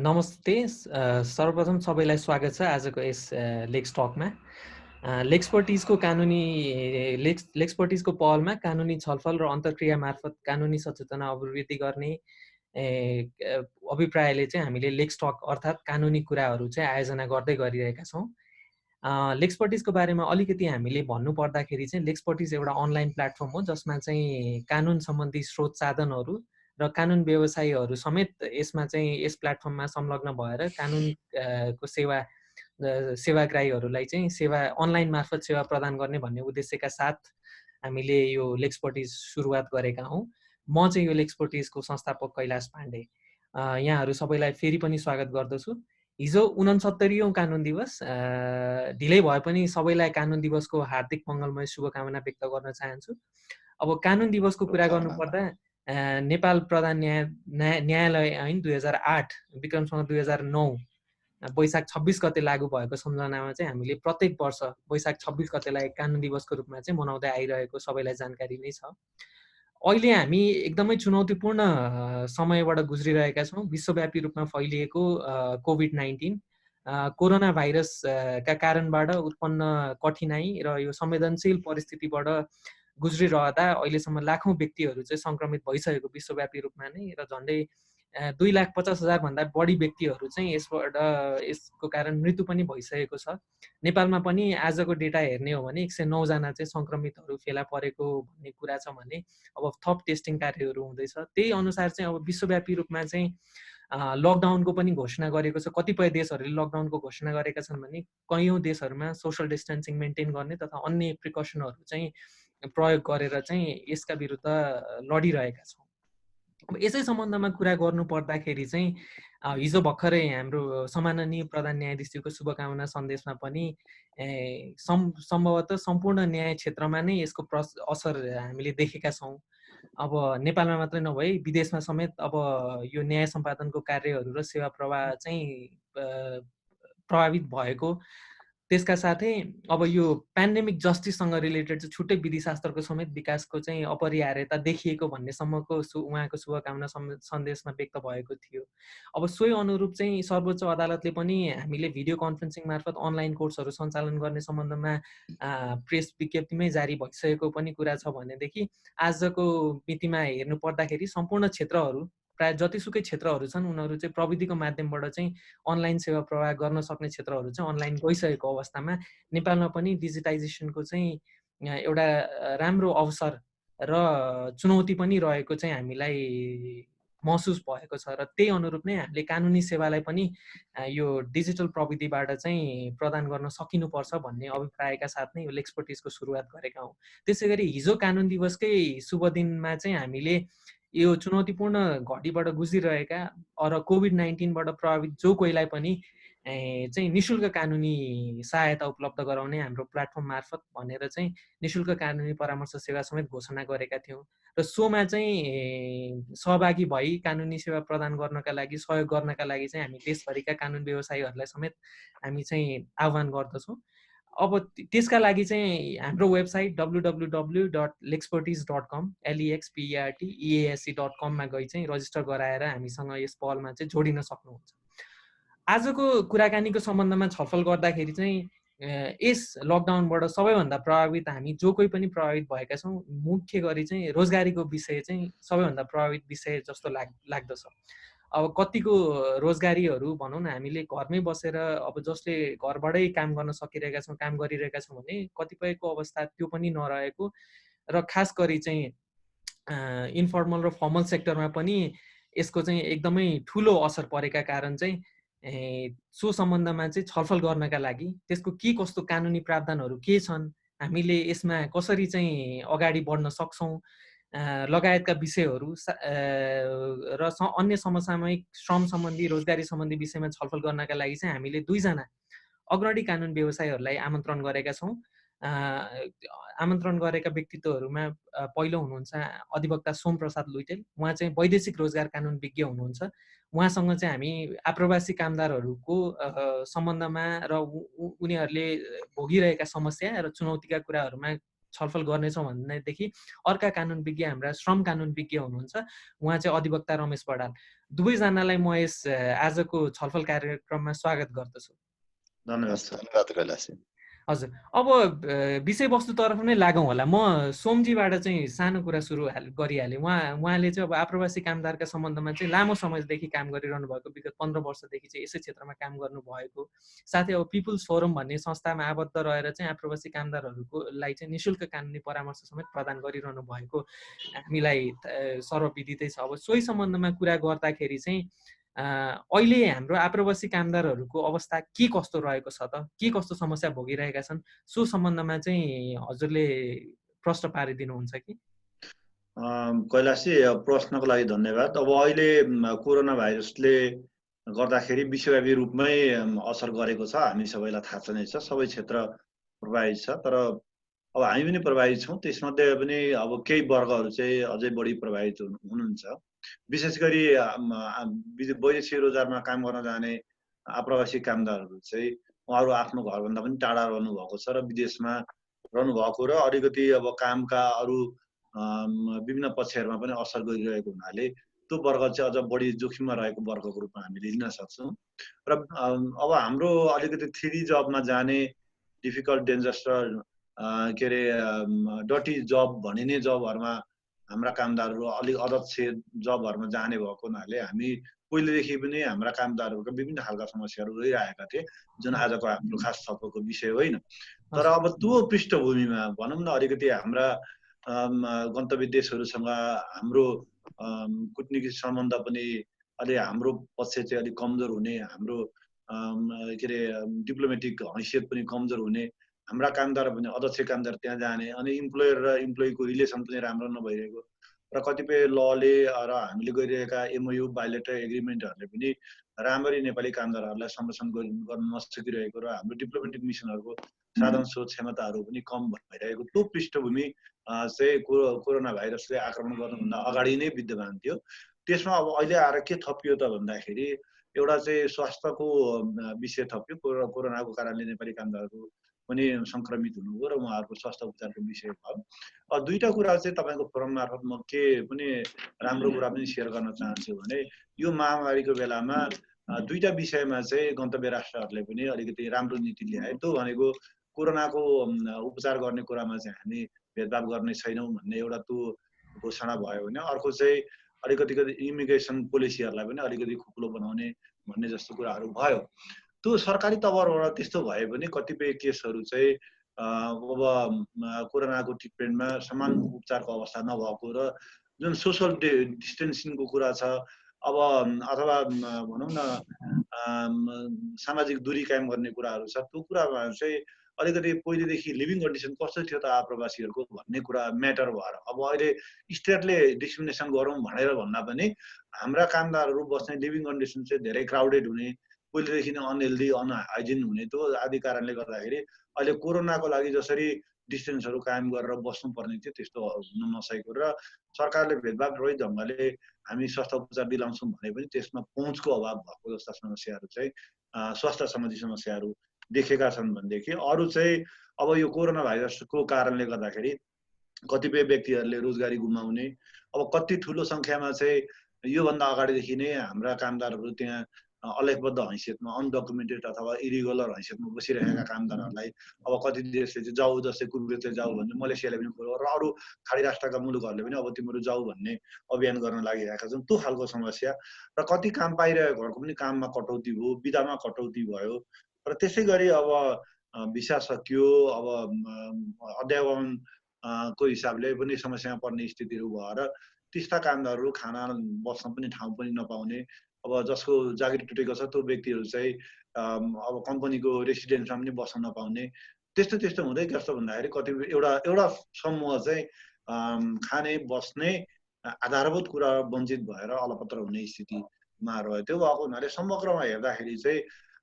नमस्ते। सर्वप्रथम सबैलाई स्वागत छ आजको यस लेक्स टकमा। लेक्सपर्टिजको लेक्सपर्टिजको पहलमा कानुनी छलफल र अन्तर्क्रिया मार्फत कानुनी सचेतना अभिवृद्धि गर्ने अभिप्रायले चाहिँ हामीले लेक्स टक अर्थात् कानुनी कुराहरू चाहिँ आयोजना गर्दै गरिरहेका छौँ। लेक्सपर्टिजको बारेमा अलिकति हामीले भन्नुपर्दाखेरि चाहिँ लेक्सपर्टिज एउटा अनलाइन प्लेटफर्म हो जसमा चाहिँ कानुन सम्बन्धी स्रोत साधनहरू र कानुन व्यवसायीहरू समेत यसमा चाहिँ यस प्लेटफर्ममा संलग्न भएर कानुन को सेवाग्राहीहरूलाई चाहिँ अनलाइन मार्फत सेवा प्रदान गर्ने भन्ने उद्देश्यका साथ हामीले यो लेक्सपर्टिज सुरुवात गरेका हौँ। म चाहिँ यो लेक्सपर्टिजको संस्थापक कैलाश पाण्डे। यहाँहरू सबैलाई फेरि पनि स्वागत गर्दछु। हिजो 69औं कानुन दिवस, ढिलै भए पनि सबैलाई कानुन दिवसको हार्दिक मङ्गलमय शुभकामना व्यक्त गर्न चाहन्छु। अब कानुन दिवसको कुरा गर्नुपर्दा नेपाल प्रधान न्यायालय ऐन 2008 विक्रमसँग 2009 वैशाख 26 गते लागू भएको सम्झनामा चाहिँ हामीले प्रत्येक वर्ष वैशाख 26 गतेलाई कानुन दिवसको रूपमा चाहिँ मनाउँदै आइरहेको सबैलाई जानकारी नै छ। अहिले हामी एकदमै चुनौतीपूर्ण समयबाट गुज्रिरहेका छौँ। विश्वव्यापी रूपमा फैलिएको कोभिड-19 कोरोना भाइरसका कारणबाट उत्पन्न कठिनाइ र यो संवेदनशील परिस्थितिबाट गुज्रिरहँदा अहिलेसम्म लाखौँ व्यक्तिहरू चाहिँ सङ्क्रमित भइसकेको विश्वव्यापी रूपमा नै र झन्डै 2,50,000 भन्दा बढी व्यक्तिहरू चाहिँ यसको कारण मृत्यु पनि भइसकेको छ। नेपालमा पनि आजको डेटा हेर्ने हो भने 109 जना चाहिँ सङ्क्रमितहरू फेला परेको भन्ने कुरा छ भने अब थप टेस्टिङ कार्यहरू हुँदैछ। त्यही अनुसार चाहिँ अब विश्वव्यापी रूपमा चाहिँ लकडाउनको पनि घोषणा गरेको छ। कतिपय देशहरूले लकडाउनको घोषणा गरेका छन् भने कैयौँ देशहरूमा सोसल डिस्टेन्सिङ मेन्टेन गर्ने तथा अन्य प्रिकसनहरू चाहिँ प्रयोग गरेर चाहिँ यसका विरुद्ध लडिरहेका छौँ। अब यसै सम्बन्धमा कुरा गर्नु पर्दाखेरि चाहिँ हिजो भर्खरै हाम्रो सम्माननीय प्रधान न्यायाधीशज्यूको शुभकामना सन्देशमा पनि सम्भवतः सम्पूर्ण न्याय क्षेत्रमा नै यसको असर हामीले देखेका छौँ। अब नेपालमा मात्रै नभई विदेशमा समेत अब यो न्याय सम्पादनको कार्यहरू र सेवा प्रवाह चाहिँ प्रभावित भएको, त्यसका साथै अब यो पेन्डेमिक जस्टिससँग रिलेटेड चाहिँ छुट्टै विधिशास्त्रको समेत विकासको चाहिँ अपरिहार्यता देखिएको भन्नेसम्मको उहाँको शुभकामना सन्देशमा व्यक्त भएको थियो। अब सोही अनुरूप चाहिँ सर्वोच्च अदालतले पनि हामीले भिडियो कन्फरेन्सिङ मार्फत अनलाइन कोर्सहरू सञ्चालन गर्ने सम्बन्धमा प्रेस विज्ञप्तिमै जारी भइसकेको पनि कुरा छ भनेदेखि आजको मितिमा हेर्नु पर्दाखेरि सम्पूर्ण क्षेत्रहरू प्राय जतिसुकै क्षेत्रहरू छन् उनीहरू चाहिँ प्रविधिको माध्यमबाट चाहिँ अनलाइन सेवा प्रवाह गर्न सक्ने क्षेत्रहरू चाहिँ अनलाइन गइसकेको अवस्थामा नेपालमा पनि डिजिटाइजेसनको चाहिँ एउटा राम्रो अवसर र चुनौती पनि रहेको चाहिँ हामीलाई महसुस भएको छ र त्यही अनुरूप नै हामीले कानुनी सेवालाई पनि यो डिजिटल प्रविधिबाट चाहिँ प्रदान गर्न सकिनुपर्छ भन्ने अभिप्रायका साथ नै यो लेक्सपर्टिजको सुरुवात गरेका हौँ। त्यसै गरी हिजो कानुन दिवसकै शुभ दिनमा चाहिँ हामीले यो चुनौतीपूर्ण घडीबाट गुज्रिरहेका र कोभिड-19बाट प्रभावित जो कोहीलाई पनि चाहिँ निशुल्क कानुनी सहायता उपलब्ध गराउने हाम्रो प्लेटफर्म मार्फत भनेर चाहिँ निशुल्क कानुनी परामर्श सेवा समेत घोषणा गरेका थियौँ र सोमा चाहिँ सहभागी भई कानुनी सेवा प्रदान गर्नका लागि सहयोग गर्नका लागि चाहिँ हामी देशभरिका कानुन व्यवसायीहरूलाई समेत हामी चाहिँ आह्वान गर्दछौँ। अब त्यसका लागि चाहिँ हाम्रो वेबसाइट www.lexpertise.com lexpertise.com मा गई चाहिँ रजिस्टर गराएर हामीसँग यस पहलमा चाहिँ जोडिन सक्नुहुन्छ। आजको कुराकानीको सम्बन्धमा छलफल गर्दाखेरि चाहिँ यस लकडाउनबाट सबैभन्दा प्रभावित हामी जो कोही पनि प्रभावित भएका छौँ, मुख्य गरी चाहिँ रोजगारीको विषय चाहिँ सबैभन्दा प्रभावित विषय जस्तो लाग्दछ। अब कतिको रोजगारीहरू भनौँ न हामीले घरमै बसेर अब जसले घरबाटै काम गर्न सकिरहेका छौँ, काम गरिरहेका छौँ भने कतिपयको अवस्था त्यो पनि नरहेको र खास गरी चाहिँ इन्फर्मल र फर्मल सेक्टरमा पनि यसको चाहिँ एकदमै ठुलो असर परेका कारण चाहिँ सो सम्बन्धमा चाहिँ छलफल गर्नका लागि त्यसको के कस्तो कानुनी प्रावधानहरू के छन्, हामीले यसमा कसरी चाहिँ अगाडि बढ्न सक्छौँ लगायतका विषयहरू र अन्य समसामयिक श्रम सम्बन्धी रोजगारी सम्बन्धी विषयमा छलफल गर्नका लागि चाहिँ हामीले 2 जना अग्रणी कानुन व्यवसायीहरूलाई आमन्त्रण गरेका छौँ। आमन्त्रण गरेका व्यक्तित्वहरूमा पहिलो हुनुहुन्छ अधिवक्ता सोम प्रसाद लुइटेल। उहाँ चाहिँ वैदेशिक रोजगार कानुन विज्ञ हुनुहुन्छ। उहाँसँग चाहिँ हामी आप्रवासी कामदारहरूको सम्बन्धमा र उनीहरूले भोगिरहेका समस्या र चुनौतीका कुराहरूमा छलफल गर्नेछौँ भनेदेखि अर्का कानुन विज्ञ हाम्रा श्रम कानुन विज्ञ हुनुहुन्छ, उहाँ चाहिँ अधिवक्ता रमेश बडाल। दुवैजनालाई म यस आजको छलफल कार्यक्रममा स्वागत गर्दछु। धन्यवाद कैलाश। हजुर, अब विषयवस्तुतर्फ नै लागौँ होला। म सोमजीबाट चाहिँ सानो कुरा सुरु गरिहालेँ। उहाँले चाहिँ अब आप्रवासी कामदारका सम्बन्धमा चाहिँ लामो समयदेखि काम गरिरहनु भएको, विगत 15 वर्षदेखि चाहिँ यसै क्षेत्रमा काम गर्नुभएको, साथै अब पिपुल्स फोरम भन्ने संस्थामा आबद्ध रहेर चाहिँ आप्रवासी कामदारहरूलाई चाहिँ निःशुल्क कानुनी परामर्श समेत प्रदान गरिरहनु भएको हामीलाई सर्वविदितै छ। अब सोही सम्बन्धमा कुरा गर्दाखेरि चाहिँ अहिले हाम्रो आप्रवासी कामदारहरूको अवस्था के कस्तो रहेको छ त, के कस्तो समस्या भोगिरहेका छन्, सो सम्बन्धमा चाहिँ हजुरले प्रश्न पारिदिनुहुन्छ कि? कैलाशजी, प्रश्नको लागि धन्यवाद। अब अहिले कोरोना भाइरसले गर्दाखेरि विश्वव्यापी रूपमै असर गरेको छ, हामी सबैलाई थाहा छ नै छ, सबै क्षेत्र प्रभावित छ। तर अब हामी पनि प्रभावित छौँ, त्यसमध्ये पनि अब केही वर्गहरू चाहिँ अझै बढी प्रभावित हुनुहुन्छ। विशेष गरी वैदेशिक रोजगारमा काम गर्न जाने आप्रवासी कामदारहरू चाहिँ उहाँहरू आफ्नो घरभन्दा पनि टाढा रहनुभएको छ र विदेशमा रहनुभएको र अलिकति अब कामका अरू विभिन्न पक्षहरूमा पनि असर गरिरहेको हुनाले त्यो वर्ग चाहिँ अझ बढी जोखिममा रहेको वर्गको रूपमा हामीले लिन सक्छौँ। र अब हाम्रो अलिकति 3D जबमा जाने डिफिकल्ट, डेन्जरस र के अरे डटी जब भनिने जबहरूमा हाम्रा कामदारहरू अलिक अध्यक्ष जबहरूमा जाने भएको हुनाले हामी पहिलेदेखि पनि हाम्रा कामदारहरूको विभिन्न खालका समस्याहरू रहिरहेका थिए, जुन आजको हाम्रो खास छलफलको विषय होइन। तर अब त्यो पृष्ठभूमिमा भनौँ न अलिकति हाम्रा गन्तव्य देशहरूसँग हाम्रो कूटनीतिक सम्बन्ध पनि अलि हाम्रो पक्ष चाहिँ अलिक कमजोर हुने, हाम्रो के अरे डिप्लोमेटिक हैसियत पनि कमजोर हुने, हाम्रा कामदार पनि अध्यक्ष कामदार त्यहाँ जाने, अनि इम्प्लोयर र इम्प्लोइको रिलेसन पनि राम्रो नभइरहेको र कतिपय लले र हामीले गरिरहेका MOU बायोलेटरल एग्रिमेन्टहरूले पनि राम्ररी नेपाली कामदारहरूलाई संरक्षण गर्न नसकिरहेको र हाम्रो डिप्लोमेटिक मिसनहरूको साधन स्रोत क्षमताहरू पनि कम भइरहेको त्यो पृष्ठभूमि चाहिँ कोरोना भाइरसले आक्रमण गर्नुभन्दा अगाडि नै विद्यमान थियो। त्यसमा अब अहिले आएर के थपियो त भन्दाखेरि एउटा चाहिँ स्वास्थ्यको विषय थप्यो। कोरोनाको कारणले नेपाली कामदारहरू पनि संक्रमित हुनुभयो र उहाँहरूको स्वास्थ्य उपचारको विषय भयो। दुईटा कुरा चाहिँ तपाईँको फोरम मार्फत म के पनि राम्रो कुरा पनि सेयर गर्न चाहन्छु भने यो महामारीको बेलामा दुईटा विषयमा चाहिँ गन्तव्य राष्ट्रहरूले पनि अलिकति राम्रो नीति ल्याए। त्यो भनेको कोरोनाको उपचार गर्ने कुरामा चाहिँ हामी भेदभाव गर्ने छैनौँ भन्ने एउटा त्यो घोषणा भयो भने, अर्को चाहिँ अलिकति इमिग्रेसन पोलिसीहरूलाई पनि अलिकति खुकुलो बनाउने भन्ने जस्तो कुराहरू भयो। त्यो सरकारी तवरबाट त्यस्तो भए पनि कतिपय केसहरू चाहिँ अब कोरोनाको ट्रिटमेन्टमा समान उपचारको अवस्था नभएको र जुन सोसल डिस्टेन्सिङको कुरा छ अब अथवा भनौँ न सामाजिक दूरी कायम गर्ने कुराहरू छ, त्यो कुरामा चाहिँ अलिकति पहिलेदेखि लिभिङ कन्डिसन कस्तो थियो त आप्रवासीहरूको भन्ने कुरा म्याटर भएर अब अहिले स्टेटले डिस्क्रिमिनेसन गरौँ भनेर भन्दा पनि हाम्रा कामदारहरू बस्ने लिभिङ कन्डिसन चाहिँ धेरै क्राउडेड हुने, पहिलेदेखि नै अनहेल्दी अनहाइजिन हुने, त्यो आदि कारणले गर्दाखेरि अहिले कोरोनाको लागि जसरी डिस्टेन्सहरू कायम गरेर बस्नुपर्ने थियो त्यस्तो हुन नसकेको र सरकारले भेदभाव रहित ढङ्गले हामी स्वास्थ्य उपचार दिलाउँछौँ भने पनि त्यसमा पहुँचको अभाव भएको जस्ता समस्याहरू चाहिँ स्वास्थ्य सम्बन्धी समस्याहरू देखेका छन् भनेदेखि अरू चाहिँ अब यो कोरोना भाइरसको कारणले गर्दाखेरि कतिपय व्यक्तिहरूले रोजगारी गुमाउने, अब कति ठुलो सङ्ख्यामा चाहिँ योभन्दा अगाडिदेखि नै हाम्रा कामदारहरू त्यहाँ अलेखबद्ध हैसियतमा अनडकुमेन्टेड अथवा इरिगुलर हैसियतमा बसिरहेका कामदारहरूलाई अब कति देशले चाहिँ जाऊ, जस्तै कुवेतले जाऊ भन्ने, मलेसियाले पनि खोलो र अरू खाडी राष्ट्रका मुलुकहरूले पनि अब तिमीहरू जाऊ भन्ने अभियान गर्न लागिरहेका छन्। त्यो खालको समस्या र कति काम पाइरहेको घरको पनि काममा कटौती भयो, बिदामा कटौती भयो र त्यसै गरी अब भिसा सकियो, अब अध्यावरण को हिसाबले पनि समस्यामा पर्ने स्थितिहरू भएर त्यस्ता कामदारहरू खाना बस्न पनि ठाउँ पनि नपाउने, अब जसको जागिर टुटेको छ त्यो व्यक्तिहरू चाहिँ अब कम्पनीको रेसिडेन्समा पनि बस्न नपाउने, त्यस्तो हुँदै कस्तो भन्दाखेरि कतिपय एउटा समूह चाहिँ खाने बस्ने आधारभूत कुरा वञ्चित भएर अलपत्र हुने स्थितिमा रह्यो। त्यो भएको हुनाले समग्रमा हेर्दाखेरि चाहिँ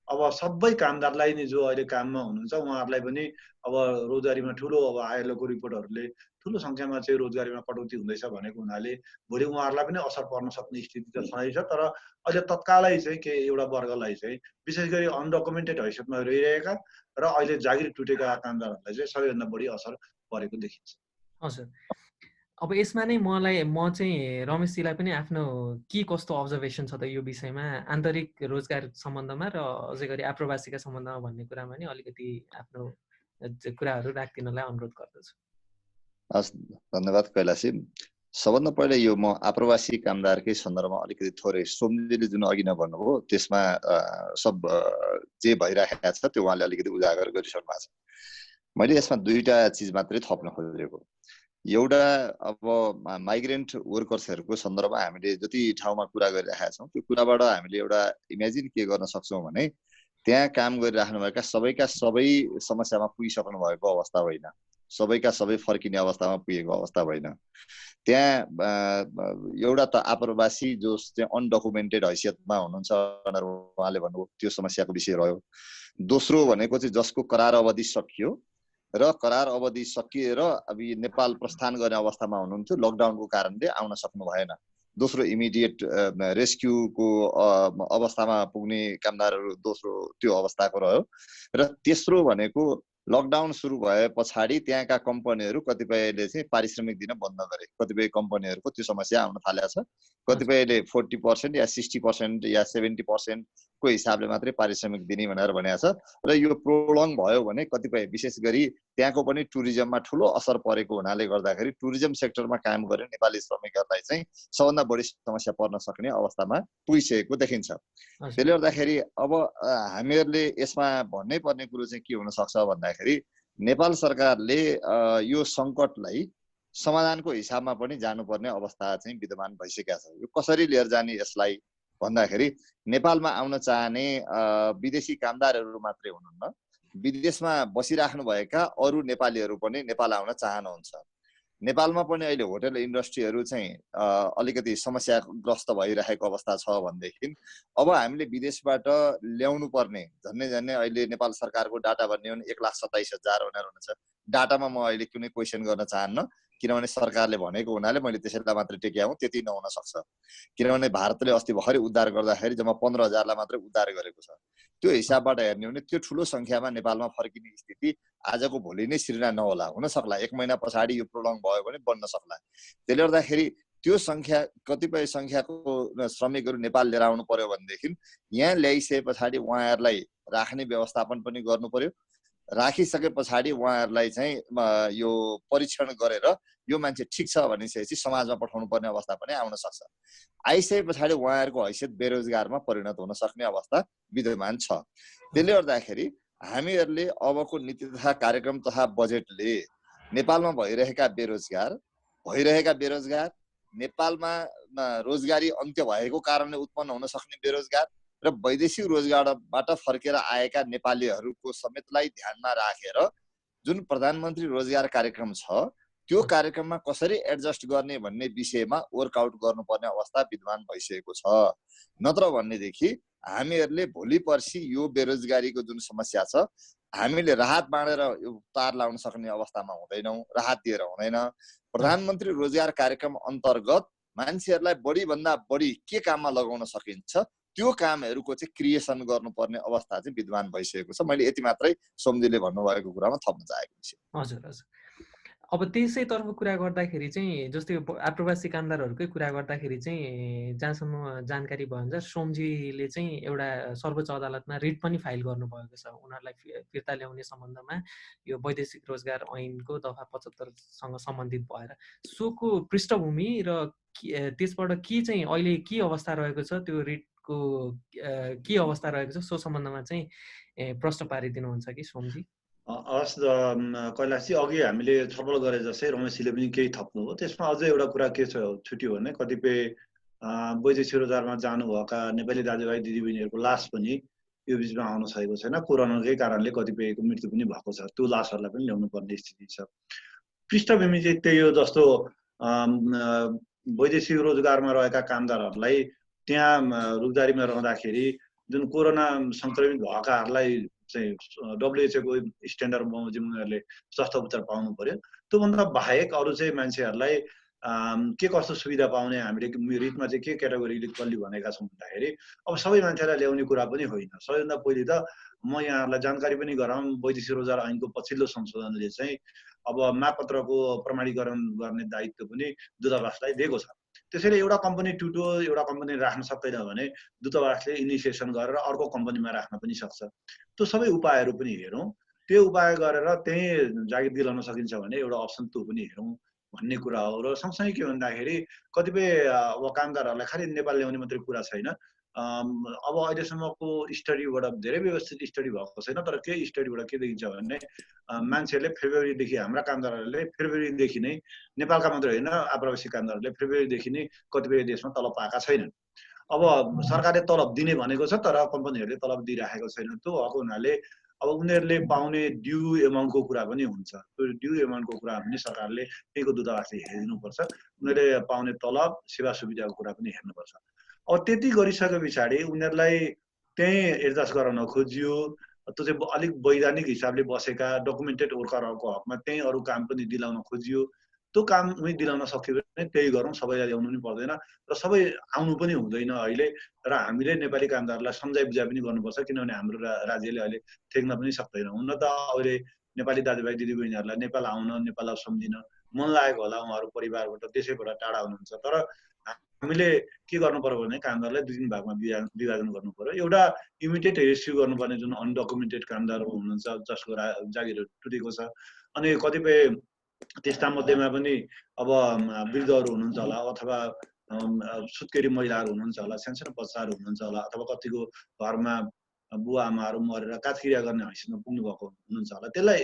अब सबै कामदारलाई नै जो अहिले काममा हुनुहुन्छ उहाँहरूलाई पनि अब रोजगारीमा ठुलो अब आइएलओको रिपोर्टहरूले ठुलो सङ्ख्यामा चाहिँ रोजगारीमा कटौती हुँदैछ भनेको हुनाले भोलि उहाँहरूलाई पनि असर पर्न सक्ने स्थिति त छँदैछ। तर अहिले तत्कालै चाहिँ के एउटा वर्गलाई चाहिँ विशेष गरी अनडकुमेन्टेड हैसियतमा रहिरहेका र अहिले जागिर टुटेका कामदारहरूलाई चाहिँ सबैभन्दा बढी असर परेको देखिन्छ। हजुर। अब यसमा नै म चाहिँ रमेशजीलाई पनि आफ्नो के कस्तो अब्जर्भेसन छ त यो विषयमा, आन्तरिक रोजगार सम्बन्धमा र अझै गरी आप्रवासीका सम्बन्धमा भन्ने कुरामा नि अलिकति आफ्नो कुराहरू राखिदिनलाई अनुरोध गर्दछु। हस्, धन्यवाद कैलाशी। सबभन्दा पहिले यो म आप्रवासी कामदारकै सन्दर्भमा अलिकति थोरै सोमजीले जुन अघि नै भन्नुभयो त्यसमा सब जे भइरहेको छ त्यो उहाँले अलिकति उजागर गरिसक्नु भएको छ। मैले यसमा दुईटा चिज मात्रै थप्न खोजेको। एउटा अब माइग्रेन्ट वर्कर्सहरूको सन्दर्भमा हामीले जति ठाउँमा कुरा गरिरहेका छौँ त्यो कुराबाट हामीले एउटा इमेजिन के गर्न सक्छौँ भने त्यहाँ काम गरिराख्नुभएका सबैका सबै समस्यामा पुगिसक्नु भएको अवस्था होइन, सबैका सबै फर्किने अवस्थामा पुगेको अवस्था होइन। त्यहाँ एउटा त आप्रवासी जो चाहिँ अनडकुमेन्टेड हैसियतमा हुनुहुन्छ भनेर उहाँले भन्नुभयो, त्यो समस्याको विषय रह्यो। दोस्रो भनेको चाहिँ जसको करार अवधि सकियो र करार अवधि सकिएर अब नेपाल प्रस्थान गर्ने अवस्थामा हुनुहुन्थ्यो, लकडाउनको कारणले आउन सक्नु भएन। दोस्रो इमिडिएट रेस्क्युको अवस्थामा पुग्ने कामदारहरू दोस्रो त्यो अवस्थाको रह्यो। र तेस्रो भनेको लकडाउन सुरु भए पछाडि त्यहाँका कम्पनीहरू कतिपयले चाहिँ पारिश्रमिक दिन बन्द गरे। कतिपय कम्पनीहरूको त्यो समस्या आउन थालेको छ। कतिपयले 40% या 60% या 70% को हिसाबले मात्रै पारिश्रमिक दिने भनेर भनेको छ। र यो प्रोलङ भयो भने कतिपय विशेष गरी त्यहाँको पनि टुरिज्ममा ठुलो असर परेको हुनाले गर्दाखेरि टुरिज्म सेक्टरमा काम गर्ने नेपाली श्रमिकहरूलाई चाहिँ सबभन्दा बढी समस्या पर्न सक्ने अवस्थामा पुगिसकेको देखिन्छ। त्यसले गर्दाखेरि अब हामीहरूले यसमा भन्नै पर्ने कुरो चाहिँ के हुन सक्छ भन्दाखेरि नेपाल सरकारले यो सङ्कटलाई समाधानको हिसाबमा पनि जानुपर्ने अवस्था चाहिँ विद्यमान भइसकेको छ। यो कसरी लिएर जाने यसलाई भन्दाखेरि नेपालमा आउन चाहने विदेशी कामदारहरू मात्रै हुनुहुन्न, विदेशमा बसिराख्नुभएका अरू नेपालीहरू पनि नेपाल आउन चाहनुहुन्छ। नेपालमा पनि अहिले होटल इन्डस्ट्रीहरू चाहिँ अलिकति समस्याग्रस्त भइरहेको अवस्था छ भनेदेखि अब हामीले विदेशबाट ल्याउनु पर्ने झन्नै अहिले नेपाल सरकारको डाटा भन्ने हो भने 1,27,000 भनेर हुनेछ। डाटामा म अहिले कुनै क्वेसन गर्न चाहन्न, किनभने सरकारले भनेको हुनाले मैले त्यसैलाई मात्रै टेक्याउँ, त्यति नहुन सक्छ। किनभने भारतले अस्ति भर्खरै उद्धार गर्दाखेरि जम्मा 15,000लाई मात्रै उद्धार गरेको छ। त्यो हिसाबबाट हेर्ने हो भने त्यो ठुलो सङ्ख्यामा नेपालमा फर्किने स्थिति आजको भोलि नै सिर्जना नहोला, हुन सक्ला 1 महिना पछाडि यो प्रोलङ भयो भने बन्न सक्ला। त्यसले गर्दाखेरि त्यो सङ्ख्या कतिपय सङ्ख्याको श्रमिकहरू नेपाल लिएर आउनु पर्यो भनेदेखि यहाँ ल्याइसके पछाडि उहाँहरूलाई राख्ने व्यवस्थापन पनि गर्नु पर्यो। राखिसके पछाडि उहाँहरूलाई चाहिँ यो परीक्षण गरेर यो मान्छे ठिक छ भनिसकेपछि समाजमा पठाउनु पर्ने अवस्था पनि आउन सक्छ। आइसके पछाडि उहाँहरूको हैसियत बेरोजगारमा परिणत हुन सक्ने अवस्था विद्यमान छ। त्यसले गर्दाखेरि हामीहरूले अबको नीति तथा कार्यक्रम तथा बजेटले नेपालमा भइरहेका बेरोजगार, नेपालमा रोजगारी अन्त्य भएको कारणले उत्पन्न हुन सक्ने बेरोजगार र वैदेशिक रोजगारबाट फर्केर आएका नेपालीहरूको समेतलाई ध्यानमा राखेर जुन प्रधानमन्त्री रोजगार कार्यक्रम छ त्यो कार्यक्रममा कसरी एडजस्ट गर्ने भन्ने विषयमा वर्कआउट गर्नुपर्ने अवस्था विद्यमान भइसकेको छ। नत्र भन्नेदेखि हामीहरूले भोलि पर्सि यो बेरोजगारीको जुन समस्या छ हामीले राहत बाँडेर यो तार लाउन सक्ने अवस्थामा हुँदैनौँ, राहत दिएर हुँदैन। प्रधानमन्त्री रोजगार कार्यक्रम अन्तर्गत मान्छेहरूलाई बढीभन्दा बढी के काममा लगाउन सकिन्छ त्यो कामहरूको चाहिँ क्रिएसन गर्नुपर्ने अवस्था चाहिँ विद्यमान भइसकेको छ। मैले यति मात्रै सोमजीले भन्नुभएको कुरामा थप्न चाहेको छु। हजुर। अब त्यसैतर्फ कुरा गर्दाखेरि चाहिँ जस्तै आप्रवासी कामदारहरूकै कुरा गर्दाखेरि चाहिँ जहाँसम्म जानकारी भयो भने सोमजीले चाहिँ एउटा सर्वोच्च अदालतमा रिट पनि फाइल गर्नुभएको छ उनीहरूलाई फिर्ता ल्याउने सम्बन्धमा यो वैदेशिक रोजगार ऐनको दफा 75सँग सम्बन्धित भएर। सोको पृष्ठभूमि र त्यसबाट के चाहिँ अहिले के अवस्था रहेको छ, त्यो रिटको के अवस्था रहेको छ सो सम्बन्धमा चाहिँ प्रश्न पारिदिनुहुन्छ कि सोमजी? हस् कैलाशजी, अघि हामीले छलफल गरे जस्तै रमेशजीले पनि केही थप्नु हो। त्यसमा अझै एउटा कुरा के छुट्यो भने कतिपय वैदेशिक रोजगारमा जानुभएका नेपाली दाजुभाइ दिदीबहिनीहरूको लास पनि यो बिचमा आउन सकेको छैन। कोरोनाकै कारणले कतिपयको मृत्यु पनि भएको छ। त्यो लासहरूलाई पनि ल्याउनु पर्ने स्थिति छ। पृष्ठभूमि चाहिँ त्यही हो, जस्तो वैदेशिक रोजगारमा रहेका कामदारहरूलाई त्यहाँ रोजगारीमा रहँदाखेरि जुन कोरोना सङ्क्रमित भएकाहरूलाई चाहिँ WHO को स्ट्यान्डर्ड बमोजिम उनीहरूले स्वास्थ्य उपचार पाउनु पर्यो। त्योभन्दा बाहेक अरू चाहिँ मान्छेहरूलाई के कस्तो सुविधा पाउने हामीले रिटमा चाहिँ के क्याटेगोरिकल्ली भनेका छौँ भन्दाखेरि अब सबै मान्छेलाई ल्याउने कुरा पनि होइन। सबैभन्दा पहिले त म यहाँहरूलाई जानकारी पनि गराउँ, वैदेशिक रोजगार ऐनको पछिल्लो संशोधनले चाहिँ अब मापपत्रको प्रमाणीकरण गर्ने दायित्व पनि दूतावासलाई दिएको छ। त्यसैले एउटा कम्पनी टुटो एउटा कम्पनी राख्न सक्दैन भने दूतावासले इनिसिएसन गरेर अर्को कम्पनीमा राख्न पनि सक्छ। त्यो सबै उपायहरू पनि हेरौँ, त्यो उपाय गरेर त्यही जागिर दिलाउन सकिन्छ भने एउटा अप्सन त्यो पनि हेरौँ भन्ने कुरा हो। र सँगसँगै के भन्दाखेरि कतिपय अब कामदारहरूलाई खालि नेपाल ल्याउने मात्रै कुरा छैन। अब अहिलेसम्मको स्टडीबाट धेरै व्यवस्थित स्टडी भएको छैन, तर केही स्टडीबाट के देखिन्छ भने मान्छेहरूले फेब्रुअरीदेखि हाम्रा कामदारहरूले फेब्रुअरीदेखि नै नेपालका मात्रै होइन आप्रवासी कामदारहरूले फेब्रुअरीदेखि नै कतिपय देशमा तलब पाएका छैनन्। अब सरकारले तलब दिने भनेको छ तर कम्पनीहरूले तलब दिइराखेको छैन। त्यो भएको हुनाले अब उनीहरूले पाउने ड्यू एमाउन्टको कुरा पनि हुन्छ। त्यो ड्यू एमाउन्टको कुरा पनि सरकारले त्यहीको दूतावासले हेरिदिनुपर्छ। उनीहरूले पाउने तलब सेवा सुविधाको कुरा पनि हेर्नुपर्छ। अब त्यति गरिसके पछाडि उनीहरूलाई त्यही एडजस्ट गराउन खोजियो। त्यो चाहिँ अलिक वैधानिक हिसाबले बसेका डकुमेन्टेड वर्करहरूको हकमा त्यही अरू काम पनि दिलाउन खोजियो। त्यो काम उही दिलाउन सक्यो भने त्यही गरौँ, सबैलाई ल्याउनु पनि पर्दैन र सबै आउनु पनि हुँदैन अहिले। र हामीले नेपाली कामदारलाई सम्झाइ बुझाइ पनि गर्नुपर्छ, किनभने हाम्रो राज्यले अहिले ठेक्न पनि सक्दैन। हुन त अहिले नेपाली दाजुभाइ दिदीबहिनीहरूलाई नेपाल आउन, नेपाललाई सम्झिन मन लागेको होला, उहाँहरू परिवारबाट देशैबाट टाढा हुनुहुन्छ। तर हामीले के गर्नु पर्यो भने कामदारलाई दुई तीन भागमा विभाजन गर्नु पर्यो। एउटा इमिडिएट रेस्क्यु गर्नुपर्ने जुन अनडकुमेन्टेड कामदारहरू हुनुहुन्छ जसको जागिरहरू टुटेको छ, अनि कतिपय त्यस्ता मध्येमा पनि अब वृद्धहरू हुनुहुन्छ होला, अथवा सुत्केरी महिलाहरू हुनुहुन्छ होला, सानसानो बच्चाहरू हुनुहुन्छ होला, अथवा कतिको घरमा बुवा आमाहरू मरेर काजक्रिया गर्ने हैसियतमा पुग्नु भएको हुनुहुन्छ होला। त्यसलाई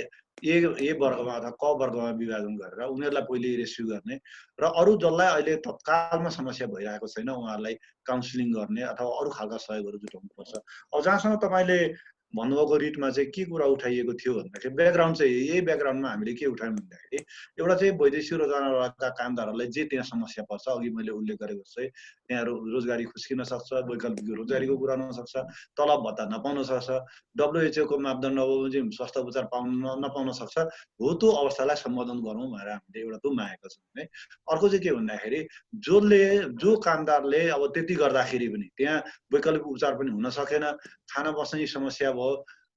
ए वर्गमा अथवा क वर्गमा विभाजन गरेर उनीहरूलाई पहिले रेस्क्यु गर्ने र अरू जसलाई अहिले तत्कालमा समस्या भइरहेको छैन उहाँहरूलाई काउन्सिलिङ गर्ने अथवा अरू खालका सहयोगहरू जुटाउनुपर्छ। अब जहाँसम्म तपाईँले भन्नुभएको रिटमा चाहिँ के कुरा उठाइएको थियो भन्दाखेरि ब्याकग्राउन्ड चाहिँ यही ब्याकग्राउन्डमा हामीले के उठायौँ भन्दाखेरि एउटा चाहिँ वैदेशिक रोजगारका कामदारहरूलाई जे त्यहाँ समस्या पर्छ, अघि मैले उल्लेख गरेको चाहिँ त्यहाँ रोजगारी खुस्किन सक्छ, वैकल्पिक रोजगारीको कुरा हुन सक्छ, तलब भत्ता नपाउन सक्छ, WHO को मापदण्ड बमोजिम स्वास्थ्य उपचार नपाउन सक्छ, हो त्यो अवस्थालाई सम्बोधन गरौँ भनेर हामीले एउटा त्यो मागेका छौँ है। अर्को चाहिँ के भन्दाखेरि जो कामदारले अब त्यति गर्दाखेरि पनि त्यहाँ वैकल्पिक उपचार पनि हुन सकेन, खाना बस्ने समस्या भयो,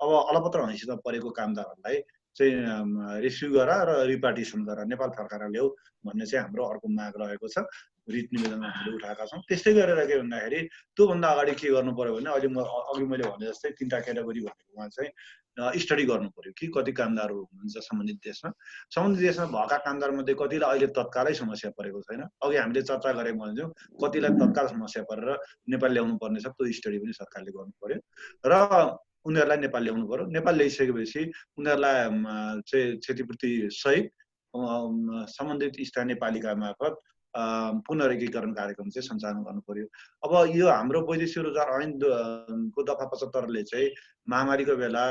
अब अलपत्र हैसियतमा परेको कामदारहरूलाई चाहिँ रेस्क्यु गर र रिपार्टिसन गर, नेपाल फर्काएर ल्याऊ भन्ने चाहिँ हाम्रो अर्को माग रहेको छ, रिट निवेदनमा हामीले उठाएका छौँ। त्यस्तै गरेर के भन्दाखेरि त्योभन्दा अगाडि के गर्नु पर्यो भने अहिले अघि मैले भने जस्तै तीनटा क्याटेगोरी भनेकोमा चाहिँ स्टडी गर्नु पर्यो कि कति कामदारहरू हुनुहुन्छ सम्बन्धित देशमा भएका कामदारमध्ये कतिलाई अहिले तत्कालै समस्या परेको छैन, अघि हामीले चर्चा गरेको भन्थ्यौँ कतिलाई तत्काल समस्या परेर नेपाल ल्याउनु पर्ने छ, त्यो स्टडी पनि सरकारले गर्नु पर्यो र उनीहरूलाई नेपाल ल्याउनु पर्यो। नेपाल ल्याइसकेपछि उनीहरूलाई चाहिँ क्षतिपूर्ति सहित सम्बन्धित स्थानीय पालिका मार्फत पुनर्एकीकरण कार्यक्रम चाहिँ सञ्चालन गर्नु पर्यो। अब यो हाम्रो वैदेशिक रोजगार ऐनको दफा 75ले चाहिँ महामारीको बेला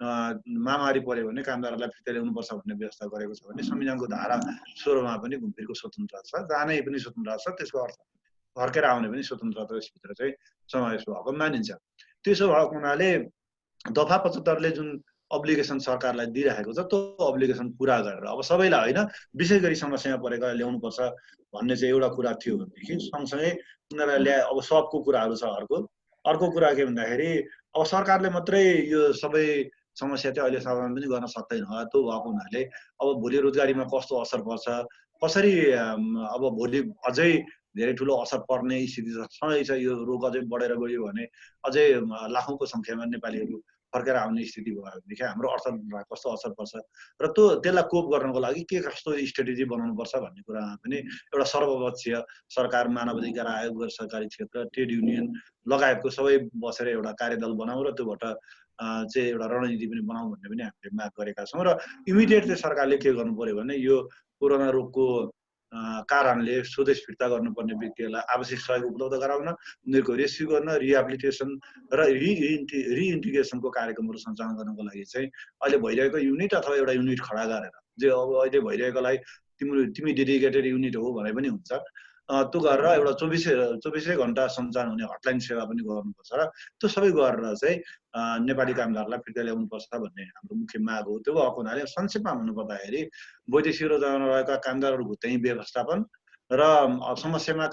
महामारी पर्यो भने कामदारहरूलाई फिर्ता ल्याउनुपर्छ भन्ने व्यवस्था गरेको छ भने संविधानको धारा 16मा पनि घुमफिरको स्वतन्त्रता छ, जानै पनि स्वतन्त्रता छ, त्यसको अर्थ फर्केर आउने पनि स्वतन्त्रता यसभित्र चाहिँ समावेश भएको मानिन्छ। त्यसो भएको हुनाले दफा 75ले जुन अब्लिगेसन सरकारलाई दिइरहेको छ त्यो अब्लिगेसन पुरा गरेर अब सबैलाई होइन, विशेष गरी समस्यामा परेकालाई ल्याउनुपर्छ भन्ने चाहिँ एउटा कुरा थियो भनेदेखि सँगसँगै उनीहरूलाई अब सबको कुराहरू छ। अर्को कुरा के भन्दाखेरि अब सरकारले मात्रै यो सबै समस्या चाहिँ अहिले समाधान पनि गर्न सक्दैन होला। त्यो भएको हुनाले अब भोलि रोजगारीमा कस्तो असर पर्छ, कसरी अब भोलि अझै धेरै ठुलो असर पर्ने स्थिति छ, यो रोग अझै बढेर गयो भने अझै लाखौँको सङ्ख्यामा नेपालीहरू फर्केर आउने स्थिति भयो भनेदेखि हाम्रो अर्थतन्त्रमा कस्तो असर पर्छ र त्यसलाई कोप गर्नको लागि के कस्तो स्ट्रेटेजी बनाउनुपर्छ भन्ने कुरामा पनि एउटा सर्वपक्षीय सरकार, मानव अधिकार आयोग, गैर सरकारी क्षेत्र, ट्रेड युनियन लगायतको सबै बसेर एउटा कार्यदल बनाऊ र त्योबाट चाहिँ एउटा रणनीति पनि बनाऊ भन्ने पनि हामीले माग गरेका छौँ। र इमिडिएट चाहिँ सरकारले के गर्नु पर्यो भने यो कोरोना रोगको कारणले स्वदेश फिर्ता गर्नुपर्ने व्यक्तिहरूलाई आवश्यक सहयोग उपलब्ध गराउन, उनीहरूको रेस्क्यु गर्न, रिहेबिलिटेसन र रिइन्टिग्रेसनको कार्यक्रमहरू सञ्चालन गर्नको लागि चाहिँ अहिले भइरहेको युनिट अथवा एउटा युनिट खडा गरेर, जो अब अहिले भइरहेकोलाई तिमी डेडिकेटेड युनिट हो भने पनि हुन्छ, त्यो गरेर एउटा 24 घण्टा सञ्चालन हुने हटलाइन सेवा पनि गर्नुपर्छ र त्यो सबै गरेर चाहिँ नेपाली कामदारलाई फिर्ता ल्याउनुपर्छ भन्ने हाम्रो मुख्य माग हो। त्यो भएको हुनाले संक्षेपमा भन्नुपर्दाखेरि वैदेशिक रोजगारमा रहेका कामदारहरूको त्यही व्यवस्थापन र समस्यामा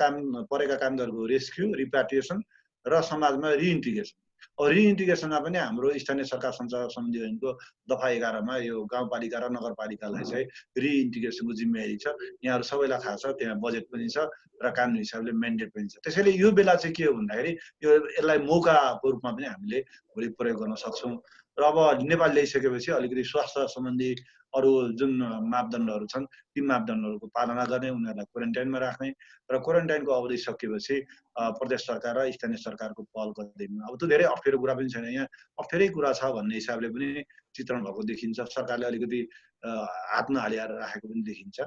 परेका कामदारहरूको रेस्क्यु, रिप्याट्रिएसन र समाजमा रिइन्टिग्रेसन। रिइन्टिग्रेसनमा पनि हाम्रो स्थानीय सरकार सञ्चालन सम्बन्धी ऐनको दफा 11मा यो गाउँपालिका र नगरपालिकालाई चाहिँ रिइन्टिग्रेसनको जिम्मेवारी छ। यहाँहरू सबैलाई थाहा छ, त्यहाँ बजेट पनि छ र कानुनी हिसाबले म्यान्डेट पनि छ। त्यसैले यो बेला चाहिँ के हो भन्दाखेरि यसलाई मौकाको रूपमा पनि हामीले भोलि प्रयोग गर्न सक्छौँ। र अब नेपाल ल्याइसकेपछि अलिकति स्वास्थ्य सम्बन्धी अरू जुन मापदण्डहरू छन् ती मापदण्डहरूको पालना गर्ने, उनीहरूलाई क्वारेन्टाइनमा राख्ने र क्वारेन्टाइनको अवधि सकिएपछि प्रदेश सरकार र स्थानीय सरकारको पहल गर्दैमा। अब त्यो धेरै अप्ठ्यारो कुरा पनि छैन, यहाँ अप्ठ्यारै कुरा छ भन्ने हिसाबले पनि चित्रण भएको देखिन्छ। सरकारले अलिकति हात नहालेर राखेको पनि देखिन्छ।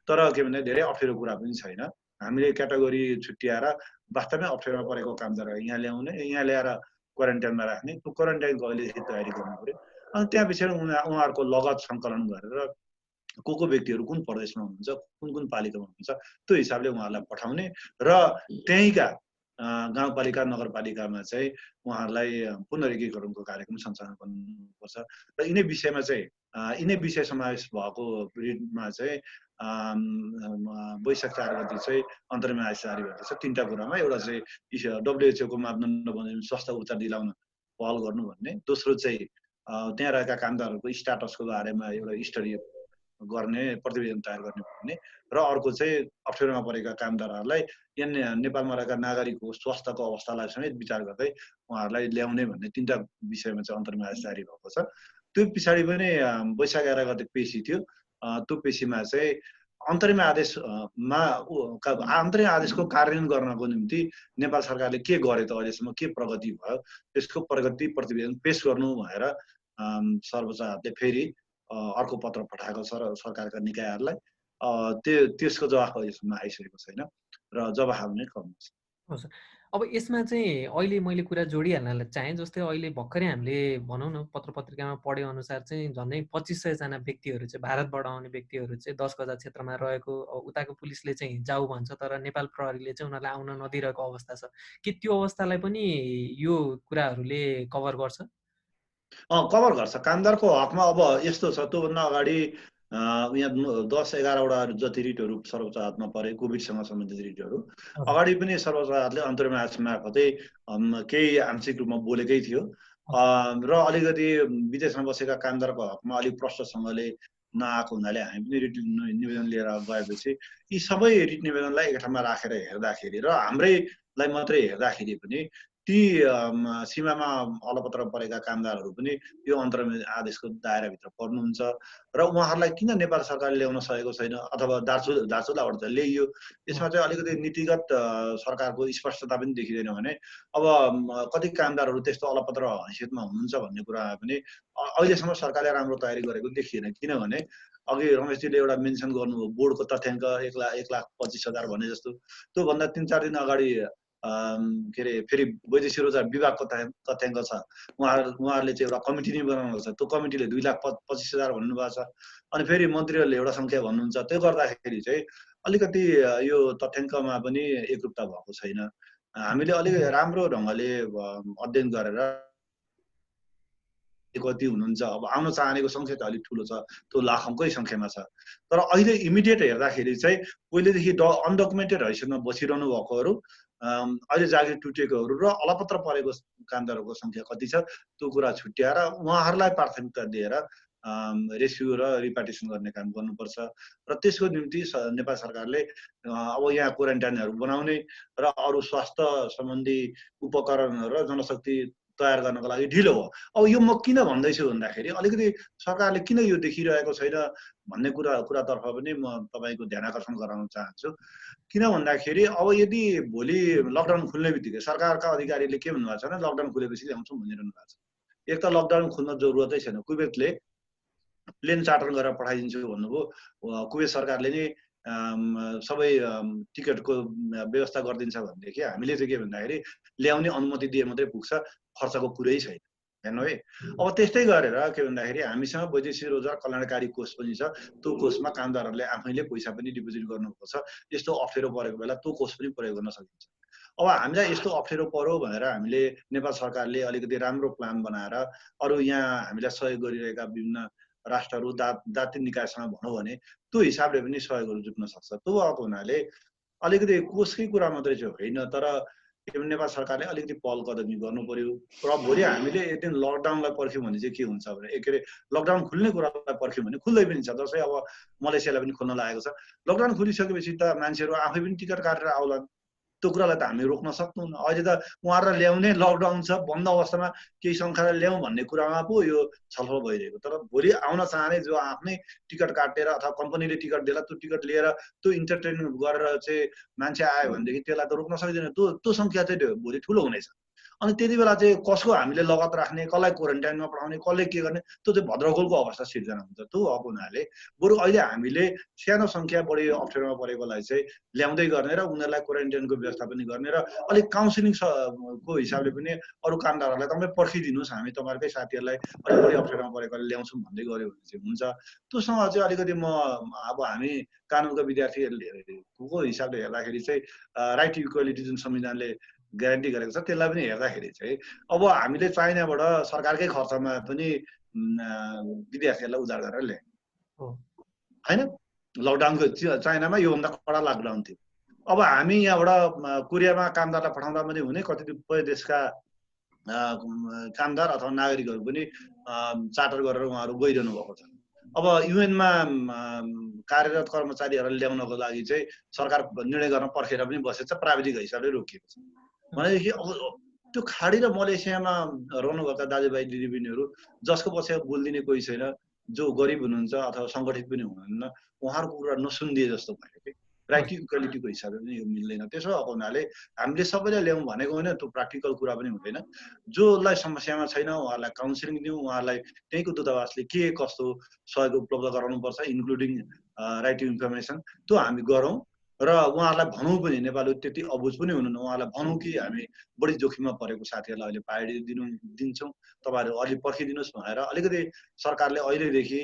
तर के भन्दा धेरै अप्ठ्यारो कुरा पनि छैन। हामीले क्याटेगोरी छुट्याएर वास्तवमै अप्ठ्यारोमा परेको कामदारहरू यहाँ ल्याउने, यहाँ ल्याएर क्वारेन्टाइनमा राख्ने, त्यो क्वारेन्टाइनको अहिलेदेखि तयारी गर्नु पर्यो। अनि त्यहाँ पछाडि उहाँहरूको लगत सङ्कलन गरेर को व्यक्तिहरू कुन प्रदेशमा हुनुहुन्छ, कुन पालिकामा हुनुहुन्छ, त्यो हिसाबले उहाँहरूलाई पठाउने र त्यहीँका गाउँपालिका नगरपालिकामा चाहिँ उहाँहरूलाई पुनर्एकीकरणको कार्यक्रम सञ्चालन गर्नुपर्छ। र यिनै विषयमा चाहिँ यिनै विषय समावेश भएको रिटमा चाहिँ वैशाख 4 गते चाहिँ अन्तरिम आदेश जारी भएको छ। 3टा कुरामा, एउटा चाहिँ WHO को मापदण्ड बनाउने स्वास्थ्य उपचार दिलाउन पहल गर्नु भन्ने, दोस्रो चाहिँ त्यहाँ रहेका कामदारहरूको स्ट्याटसको बारेमा एउटा स्टडी गर्ने, प्रतिवेदन तयार गर्ने भन्ने, र अर्को चाहिँ अप्ठ्यारोमा परेका कामदारहरूलाई नेपालमा रहेका नागरिकको स्वास्थ्यको अवस्थालाई समेत विचार गर्दै उहाँहरूलाई ल्याउने भन्ने 3टा विषयमा चाहिँ अन्तरिम आदेश जारी भएको छ। त्यो पछाडि पनि वैशाख 11 गते पेशी थियो। त्यो पेशीमा चाहिँ अन्तरिम आदेशको कार्यान्वयन गर्नको निम्ति नेपाल सरकारले के गर्यो त, अहिलेसम्म के प्रगति भयो, त्यसको प्रगति प्रतिवेदन पेश गर्नु भनेर सर्वोच्च अदालतले फेरि अर्को पत्र पठाएको छ र सरकारका निकायहरूलाई। त्यसको जवाफ अहिलेसम्म आइसकेको छैन र जवाफ आउने क्रममा छ। हजुर, अब यसमा चाहिँ अहिले मैले कुरा जोडिहाल्न चाहेँ। जस्तै अहिले भर्खरै हामीले भनौँ न पत्र पत्रिकामा पढे अनुसार चाहिँ झन्डै 2500 जना व्यक्तिहरू चाहिँ भारतबाट आउने व्यक्तिहरू चाहिँ 10 गजा क्षेत्रमा रहेको, उताको पुलिसले चाहिँ जाऊ भन्छ तर नेपाल प्रहरीले चाहिँ उनीहरूलाई आउन नदिरहेको अवस्था छ। के त्यो अवस्थालाई पनि यो कुराहरूले कभर गर्छ? कभर गर्छ। कामदारको हकमा अब यस्तो छ, त्योभन्दा अगाडि यहाँ 10-11वटा जति रिटहरू सर्वोच्च अदालतमा परे कोभिडसँग सम्बन्धित रिटहरू, अगाडि पनि सर्वोच्च अदालतले अन्तरिम आदेश मार्फतै केही आंशिक रूपमा बोलेकै थियो। र अलिकति विदेशमा बसेका कामदारको हकमा अलिक प्रष्टसँगले नआएको हुनाले हामी पनि रिट निवेदन लिएर गएपछि यी सबै रिट निवेदनलाई एक ठाउँमा राखेर हेर्दाखेरि र हाम्रैलाई मात्रै हेर्दाखेरि पनि ती सीमामा अलपत्र परेका कामदारहरू पनि यो अन्तरिम आदेशको दायराभित्र पर्नुहुन्छ र उहाँहरूलाई किन नेपाल सरकारले ल्याउन सकेको छैन अथवा दार्चुलाबाट चाहिँ ल्याइयो, यसमा चाहिँ अलिकति नीतिगत सरकारको स्पष्टता पनि देखिँदैन भने अब कति कामदारहरू त्यस्तो अलपत्र हैसियतमा हुनुहुन्छ भन्ने कुरामा पनि अहिलेसम्म सरकारले राम्रो तयारी गरेको देखिएन। किनभने अघि रमेशजीले एउटा मेन्सन गर्नुभयो बोर्डको तथ्याङ्क 1,25,000 भने जस्तो, त्योभन्दा 3-4 दिन अगाडि के अरे फेरि वैदेशिक रोजगार विभागको तथ्याङ्क छ। उहाँहरूले चाहिँ एउटा कमिटी नै बनाउनु छ, त्यो कमिटीले 2,25,000 भन्नुभएको छ। अनि फेरि मन्त्रीहरूले एउटा सङ्ख्या भन्नुहुन्छ। त्यो गर्दाखेरि चाहिँ अलिकति यो तथ्याङ्कमा पनि एकरूपता भएको छैन। हामीले अलिक राम्रो ढङ्गले अध्ययन गरेर कति हुनुहुन्छ, अब आउन चाहनेको सङ्ख्या त अलिक ठुलो छ, त्यो लाखौँकै सङ्ख्यामा छ। तर अहिले इमिडिएट हेर्दाखेरि चाहिँ पहिलेदेखि अनडकुमेन्टेड हैसियतमा बसिरहनु भएकोहरू, अहिले जागिर टुटेकोहरू र अलपत्र परेको कामदारहरूको सङ्ख्या कति छ त्यो कुरा छुट्याएर उहाँहरूलाई प्राथमिकता दिएर रेस्क्यु र रिपार्टिसन गर्ने काम गर्नुपर्छ। र त्यसको निम्ति नेपाल सरकारले अब यहाँ क्वारेन्टाइनहरू बनाउने र अरू स्वास्थ्य सम्बन्धी उपकरणहरू र जनशक्ति तयार गर्नको लागि ढिलो हो। अब यो म किन भन्दैछु भन्दाखेरि अलिकति सरकारले किन यो देखिरहेको छैन भन्ने कुरातर्फ पनि म तपाईँको ध्यान आकर्षण गराउन चाहन्छु। किन भन्दाखेरि अब यदि भोलि लकडाउन खुल्ने बित्तिकै सरकारका अधिकारीले के भन्नुभएको छ भने लकडाउन खुलेपछि ल्याउँछौँ भनिरहनु भएको छ। एक त लकडाउन खुल्न जरुरतै छैन, कुवेतले प्लेन चार्टर गरेर पठाइदिन्छु भन्नुभयो। कुवेत सरकारले नै सबै टिकटको व्यवस्था गरिदिन्छ भनेदेखि हामीले चाहिँ के भन्दाखेरि ल्याउने अनुमति दिए मात्रै पुग्छ, खर्चको कुरै छैन, हेर्नु है। अब त्यस्तै गरेर के भन्दाखेरि हामीसँग वैदेशिक रोजगार कल्याणकारी कोष पनि छ, त्यो कोषमा कामदारहरूले आफैले पैसा पनि डिपोजिट गर्नुपर्छ। यस्तो अप्ठ्यारो परेको बेला त्यो कोष पनि प्रयोग गर्न सकिन्छ। अब हामीलाई यस्तो अप्ठ्यारो पर्यो भनेर हामीले नेपाल सरकारले अलिकति राम्रो प्लान बनाएर अरू यहाँ हामीलाई सहयोग गरिरहेका विभिन्न राष्ट्रहरू जातीय निकायसँग भनौँ भने त्यो हिसाबले पनि सहयोगहरू जुट्न सक्छ। त्यो भएको हुनाले अलिकति कोषकै कुरा मात्रै चाहिँ होइन, तर नेपाल सरकारले अलिकति पहल कदमी गर्नु पर्यो। र भोलि हामीले एक दिन लकडाउनलाई पर्ख्यौँ भने चाहिँ के हुन्छ भने के अरे लकडाउन खुल्ने कुरालाई पर्ख्यौँ भने खुल्दै पनि छ। जस्तै अब मलेसियालाई पनि खुल्न लागेको छ। लकडाउन खुलिसकेपछि त मान्छेहरू आफै पनि टिकट काटेर आउलान्, त्यो कुरालाई त हामी रोक्न सक्दैनौँ। अहिले त उहाँहरूलाई ल्याउने लकडाउन छ, बन्द अवस्थामा केही सङ्ख्यालाई ल्याउँ भन्ने कुरामा पो यो छलफल भइरहेको। तर भोलि आउन चाहने जो आफ्नै टिकट काटेर अथवा कम्पनीले टिकट दिएर त्यो टिकट लिएर त्यो इन्टरटेनमेन्ट गरेर चाहिँ मान्छे आयो भनेदेखि त्यसलाई त रोक्न सकिँदैन। त्यो सङ्ख्या चाहिँ भोलि ठुलो हुनेछ। अनि त्यति बेला चाहिँ कसको हामीले लगत राख्ने, कसलाई क्वारेन्टाइनमा पठाउने, कसले के गर्ने, त्यो चाहिँ भद्रगोलको अवस्था सिर्जना हुन्छ। त्यो भएको हुनाले बरु अहिले हामीले सानो सङ्ख्या बढी अप्ठ्यारोमा परेकोलाई चाहिँ ल्याउँदै गर्ने र उनीहरूलाई क्वारेन्टाइनको व्यवस्था पनि गर्ने र अलिक काउन्सिलिङ को हिसाबले पनि अरू कामदारहरूलाई तपाईँ पर्खिदिनुहोस्, हामी तपाईँहरूकै साथीहरूलाई अलिक बढी अप्ठ्यारोमा परेकोलाई ल्याउँछौँ भन्दै गऱ्यो भने चाहिँ हुन्छ। त्योसँग चाहिँ अलिकति म अब हामी कानुनका विद्यार्थीहरूको हिसाबले हेर्दाखेरि चाहिँ राइट इक्वालिटी जुन संविधानले ग्यारेन्टी गरेको छ त्यसलाई पनि हेर्दाखेरि चाहिँ अब हामीले चाइनाबाट सरकारकै खर्चमा पनि विद्यार्थीहरूलाई उद्धार गरेर ल्यायौँ होइन। लकडाउनको चाइनामा योभन्दा कडा लकडाउन थियो। अब हामी यहाँबाट कोरियामा कामदारलाई पठाउँदा पनि हुने, कतिपय देशका कामदार अथवा नागरिकहरू पनि चार्टर गरेर उहाँहरू गइरहनु भएको छ। अब युएनमा कार्यरत कर्मचारीहरूलाई ल्याउनको लागि चाहिँ सरकार निर्णय गर्न पर्खेर पनि बसेको छ, प्राविधिक हिसाबले रोकिएको छ। भनेदेखि अब त्यो खाडी र मलेसियामा रहनुभएका दाजुभाइ दिदीबहिनीहरू जसको पछाडि बोलिदिने कोही छैन, जो गरिब हुनुहुन्छ अथवा सङ्गठित पनि हुनुहुन्न, उहाँहरूको कुरा नसुनिदिए जस्तो भयो कि राइट इक्वालिटीको हिसाबले पनि यो मिल्दैन। त्यसो भएको हुनाले हामीले सबैलाई ल्याउँ भनेको होइन, त्यो प्र्याक्टिकल कुरा पनि हुँदैन। जोलाई समस्यामा छैन उहाँहरूलाई काउन्सिलिङ दिउँ, उहाँहरूलाई त्यहीँको दूतावासले के कस्तो सहयोग उपलब्ध गराउनुपर्छ इन्क्लुडिङ राइट टु इन्फर्मेसन, त्यो हामी गरौँ र उहाँहरूलाई भनौँ पनि। नेपाली त्यति अबुझ पनि हुनुहुन्न, उहाँलाई भनौँ कि हामी बढी जोखिममा परेको साथीहरूलाई अहिले पाइदिनु दिन्छौँ, तपाईँहरू अलि पर्खिदिनुहोस् भनेर अलिकति सरकारले अहिलेदेखि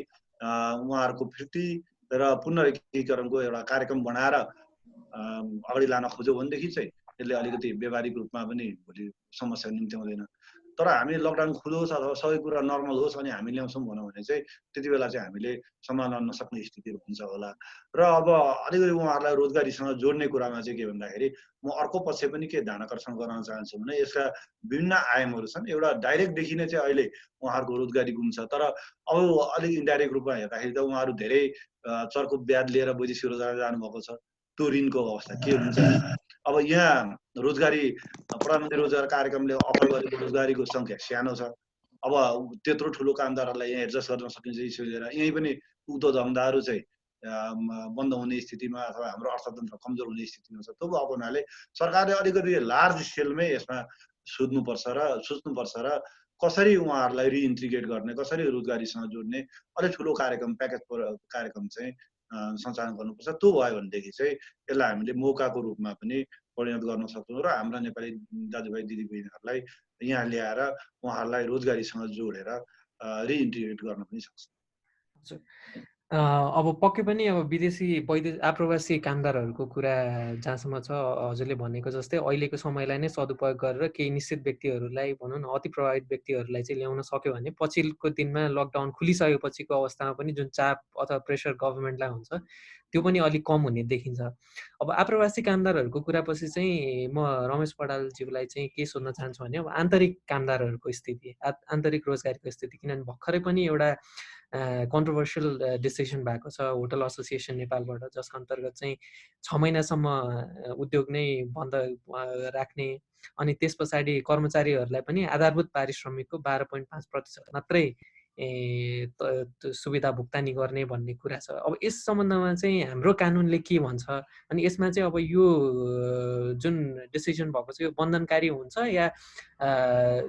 उहाँहरूको फिर्ती र पुनर्एकीकरणको एउटा कार्यक्रम बनाएर अगाडि लान खोज्यो भनेदेखि चाहिँ यसले अलिकति व्यावहारिक रूपमा पनि भोलि समस्या निम्त्याउँदैन। तर हामी लकडाउन खुलोस् अथवा सबै कुरा नर्मल होस् अनि हामी ल्याउँछौँ भनौँ भने चाहिँ त्यति बेला चाहिँ हामीले सम्हाल्न नसक्ने स्थिति हुन्छ होला। र अब अलिकति उहाँहरूलाई रोजगारीसँग जोड्ने कुरामा चाहिँ के भन्दाखेरि म अर्को पक्ष पनि के ध्यान आकर्षण गराउन चाहन्छु भने यसका विभिन्न आयामहरू छन्। एउटा डाइरेक्ट देखिने चाहिँ अहिले उहाँहरूको रोजगारी गुम्छ, तर अब अलिक इन्डाइरेक्ट रूपमा हेर्दाखेरि त उहाँहरू धेरै चर्को ब्याज लिएर वैदेशिक रोजगार जानुभएको छ। त्यो ऋणको अवस्था के हुन्छ? अब यहाँ रोजगारी प्रधानमन्त्री रोजगार कार्यक्रमले अफर गरेको रोजगारीको सङ्ख्या सानो छ। अब त्यत्रो ठुलो कामदारहरूलाई यहाँ एडजस्ट गर्न सकिन्छ इस्यु लिएर यहीँ पनि उक्त धन्दाहरू चाहिँ बन्द हुने स्थितिमा अथवा हाम्रो अर्थतन्त्र कमजोर हुने स्थितिमा छ। त्यो भएको हुनाले सरकारले अलिकति लार्ज स्केलमै यसमा सोच्नुपर्छ र कसरी उहाँहरूलाई रिइन्टिग्रेट गर्ने, कसरी रोजगारीसँग जोड्ने अलिक ठुलो कार्यक्रम प्याकेज कार्यक्रम चाहिँ सञ्चालन गर्नुपर्छ। त्यो भयो भनेदेखि चाहिँ यसलाई हामीले मौकाको रूपमा पनि परिणत गर्न सक्छौँ र हाम्रा नेपाली दाजुभाइ दिदीबहिनीहरूलाई यहाँ ल्याएर उहाँहरूलाई रोजगारीसँग जोडेर रिइन्टिग्रेट गर्न पनि सक्छौँ। अब पक्कै पनि अब विदेशी आप्रवासी कामदारहरूको कुरा जहाँसम्म छ, हजुरले भनेको जस्तै अहिलेको समयलाई नै सदुपयोग गरेर केही निश्चित व्यक्तिहरूलाई भनौँ न अति प्रभावित व्यक्तिहरूलाई चाहिँ ल्याउन सक्यो भने पछिल्लो दिनमा लकडाउन खुलिसकेपछिको अवस्थामा पनि जुन चाप अथवा प्रेसर गभर्मेन्टलाई हुन्छ त्यो पनि अलिक कम हुने देखिन्छ। अब आप्रवासी कामदारहरूको कुरापछि चाहिँ म रमेश पौडेलज्यूलाई चाहिँ के सोध्न चाहन्छु भने अब आन्तरिक कामदारहरूको स्थिति, आन्तरिक रोजगारीको स्थिति, किनभने भर्खरै पनि एउटा कन्ट्रोभर्सियल डिसिसन भएको छ होटल एसोसिएसन नेपालबाट, जसको अन्तर्गत चाहिँ 6 महिनासम्म उद्योग नै बन्द राख्ने अनि त्यस पछाडि कर्मचारीहरूलाई पनि आधारभूत पारिश्रमिकको 12.5% मात्रै सुविधा भुक्तानी गर्ने भन्ने कुरा छ। अब यस सम्बन्धमा चाहिँ हाम्रो कानुनले के भन्छ अनि यसमा चाहिँ अब यो जुन डिसिजन भएको छ यो बन्धनकारी हुन्छ या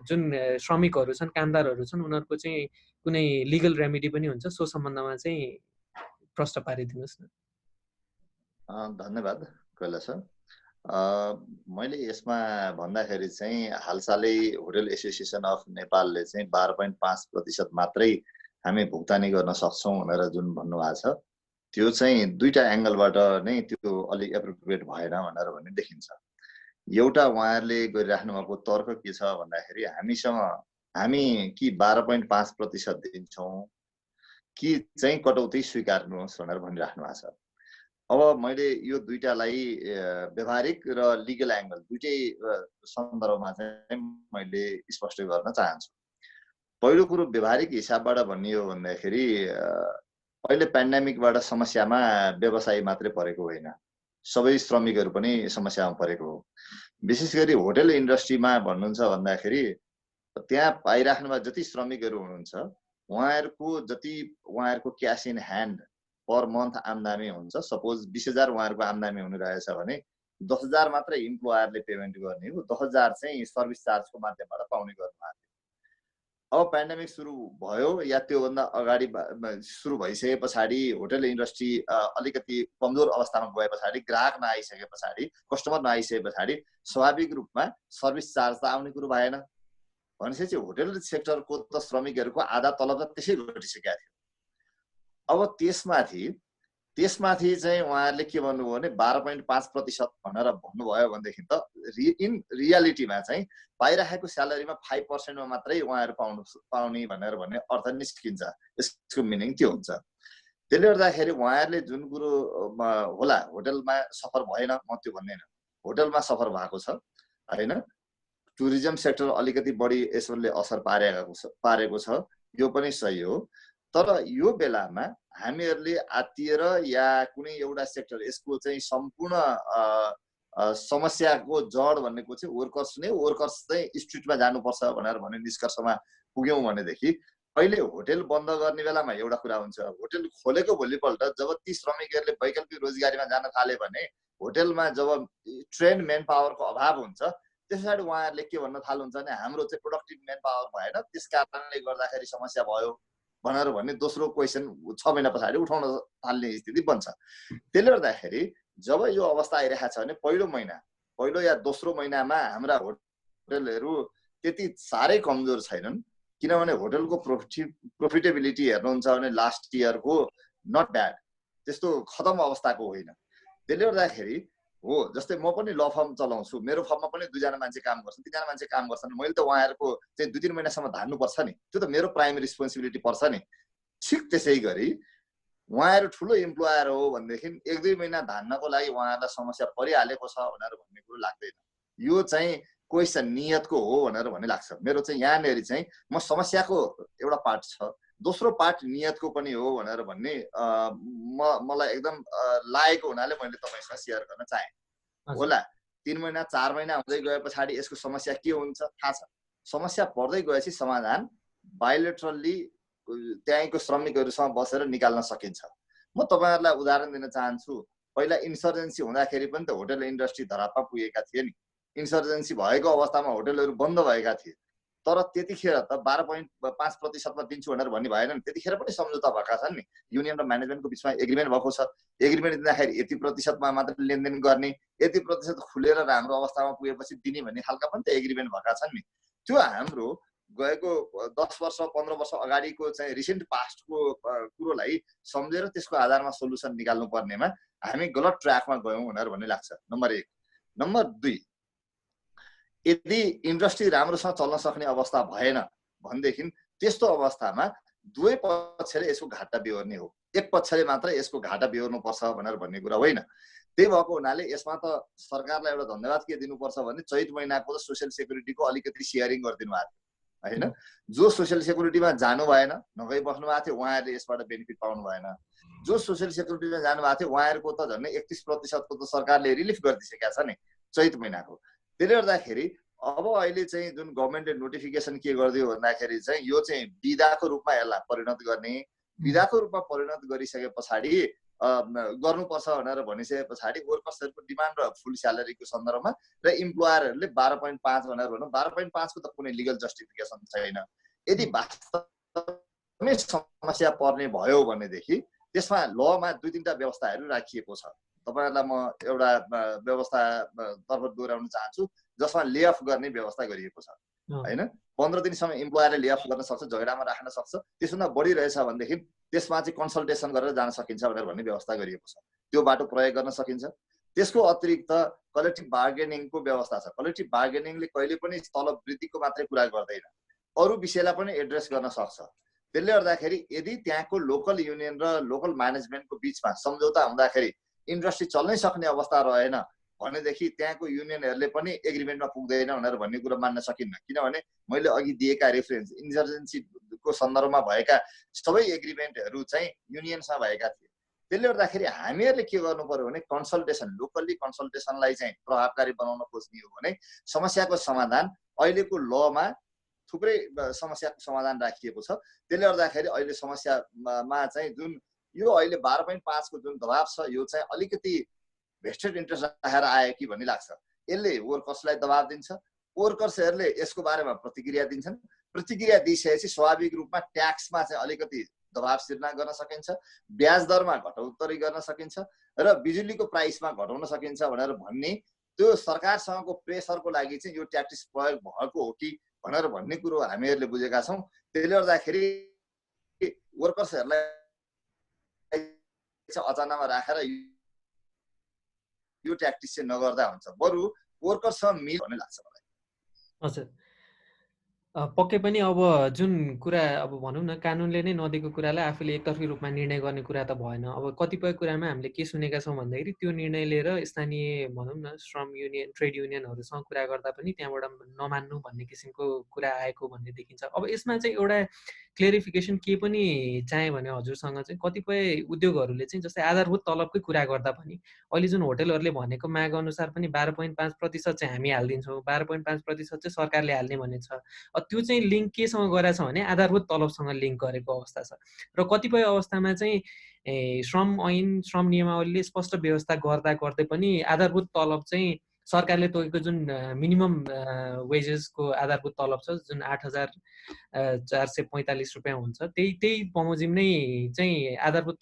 जुन श्रमिकहरू छन्, कामदारहरू छन्, उनीहरूको चाहिँ कुनै लिगल रेमेडी पनि हुन्छ? सो सम्बन्धमा चाहिँ प्रश्न पारिदिनुहोस् न। धन्यवाद कैलाश सर। मैले यसमा भन्दाखेरि चाहिँ हालसालै होटल एसोसिएसन अफ नेपालले चाहिँ 12.5% मात्रै हामी भुक्तानी गर्न सक्छौँ भनेर जुन भन्नुभएको छ त्यो चाहिँ दुईटा एङ्गलबाट नै त्यो अलिक एप्रोप्रिएट भएन भनेर भन्ने देखिन्छ। एउटा उहाँहरूले गरिराख्नु भएको तर्क के छ भन्दाखेरि हामी कि 12.5% दिन्छौँ कि चाहिँ कटौती स्वीकार्नुहोस् भनेर भनिराख्नु भएको छ। अब मैले यो दुईटालाई व्यवहारिक र लिगल एङ्गल दुईटै सन्दर्भमा चाहिँ मैले स्पष्ट गर्न चाहन्छु। पहिलो कुरो व्यवहारिक हिसाबबाट भन्ने हो भन्दाखेरि अहिले पेन्डेमिकबाट समस्यामा व्यवसायी मात्रै परेको होइन, सबै श्रमिकहरू पनि समस्यामा परेको हो। विशेष गरी होटल इन्डस्ट्रीमा भन्नुहुन्छ भन्दाखेरि त्यहाँ पाइराख्नुमा जति श्रमिकहरू हुनुहुन्छ उहाँहरूको cash in hand per month आम्दानी हुन्छ। सपोज 20,000 उहाँहरूको आम्दानी हुने रहेछ भने 10,000 मात्रै इम्प्लोयरले पेमेन्ट गर्ने हो, 10,000 चाहिँ सर्भिस चार्जको माध्यमबाट पाउने गर्नुभएको थियो। अब पेन्डेमिक सुरु भयो या त्योभन्दा अगाडि सुरु भइसके पछाडि होटल इन्डस्ट्री अलिकति कमजोर अवस्थामा गए पछाडि, ग्राहक नआइसके पछाडि, कस्टमर नआइसके पछाडि स्वाभाविक रूपमा सर्भिस चार्ज त आउने कुरो भएन। भनेपछि होटल सेक्टरको त श्रमिकहरूको आधा तलब त त्यसै घटिसकेका थियो। अब त्यसमाथि चाहिँ उहाँहरूले के भन्नुभयो भने 12.5% भनेर भन्नुभयो भनेदेखि त इन रियालिटीमा चाहिँ पाइराखेको स्यालेरीमा 5%मा मात्रै उहाँहरू पाउने भनेर भन्ने अर्थ निस्किन्छ। यसको मिनिङ त्यो हुन्छ। त्यसले गर्दाखेरि उहाँहरूले जुन कुरो होला होटलमा सफर भएन, म त्यो भन्दैन, होटलमा सफर भएको छ होइन। टुरिज्म सेक्टर अलिकति बढी यसले असर पारेको छ, यो पनि सही हो। तर यो बेलामा हामीहरूले आत्तिएर या कुनै एउटा सेक्टर यसको चाहिँ सम्पूर्ण समस्याको जड भनेको चाहिँ वर्कर्स नै, वर्कर्स चाहिँ स्ट्रिटमा जानुपर्छ भनेर भन्ने निष्कर्षमा पुग्यौँ भनेदेखि अहिले होटल बन्द गर्ने बेलामा एउटा कुरा हुन्छ, होटल खोलेको भोलिपल्ट जब ती श्रमिकहरूले वैकल्पिक रोजगारीमा जान थाले भने होटलमा जब ट्रेन मेन पावरको अभाव हुन्छ त्यस पछाडि उहाँहरूले के भन्न थाल्नुहुन्छ भने हाम्रो चाहिँ प्रोडक्टिभ मेन पावर भएन, त्यस कारणले गर्दाखेरि समस्या भयो भनेर भन्ने दोस्रो क्वेसन 6 महिना पछाडि उठाउन थाल्ने स्थिति बन्छ। त्यसले गर्दाखेरि जब यो अवस्था आइरहेको छ भने पहिलो या दोस्रो महिनामा हाम्रा होटलहरू त्यति साह्रै कमजोर छैनन्, किनभने होटलको प्रोफिटेबिलिटी हेर्नुहुन्छ भने लास्ट इयरको नट ब्याड, त्यस्तो खतम अवस्थाको होइन। त्यसले गर्दाखेरि हो, जस्तै म पनि ल फर्म चलाउँछु, मेरो फर्ममा पनि 2 जना मान्छे काम गर्छन्, 3 जना मान्छे काम गर्छन्, मैले त उहाँहरूको चाहिँ 2-3 महिनासम्म धान्नुपर्छ नि, त्यो त मेरो प्राइमेरी रेस्पोन्सिबिलिटी पर्छ नि। ठिक त्यसै गरी उहाँहरू ठुलो इम्प्लोयर हो भनेदेखि 1-2 महिना धान्नको लागि उहाँहरूलाई समस्या परिहालेको छ भनेर भन्ने कुरो लाग्दैन। यो चाहिँ क्वेसन नियतको हो भनेर भन्ने लाग्छ। मेरो चाहिँ यहाँनिर चाहिँ म समस्याको एउटा पार्ट छ, दोस्रो पार्ट नियतको पनि हो भनेर भन्ने मलाई एकदम लागेको हुनाले मैले तपाईसँग सेयर गर्न चाहे। होला 3 महिना 4 महिना हुँदै गए पछाडि यसको समस्या के हुन्छ थाहा छ। समस्या पर्दै गएपछि समाधान बायोलेटरली त्यहीँको श्रमिकहरूसँग बसेर निकाल्न सकिन्छ। म तपाईहरुलाई उदाहरण दिन चाहन्छु, पहिला इन्सर्जेन्सी हुँदाखेरि पनि त होटल इन्डस्ट्री धरापमा पुगेका थिए नि। इन्सर्जेन्सी भएको अवस्थामा होटलहरू बन्द भएका थिए, तर त्यतिखेर त 12.5%मा दिन्छु भनेर भन्ने भएन नि। त्यतिखेर पनि सम्झौता भएका छन् नि, युनियन र म्यानेजमेन्टको बिचमा एग्रिमेन्ट भएको छ। एग्रिमेन्ट दिँदाखेरि यति प्रतिशतमा मात्र लेनदेन गर्ने, यति प्रतिशत खुलेर राम्रो अवस्थामा पुगेपछि दिने भन्ने खालका पनि त एग्रिमेन्ट भएका छन् नि। त्यो हाम्रो गएको 10 वर्ष 15 वर्ष अगाडिको चाहिँ रिसेन्ट पास्टको कुरोलाई सम्झेर त्यसको आधारमा सोलुसन निकाल्नु पर्नेमा हामी गलत ट्र्याकमा गयौं भनेर भन्ने लाग्छ। नम्बर 1। नम्बर 2, यदि इन्डस्ट्री राम्रोसँग चल्न सक्ने अवस्था भएन भनेदेखि त्यस्तो अवस्थामा दुवै पक्षले यसको घाटा बेहोर्ने हो, एक पक्षले मात्र यसको घाटा बेहोर्नु पर्छ भनेर भन्ने कुरा होइन। त्यही भएको हुनाले यसमा त सरकारलाई एउटा धन्यवाद के दिनुपर्छ भने चैत महिनाको त सोशल सेक्युरिटीको अलिकति सेयरिङ गरिदिनु भएको थियो हैन। जो सोशल सेक्युरिटीमा जानु भएन, नगई बस्नु भएको थियो, उहाँहरूले यसबाट बेनिफिट पाउनु भएन। जो सोशल सेक्युरिटीमा जानु भएको थियो उहाँहरूको त झन्डै 31% को त सरकारले रिलिफ गरिदिसकेका छ नि चैत महिनाको। त्यसले गर्दाखेरि अब अहिले चाहिँ जुन गभर्नमेन्टले नोटिफिकेसन के गरिदियो भन्दाखेरि चाहिँ यो चाहिँ बिदाको रूपमा यसलाई परिणत गर्ने, बिदाको रूपमा परिणत गरिसके पछाडि गर्नुपर्छ भनेर भनिसके पछाडि वर्कर्सहरूको डिमान्ड र फुल स्यालेरीको सन्दर्भमा र इम्प्लोयरहरूले 12.5 भनेर भन्नु, 12.5 को त कुनै लिगल जस्टिफिकेसन छैन। यदि वास्तवमै समस्या पर्ने भयो भनेदेखि त्यसमा लमा 2-3टा व्यवस्थाहरू राखिएको छ। तपाईहरुलाई म एउटा व्यवस्था तर्फ दोहोर्याउन चाहन्छु जसमा ले अफ गर्ने व्यवस्था गरिएको छ हैन। 15 दिनसम्म इम्प्लोयरले ले अफ गर्न सक्छ, झगडामा राख्न सक्छ। त्यसभन्दा बढी रहेछ भनेदेखि त्यसमा चाहिँ कन्सल्टेसन गरेर जान सकिन्छ भनेर भन्ने व्यवस्था गरिएको छ। त्यो बाटो प्रयोग गर्न सकिन्छ। त्यसको अतिरिक्त कलेक्टिभ बार्गेनिङको व्यवस्था छ। कलेक्टिभ बार्गेनिङले कहिले पनि तलब वृद्धिको मात्रै कुरा गर्दैन, अरु विषयलाई पनि एड्रेस गर्न सक्छ। त्यसले गर्दाखेरि यदि त्यहाँको लोकल युनियन र लोकल म्यानेजमेन्टको बीचमा सम्झौता हुँदाखेरि इन्डस्ट्री चल्नै सक्ने अवस्था रहेन भनेदेखि त्यहाँको युनियनहरूले पनि एग्रिमेन्टमा पुग्दैन भनेर भन्ने कुरा मान्न सकिन्न। किनभने मैले अघि दिएका रेफरेन्स इन्सर्जेन्सीको सन्दर्भमा भएका सबै एग्रिमेन्टहरू चाहिँ युनियनसँग भएका थिए। त्यसले गर्दाखेरि हामीहरूले के गर्नु पर्यो भने कन्सल्टेसन, लोकल्ली कन्सल्टेसनलाई चाहिँ प्रभावकारी बनाउन खोज्ने हो भने समस्याको समाधान अहिलेको लमा थुप्रै समस्याको समाधान राखिएको छ। त्यसले गर्दाखेरि अहिले समस्यामा चाहिँ जुन यो अहिले 12.5 को जुन दबाब छ यो चाहिँ अलिकति भेस्टेड इन्ट्रेस्ट राखेर आयो कि भन्ने लाग्छ। यसले वर्कर्सलाई दबाब दिन्छ, वर्कर्सहरूले यसको बारेमा प्रतिक्रिया दिन्छन्, प्रतिक्रिया दिइसकेपछि स्वाभाविक रूपमा ट्याक्समा चाहिँ अलिकति दबाब सिर्जना गर्न सकिन्छ, ब्याज दरमा घटाउतरी गर्न सकिन्छ र बिजुलीको प्राइसमा घटाउन सकिन्छ भनेर भन्ने त्यो सरकारसँगको प्रेसरको लागि चाहिँ यो ट्याक्टिक्स प्रयोग भएको हो कि भनेर भन्ने कुरो हामीहरूले बुझेका छौँ। त्यसले गर्दाखेरि वर्कर्सहरूलाई अचानकमा राखेर यो ट्याक्टिक्स चाहिँ नगर्दा हुन्छ, बरु वर्करसँग मिल भन्ने लाग्छ मलाई। हजुर, पक्कै पनि अब जुन कुरा अब भनौँ न कानुनले नै नदिएको कुरालाई आफूले एकतर्फी रूपमा निर्णय गर्ने कुरा त भएन। अब कतिपय कुरामा हामीले के सुनेका छौँ भन्दाखेरि त्यो निर्णय लिएर स्थानीय भनौँ न श्रम युनियन, ट्रेड युनियनहरूसँग कुरा गर्दा पनि त्यहाँबाट नमान्नु भन्ने किसिमको कुरा आएको भन्ने देखिन्छ। अब यसमा चाहिँ एउटा क्लियरिफिकेसन के पनि चाहे भने हजुरसँग चाहिँ कतिपय उद्योगहरूले चाहिँ जस्तै आधारभूत तलबकै कुरा गर्दा पनि अहिले जुन होटेलहरूले भनेको माग अनुसार पनि 12.5% चाहिँ हामी हालिदिन्छौँ, 12.5% चाहिँ सरकारले हाल्ने भन्ने छ। त्यो चाहिँ लिङ्क केसँग गरेको छ भने आधारभूत तलबसँग लिङ्क गरेको अवस्था छ र कतिपय अवस्थामा चाहिँ श्रम ऐन, श्रम नियमावलीले स्पष्ट व्यवस्था गर्दा गर्दै पनि आधारभूत तलब चाहिँ सरकारले तोकेको जुन मिनिमम वेजेसको आधारभूत तलब छ जुन 8,445 रुपियाँ हुन्छ, त्यही बमोजिम नै चाहिँ आधारभूत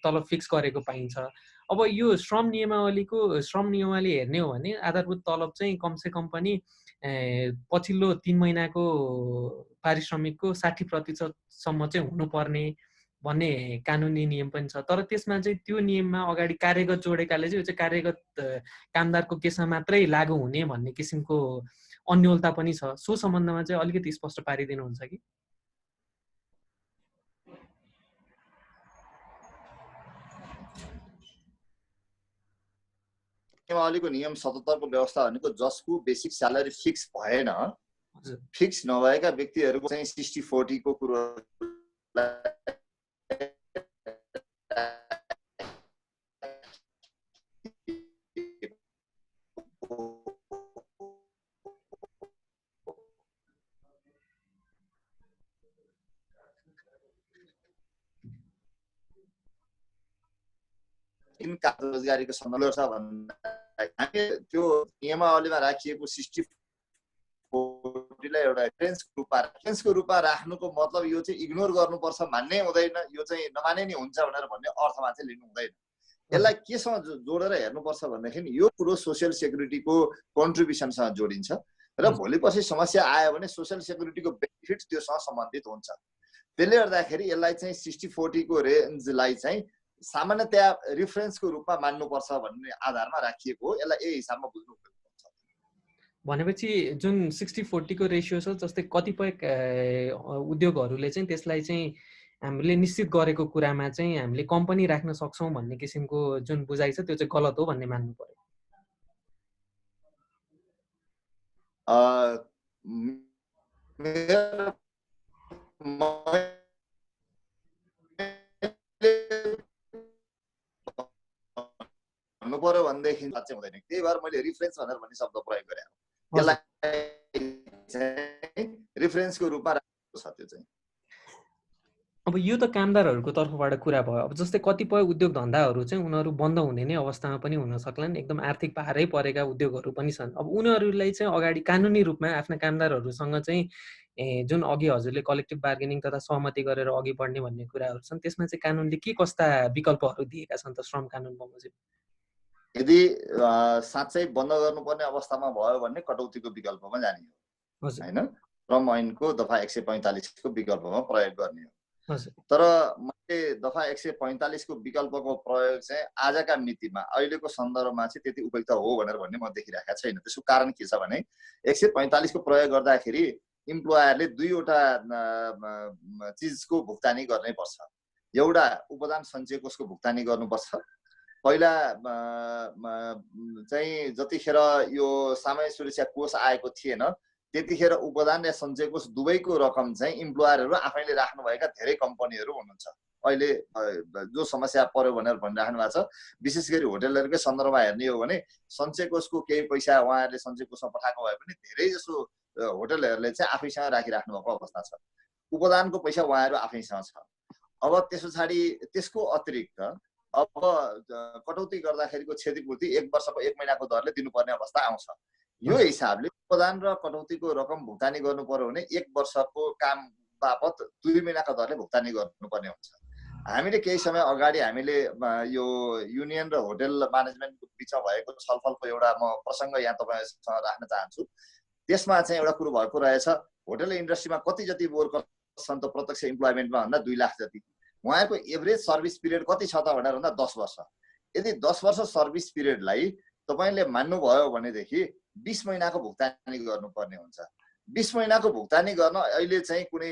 तलब फिक्स गरेको पाइन्छ। अब यो श्रम नियमावली हेर्ने हो भने आधारभूत तलब चाहिँ कमसेकम पनि पछिल्लो 3 महिनाको पारिश्रमिकको 60% सम्म चाहिँ हुनुपर्ने भन्ने कानुनी नियम पनि छ। तर त्यसमा चाहिँ त्यो नियममा अगाडि कार्यगत जोडेकाले चाहिँ यो चाहिँ कार्यगत कामदारको केसमा मात्रै लागू हुने भन्ने किसिमको अन्योलता पनि छ। सो सम्बन्धमा चाहिँ अलिकति स्पष्ट पारिदिनुहुन्छ कि? नियमावलीको नियम 77 को व्यवस्था भनेको जसको बेसिक स्यालेरी फिक्स भएन, फिक्स नभएका व्यक्तिहरूको चाहिँ 60-40 को कुरो रोजगारीको सन्दर्भ छ भन्दा हामी त्यो नियमावलीमा राखिएको 60-40लाई एउटा रेफरेन्सको रूपमा राख्नुको मतलब यो चाहिँ इग्नोर गर्नुपर्छ भन्ने हुँदैन, यो चाहिँ नमाने नि हुन्छ भनेर भन्ने अर्थमा चाहिँ लिनु हुँदैन। यसलाई केसँग जोडेर हेर्नुपर्छ भन्दाखेरि यो कुरो सोसियल सेक्युरिटीको कन्ट्रिब्युसनसँग जोडिन्छ र भोलिपछि समस्या आयो भने सोसियल सेक्युरिटीको बेनिफिट त्योसँग सम्बन्धित हुन्छ। त्यसले गर्दाखेरि यसलाई चाहिँ 60-40 को रेन्जलाई चाहिँ सामान्यतया रिफरेन्सको रूपमा मान्नुपर्छ भन्ने आधारमा राखिएको हो। यसलाई यही हिसाबमा बुझ्नुपर्छ। भनेपछि जुन 60-40 को रेसियो छ, जस्तै कतिपय उद्योगहरूले चाहिँ त्यसलाई चाहिँ हामीले निश्चित गरेको कुरामा चाहिँ हामीले कम्पनी राख्न सक्छौँ भन्ने किसिमको जुन बुझाइ छ त्यो चाहिँ गलत हो भन्ने मान्नु पर्यो। पर्यो भनेदेखि साँच्चै हुँदैन। त्यही भएर मैले रिफरेन्स भनेर भन्ने शब्द प्रयोग गरेँ। यसलाई रिफरेन्सको रूपमा राखेको छ। त्यो चाहिँ अब यो त कामदारहरूको तर्फबाट कुरा भयो। अब जस्तै कतिपय उद्योग धन्दाहरू चाहिँ उनीहरू बन्द हुने नै अवस्थामा पनि हुन सक्लान्, एकदम आर्थिक पारै परेका उद्योगहरू पनि छन्। अब उनीहरूलाई चाहिँ अगाडि कानुनी रूपमा आफ्ना कामदारहरूसँग चाहिँ जुन अघि हजुरले कलेक्टिभ बार्गेनिङ तथा सहमति गरेर अघि बढ्ने भन्ने कुराहरू छन्, त्यसमा चाहिँ कानुनले के कस्ता विकल्पहरू दिएका छन् त श्रम कानुन बमोजिम? यदि साँच्चै बन्द गर्नुपर्ने अवस्थामा भयो भने कटौतीको विकल्पमा जाने हो हैन, श्रम ऐनको दफा 145 को विकल्पमा प्रयोग गर्ने हो। तर मैले दफा 145 को विकल्पको प्रयोग चाहिँ आजका मितिमा अहिलेको सन्दर्भमा चाहिँ त्यति उपयुक्त हो भनेर भन्ने म देखिरहेको छैन। त्यसको कारण के छ भने 145 को प्रयोग गर्दाखेरि इम्प्लोयरले दुईवटा चिजको भुक्तानी गर्नै पर्छ। एउटा उपदान सञ्चय कोषको भुक्तानी गर्नुपर्छ, पहिला चाहिँ जतिखेर यो सामाजिक सुरक्षा कोष आएको थिएन त्यतिखेर उपदान र सञ्चय कोष दुवैको रकम चाहिँ इम्प्लोयरहरू आफैले राख्नुभएका धेरै कम्पनीहरू हुनुहुन्छ। अहिले जो समस्या पर्यो भनेर भनिराख्नु भएको छ, विशेष गरी होटलहरूकै सन्दर्भमा हेर्ने हो भने सञ्चय कोषको केही पैसा उहाँहरूले सञ्चय कोषमा पठाएको भए पनि धेरै जसो होटलहरूले चाहिँ आफैसँग राखिराख्नु भएको अवस्था छ। उपदानको पैसा उहाँहरू आफैसँग छ। अब त्यस पछाडि त्यसको अतिरिक्त अब कटौती गर्दाखेरिको क्षतिपूर्ति 1 वर्षको 1 महिनाको दरले दिनुपर्ने अवस्था आउँछ। यो हिसाबले उपदान र कटौतीको रकम भुक्तानी गर्नु पर्यो भने 1 वर्षको काम बापत 2 महिनाको दरले भुक्तानी गर्नुपर्ने हुन्छ। हामीले केही समय अगाडि हामीले यो युनियन र होटल म्यानेजमेन्टको बिचमा भएको छलफलको एउटा म प्रसङ्ग यहाँ तपाईसँग राख्न चाहन्छु। त्यसमा चाहिँ एउटा कुरो भएको रहेछ, होटल इन्डस्ट्रीमा कति जति वर्कर्स छन् त प्रत्यक्ष इम्प्लोइमेन्टमा भन्दा 2 लाख जति। उहाँहरूको एभरेज सर्भिस पिरियड कति छ त भनेर भन्दा 10 वर्ष। यदि 10 वर्ष सर्भिस पिरियडलाई तपाईले मान्नुभयो भनेदेखि 20 महिनाको भुक्तानी गर्नुपर्ने हुन्छ। 20 महिनाको भुक्तानी गर्न अहिले चाहिँ कुनै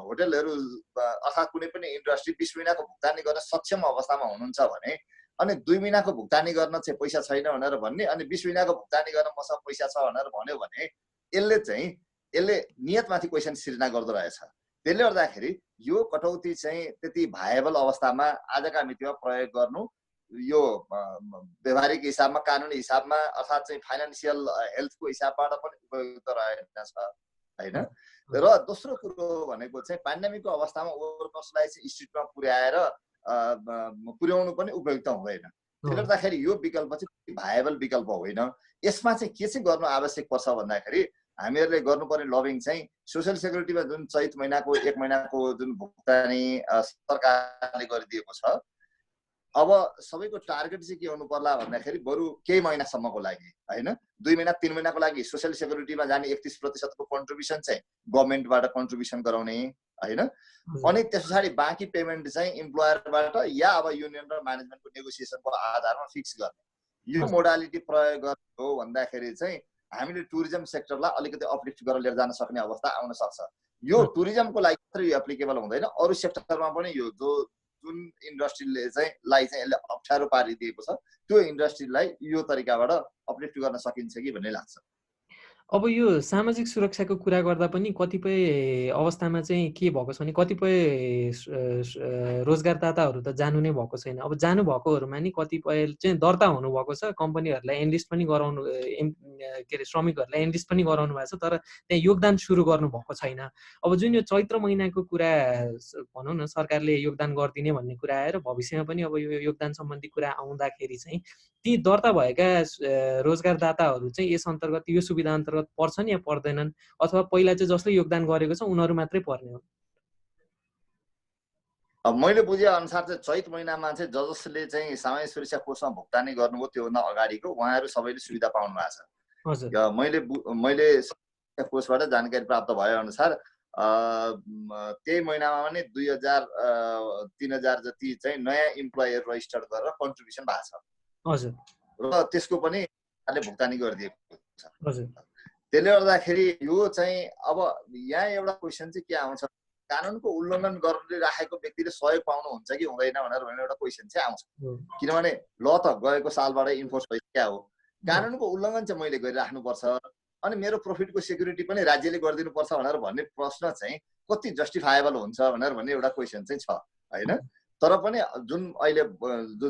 होटलहरू अर्थात् कुनै पनि इन्डस्ट्री 20 महिनाको भुक्तानी गर्न सक्षम अवस्थामा हुनुहुन्छ भने अनि 2 महिनाको भुक्तानी गर्न चाहिँ पैसा छैन भनेर भन्ने अनि 20 महिनाको भुक्तानी गर्न मसँग पैसा छ भनेर भन्यो भने यसले नियतमाथि क्वेसन सिर्जना गर्दो रहेछ। त्यसले गर्दाखेरि यो कटौती चाहिँ त्यति भाएबल अवस्थामा आजका मितिमा प्रयोग गर्नु यो व्यवहारिक हिसाबमा कानुनी हिसाबमा अर्थात् चाहिँ फाइनान्सियल हेल्थको हिसाबबाट पनि उपयुक्त रहेछ हैन। र दोस्रो कुरो भनेको चाहिँ पेन्डेमिकको अवस्थामा वर्कर्सलाई चाहिँ स्ट्रिटमा पुर्याउनु पनि उपयुक्त हुँदैन। त्यसले गर्दाखेरि यो विकल्प चाहिँ भाएबल विकल्प होइन। यसमा चाहिँ के चाहिँ गर्नु आवश्यक पर्छ भन्दाखेरि हामीहरूले गर्नुपर्ने लबिङ चाहिँ सोसियल सेक्युरिटीमा जुन चैत महिनाको 1 महिनाको जुन भुक्तानी सरकारले गरिदिएको छ, अब सबैको टार्गेट चाहिँ के हुनु पर्ला भन्दाखेरि बरु केही महिनासम्मको लागि हैन, 2 महिना 3 महिनाको लागि सोसियल सेक्युरिटीमा जाने 31% को कन्ट्रिब्युसन चाहिँ गभर्नमेन्टबाट कन्ट्रिब्युसन गराउने हैन। अनि त्यस पछाडि बाँकी पेमेन्ट चाहिँ इम्प्लोयरबाट या अब युनियन र म्यानेजमेन्टको नेगोसिएसनको आधारमा फिक्स गर्ने यो मोडालिटी प्रयोग गर्ने हो भन्दाखेरि चाहिँ हामीले टुरिज्म सेक्टरलाई अलिकति अपलिफ्ट गरेर लिएर जान सक्ने अवस्था आउन सक्छ। यो टुरिज्मको लागि मात्रै यो एप्लिकेबल हुँदैन, अरू सेक्टरमा पनि यो जुन इन्डस्ट्रीले चाहिँ यसले अप्ठ्यारो पारिदिएको छ त्यो इन्डस्ट्रीलाई यो तरिकाबाट अपलिफ्ट गर्न सकिन्छ कि भन्ने लाग्छ। अब यो सामाजिक सुरक्षाको कुरा गर्दा पनि कतिपय अवस्थामा चाहिँ के भएको छ भने कतिपय रोजगारदाताहरू त जानु नै भएको छैन। अब जानु भएकोहरूमा नि कतिपय चाहिँ दर्ता हुनुभएको छ, कम्पनीहरूलाई एनलिस्ट पनि गराउनु के अरे श्रमिकहरूलाई एनलिस्ट पनि गराउनु भएको छ, तर त्यहाँ योगदान सुरु गर्नुभएको छैन। अब जुन यो चैत्र महिनाको कुरा भनौँ न सरकारले योगदान गरिदिने भन्ने कुरा आएर भविष्यमा पनि अब यो योगदान सम्बन्धी कुरा आउँदाखेरि चाहिँ ती दर्ता भएका रोजगारदाताहरू चाहिँ यस अन्तर्गत यो सुविधा अन्तर्गत पर्छन् या पर्दैनन्, अथवा पहिला चाहिँ जसले योगदान गरेको छ उनीहरू मात्रै पर्ने हो? अब मैले बुझे अनुसार चाहिँ चैत महिनामा चाहिँ जसले चाहिँ सामाजिक सुरक्षा कोषमा भुक्तानी गर्नुभयो त्योभन्दा अगाडिको उहाँहरू सबैले सुविधा पाउनु भएको छ। मैले कोषबाट जानकारी प्राप्त भए अनुसार त्यही महिनामा पनि 2000-3000 जति चाहिँ नयाँ इम्प्लोयर रजिस्टर्ड गरेर कन्ट्रिब्युसन भएको छ। हजुर। र त्यसको पनि भुक्तानी गरिदिएको छ। हजुर। त्यसले गर्दाखेरि यो चाहिँ अब यहाँ एउटा क्वेसन चाहिँ के आउँछ, कानुनको उल्लङ्घन गरिराखेको व्यक्तिले सहयोग पाउनुहुन्छ कि हुँदैन भनेर एउटा क्वेसन चाहिँ आउँछ। किनभने ल त गएको सालबाटै इन्फोर्स भइसक्यो हो, कानुनको उल्लङ्घन चाहिँ मैले गरिराख्नुपर्छ अनि मेरो प्रफिटको सेक्युरिटी पनि राज्यले गरिदिनुपर्छ भनेर भन्ने प्रश्न चाहिँ कति जस्टिफाएबल हुन्छ भनेर भन्ने एउटा क्वेसन चाहिँ छ हैन। तर पनि जुन अहिले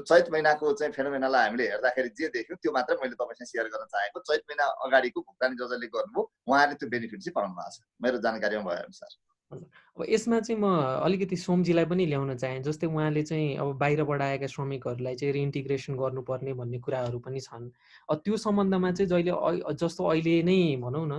चैत महिनाको चाहिँ फेनोमेनालाई हामीले हेर्दाखेरि जे देख्यौँ त्यो मात्र मैले तपाईसँग सेयर गर्न चाहेको। चैत महिना अगाडिको भुक्तानी जसले गर्नुभयो उहाँले त्यो बेनिफिट चाहिँ पाउनु भएको छ मेरो जानकारीमा भए अनुसार। अब यसमा चाहिँ म अलिकति सोमजीलाई पनि ल्याउन चाहे, जस्तै उहाँले चाहिँ अब बाहिरबाट आएका श्रमिकहरूलाई चाहिँ रिइन्टिग्रेसन गर्नुपर्ने भन्ने कुराहरू पनि छन्। त्यो सम्बन्धमा चाहिँ जस्तो अहिले नै भनौँ न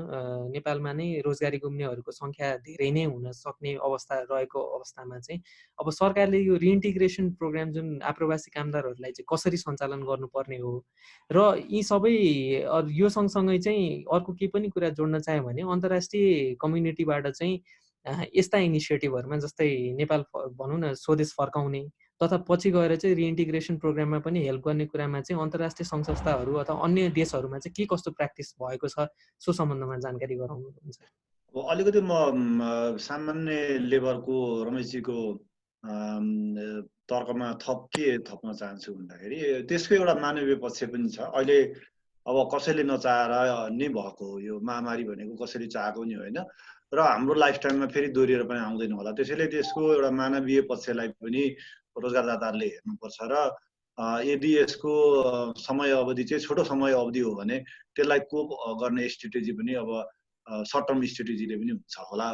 नेपालमा नै रोजगारी गुम्नेहरूको सङ्ख्या धेरै नै हुन सक्ने अवस्था रहेको अवस्थामा चाहिँ अब सरकारले यो रिइन्टिग्रेसन प्रोग्राम जुन आप्रवासी कामदारहरूलाई चाहिँ कसरी सञ्चालन गर्नुपर्ने हो र यी सबै यो सँगसँगै चाहिँ अर्को के पनि कुरा जोड्न चाहे भने अन्तर्राष्ट्रिय कम्युनिटीबाट चाहिँ यस्ता इनिसिएटिभहरूमा जस्तै नेपाल भनौँ न स्वदेश फर्काउने तथा पछि गएर चाहिँ रिइन्टिग्रेसन प्रोग्राममा पनि हेल्प गर्ने कुरामा चाहिँ अन्तर्राष्ट्रिय सङ्घ संस्थाहरू अथवा अन्य देशहरूमा चाहिँ के कस्तो प्र्याक्टिस भएको छ सो सम्बन्धमा जानकारी गराउनुहुन्छ? अलिकति म सामान्य लेभलको रमेशजीको तर्कमा के थप्न चाहन्छु भन्दाखेरि त्यसको एउटा मानवीय पक्ष पनि छ। अहिले अब कसैले नचाहेर नै भएको हो, यो महामारी भनेको कसैले चाहेको नि होइन र हाम्रो लाइफ टाइममा फेरि दोहोरिएर पनि आउँदैन होला। त्यसैले त्यसको एउटा मानवीय पक्षलाई पनि रोजगारदाताहरूले हेर्नुपर्छ र यदि यसको समय अवधि चाहिँ छोटो समय अवधि हो भने त्यसलाई कोप गर्ने स्ट्रेटेजी पनि अब सर्ट टर्म स्ट्रेटेजीले पनि हुन्छ होला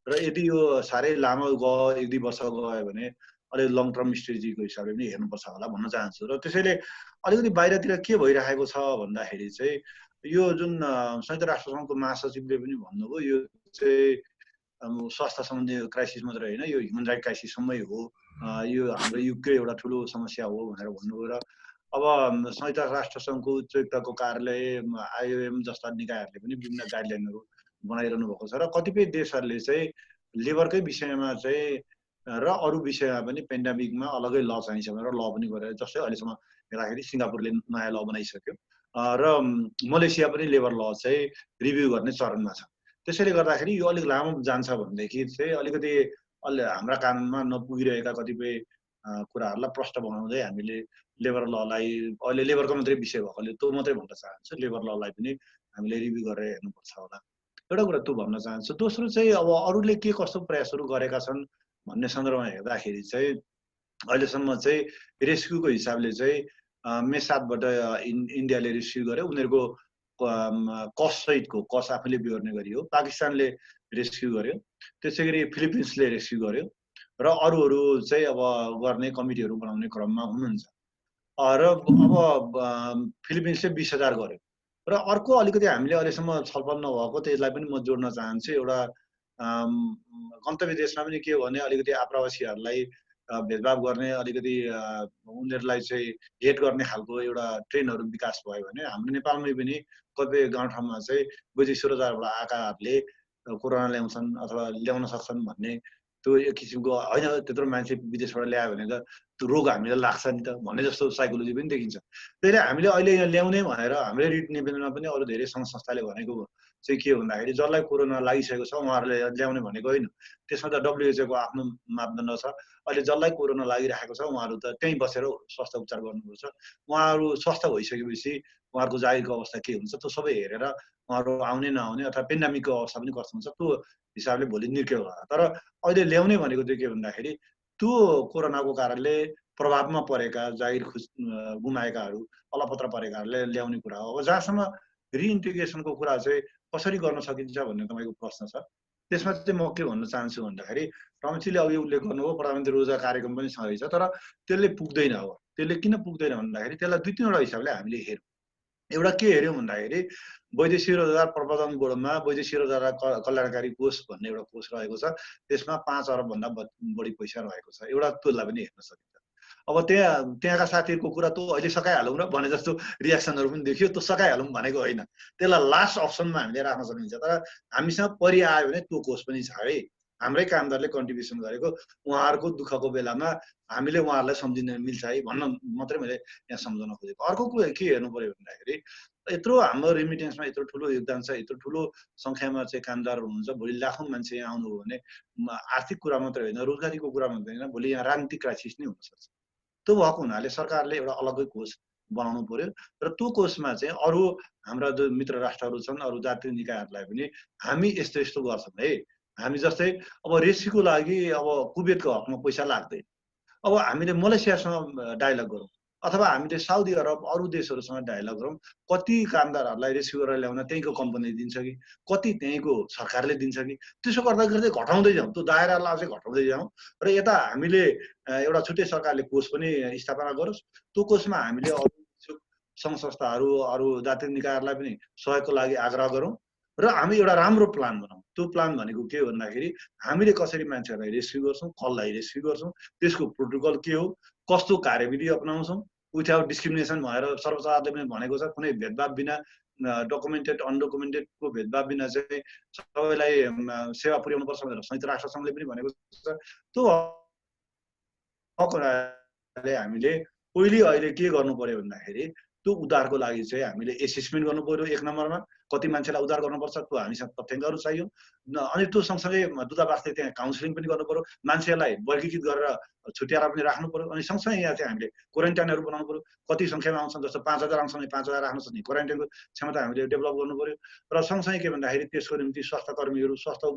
र यदि यो साह्रै लामो गयो 1-2 वर्ष गयो भने अलि लङ टर्म स्ट्रेटेजीको हिसाबले पनि हेर्नुपर्छ होला भन्न चाहन्छु। र त्यसैले अलिकति बाहिरतिर के भइरहेको छ भन्दाखेरि चाहिँ यो जुन संयुक्त राष्ट्रसङ्घको महासचिवले पनि भन्नुभयो यो चाहिँ स्वास्थ्य सम्बन्धी क्राइसिस मात्रै होइन, यो ह्युमन राइट क्राइसिससम्मै हो, यो हाम्रो युगकै एउटा ठुलो समस्या हो भनेर भन्नुभयो। र अब संयुक्त राष्ट्रसङ्घको उच्चायुक्तको कार्यालय, IOM जस्ता निकायहरूले पनि विभिन्न गाइडलाइनहरू बनाइरहनु भएको छ र कतिपय देशहरूले चाहिँ लेबरकै विषयमा चाहिँ र अरू विषयमा पनि पेन्डेमिकमा अलगै ल चाहिन्छ भनेर ल पनि गरेर, जस्तै अहिलेसम्म हेर्दाखेरि सिङ्गापुरले नयाँ ल बनाइसक्यो र मलेसिया पनि लेबर ल चाहिँ रिभ्यू गर्ने चरणमा छ। त्यसैले गर्दाखेरि यो अलिक लामो जान्छ भनेदेखि चाहिँ अलिकति हाम्रा कानुनमा नपुगिरहेका कतिपय कुराहरूलाई प्रष्ट बनाउँदै हामीले लेबर ललाई, अहिले लेबरको मात्रै विषय भएकोले त्यो मात्रै भन्न चाहन्छु, लेबर ललाई पनि हामीले रिभ्यू गरेर हेर्नुपर्छ होला। एउटा कुरा त्यो भन्न चाहन्छु। दोस्रो चाहिँ अब अरूले के कस्तो प्रयासहरू गरेका छन् भन्ने सन्दर्भमा हेर्दाखेरि चाहिँ अहिलेसम्म चाहिँ रेस्क्युको हिसाबले चाहिँ मे 7बाट इन्डियाले रेस्क्यु गर्यो, उनीहरूको कस्ट सहितको कस्ट आफैले बिहोर्ने गरी हो। पाकिस्तानले रेस्क्यु गर्यो, त्यसै गरी फिलिपिन्सले रेस्क्यु गर्यो र अरूहरू चाहिँ अब गर्ने कमिटीहरू बनाउने क्रममा हुनुहुन्छ र अब फिलिपिन्सले 20,000 गर्यो र अर्को अलिकति हामीले अहिलेसम्म छलफल नभएको त्यसलाई पनि म जोड्न चाहन्छु। एउटा गन्तव्य देशमा पनि के हो भने अलिकति आप्रवासीहरूलाई भेदभाव गर्ने, अलिकति उनीहरूलाई चाहिँ हेट गर्ने खालको एउटा ट्रेनहरू विकास भयो भने हाम्रो नेपालमै पनि कतिपय गाउँठाउँमा चाहिँ वैदेशिक रोजगारबाट आएकाहरूले कोरोना ल्याउँछन् अथवा ल्याउन सक्छन् भन्ने त्यो एक किसिमको होइन, त्यत्रो मान्छे विदेशबाट ल्यायो भने त त्यो रोग हामीलाई लाग्छ नि त भन्ने जस्तो साइकोलोजी पनि देखिन्छ। त्यसले हामीले अहिले यहाँ ल्याउने भनेर हामीले रिट निवेदनमा पनि अरू धेरै सङ्घ संस्थाले भनेको चाहिँ के भन्दाखेरि जसलाई कोरोना लागिसकेको छ उहाँहरूले ल्याउने भनेको होइन, त्यसमा त WHO को आफ्नो मापदण्ड छ। अहिले जसलाई कोरोना लागिरहेको छ उहाँहरू त त्यहीँ बसेर स्वास्थ्य उपचार गर्नुपर्छ। उहाँहरू स्वस्थ भइसकेपछि उहाँहरूको जागिरको अवस्था के हुन्छ त्यो सबै हेरेर उहाँहरू आउने नआउने अथवा पेन्डेमिकको अवस्था पनि कस्तो हुन्छ त्यो हिसाबले भोलि निर्क्यो होला। तर अहिले ल्याउने भनेको चाहिँ के भन्दाखेरि त्यो कोरोनाको कारणले प्रभावमा परेका, जागिर गुमाएकाहरू, अलपत्र परेकाहरूले ल्याउने कुरा हो। अब जहाँसम्म रिइन्टिग्रेसनको कुरा चाहिँ कसरी गर्न सकिन्छ भन्ने तपाईँको प्रश्न छ, त्यसमा चाहिँ म के भन्न चाहन्छु भन्दाखेरि रमेशजीले अघि उल्लेख गर्नुभयो प्रधानमन्त्री रोजगार कार्यक्रम पनि छँदै छ, तर त्यसले पुग्दैन। अब त्यसले किन पुग्दैन भन्दाखेरि त्यसलाई 2-3वटा हिसाबले हामीले हेर्यौँ। एउटा के हेऱ्यौँ भन्दाखेरि वैदेशिक रोजगार प्रवर्धन बोर्डमा वैदेशिक रोजगार कल्याणकारी कोष भन्ने एउटा कोष रहेको छ, त्यसमा 5 अरबभन्दा बढी पैसा रहेको छ। एउटा त्यसलाई पनि हेर्न सकिन्छ। अब त्यहाँका साथीहरूको कुरा त अहिले सकाइहालौँ र भने जस्तो रियाक्सनहरू पनि देखियो, त्यो सकाइहालौँ भनेको होइन, त्यसलाई लास्ट अप्सनमा हामीले राख्न सकिन्छ। तर हामीसँग परि आयो भने त्यो कोष पनि छ है, हाम्रै कामदारले कन्ट्रिब्युसन गरेको, उहाँहरूको दुःखको बेलामा हामीले उहाँहरूलाई सम्झिन मिल्छ है भन्न मात्रै मैले यहाँ सम्झाउन खोजेको। अर्को कुरा के हेर्नु पर्यो भन्दाखेरि यत्रो हाम्रो रेमिटेन्समा यत्रो ठुलो योगदान छ, यत्रो ठुलो सङ्ख्यामा चाहिँ कामदार हुनुहुन्छ, भोलि लाखौँ मान्छे यहाँ आउनु हो भने आर्थिक कुरा मात्रै होइन, रोजगारीको कुरा मात्रै होइन, भोलि यहाँ राजनीतिक क्राइसिस नै हुनसक्छ। त्यो भएको हुनाले सरकारले एउटा अलग्गै कोष बनाउनु पर्यो र त्यो कोषमा चाहिँ अरू हाम्रा जो मित्र राष्ट्रहरू छन्, अरू जातीय निकायहरूलाई पनि हामी यस्तो यस्तो गर्छौँ है, हामी जस्तै अब रेस्क्युको लागि अब कुवेतको हकमा पैसा लाग्दैन, अब हामीले मलेसियासँग डायलग गरौँ अथवा हामीले साउदी अरब अरू देशहरूसँग डायलग गरौँ, कति कामदारहरूलाई रेस्क्यु गरेर ल्याउन त्यहीँको कम्पनीले दिन्छ कि कति त्यहीँको सरकारले दिन्छ कि, त्यसो गर्दा गर्दै घटाउँदै जाउँ, त्यो दायरालाई अझै घटाउँदै जाउँ र यता हामीले एउटा छुट्टै सरकारले कोष पनि स्थापना गरोस्, त्यो कोषमा हामीले अरू सङ्घ संस्थाहरू अरू जातीय निकायहरूलाई पनि सहयोगको लागि आग्रह गरौँ र हामी एउटा राम्रो प्लान बनाऊँ। त्यो प्लान भनेको के भन्दाखेरि हामीले कसरी मान्छेहरूलाई रेस्क्यु गर्छौँ, कसलाई रेस्क्यु गर्छौँ, त्यसको प्रोटोकल के हो, कस्तो कार्यविधि अपनाउँछौँ, विथआउट डिस्क्रिमिनेसन भनेर सर्वोच्च अदालतले पनि भनेको छ, कुनै भेदभाव बिना, डकुमेन्टेड अनडकुमेन्टेडको भेदभाव बिना चाहिँ सबैलाई सेवा पुर्याउनुपर्छ भनेर संयुक्त राष्ट्रसङ्घले पनि भनेको छ। त्यो हामीले पहिले अहिले के गर्नु पर्यो भन्दाखेरि त्यो उद्धारको लागि चाहिँ हामीले एसेसमेन्ट गर्नु पर्यो 1 नम्बरमा, कति मान्छेलाई उद्धार गर्नुपर्छ त्यो हामीसँग तथ्याङ्कहरू चाहियो। अनि त्यो सँगसँगै दूतावासले त्यहाँ काउन्सिलिङ पनि गर्नु पर्यो, मान्छेहरूलाई वर्गीकृत गरेर छुट्याएर पनि राख्नु पर्यो। अनि सँगसँगै यहाँ चाहिँ हामीले क्वारेन्टाइनहरू बनाउनु पर्यो। कति सङ्ख्यामा आउँछन्, जस्तो 5000 आउँछन् भने 5000 राख्नु सक्ने क्वारेन्टाइनको क्षमता हामीले डेभलप गर्नु पर्यो। र सँगसँगै के भन्दाखेरि त्यसको निम्ति स्वास्थ्य कर्मीहरू, स्वास्थ्य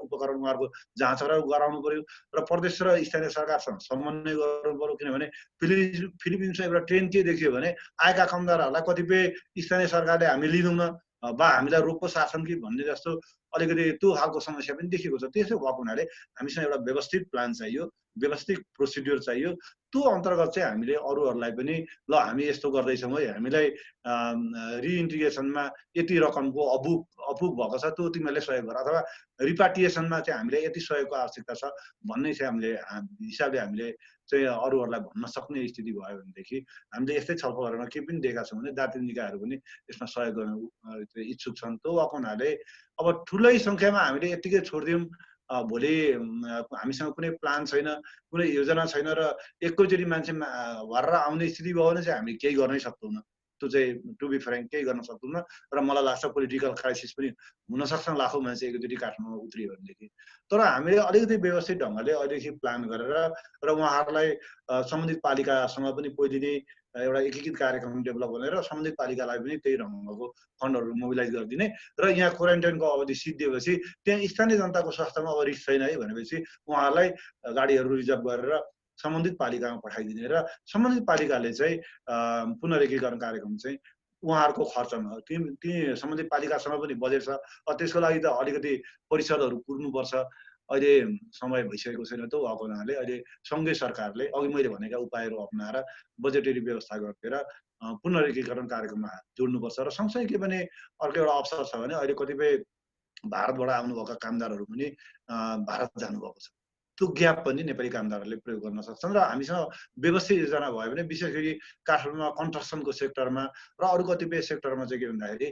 उपकरण उहाँहरूको जाँचहरू गराउनु पर्यो र प्रदेश र स्थानीय सरकारसँग समन्वय गर्नु पर्यो। किनभने फिलिपिन्समा एउटा ट्रेन के देखियो भने आएका कामदारहरूलाई कतिपय स्थानीय सरकारले हामी लिँदैनौँ बा हामीलाई रोगको शासन कि भन्ने जस्तो अलिकति त्यो खालको समस्या पनि देखिएको छ। त्यसो भएको हुनाले हामीसँग एउटा व्यवस्थित प्लान चाहियो, व्यवस्थित प्रोसिड्युर चाहियो। त्यो अन्तर्गत चाहिँ हामीले अरूहरूलाई पनि ल हामी यस्तो गर्दैछौँ है, हामीलाई रिइन्टिग्रेसनमा यति रकमको अपुग भएको छ, त्यो तिमीहरूले सहयोग गर, अथवा रिपार्टिएसनमा चाहिँ हामीले यति सहयोगको आवश्यकता छ भन्ने चाहिँ हामीले हिसाबले हामीले चाहिँ अरूहरूलाई भन्न सक्ने स्थिति भयो भनेदेखि हामीले यस्तै छलफलहरूमा के पनि दिएका छौँ भने जातीय निकायहरू पनि यसमा सहयोग गर्न इच्छुक छन्। त्यो भएको हुनाले अब ठुलै सङ्ख्यामा हामीले यत्तिकै छोडिदिउँ, भोलि हामीसँग कुनै प्लान छैन, कुनै योजना छैन र एकैचोटि मान्छे भरेर आउने स्थिति भयो भने चाहिँ हामी केही गर्नै सक्दैनौँ। त्यो चाहिँ टु बी फ्रेङ्क केही गर्न सक्दैनौँ र मलाई लाग्छ पोलिटिकल क्राइसिस पनि हुनसक्छ लाखौँ मान्छे एकैचोटि काठमाडौँमा उत्रियो भनेदेखि। तर हामीले अलिकति व्यवस्थित ढङ्गले अहिलेदेखि प्लान गरेर र उहाँहरूलाई सम्बन्धित पालिकासँग पनि पहिले नै एउटा एकीकृत कार्यक्रम डेभलप गरेर सम्बन्धित पालिकालाई पनि त्यही ढङ्गको फन्डहरू मोबिलाइज गरिदिने र यहाँ क्वारेन्टाइनको अवधि सिद्धिएपछि त्यहाँ स्थानीय जनताको स्वास्थ्यमा अब रिस्क छैन है भनेपछि उहाँहरूलाई गाडीहरू रिजर्भ गरेर सम्बन्धित पालिकामा पठाइदिने र सम्बन्धित पालिकाले चाहिँ पुनरेकीकरण कार्यक्रम चाहिँ उहाँहरूको खर्चमा ती सम्बन्धित पालिकासँग पनि बजेट छ। त्यसको लागि त अलिकति परिषदहरू कुर्नुपर्छ। अहिले समय भइसकेको छैन। त्यो भएको हुनाले अहिले सङ्घीय सरकारले अघि मैले भनेका उपायहरू अप्नाएर बजेटरी व्यवस्था गरेर पुनरेकीकरण कार्यक्रममा जोड्नुपर्छ। र सँगसँगै के भने अर्को एउटा अवसर छ भने अहिले कतिपय भारतबाट आउनुभएका कामदारहरू पनि भारत जानुभएको छ। त्यो ग्याप पनि नेपाली कामदारहरूले प्रयोग गर्न सक्छन् र हामीसँग व्यवस्थित योजना भयो भने विशेष गरी काठमाडौँमा कन्स्ट्रक्सनको सेक्टरमा र अरू कतिपय सेक्टरमा चाहिँ के भन्दाखेरि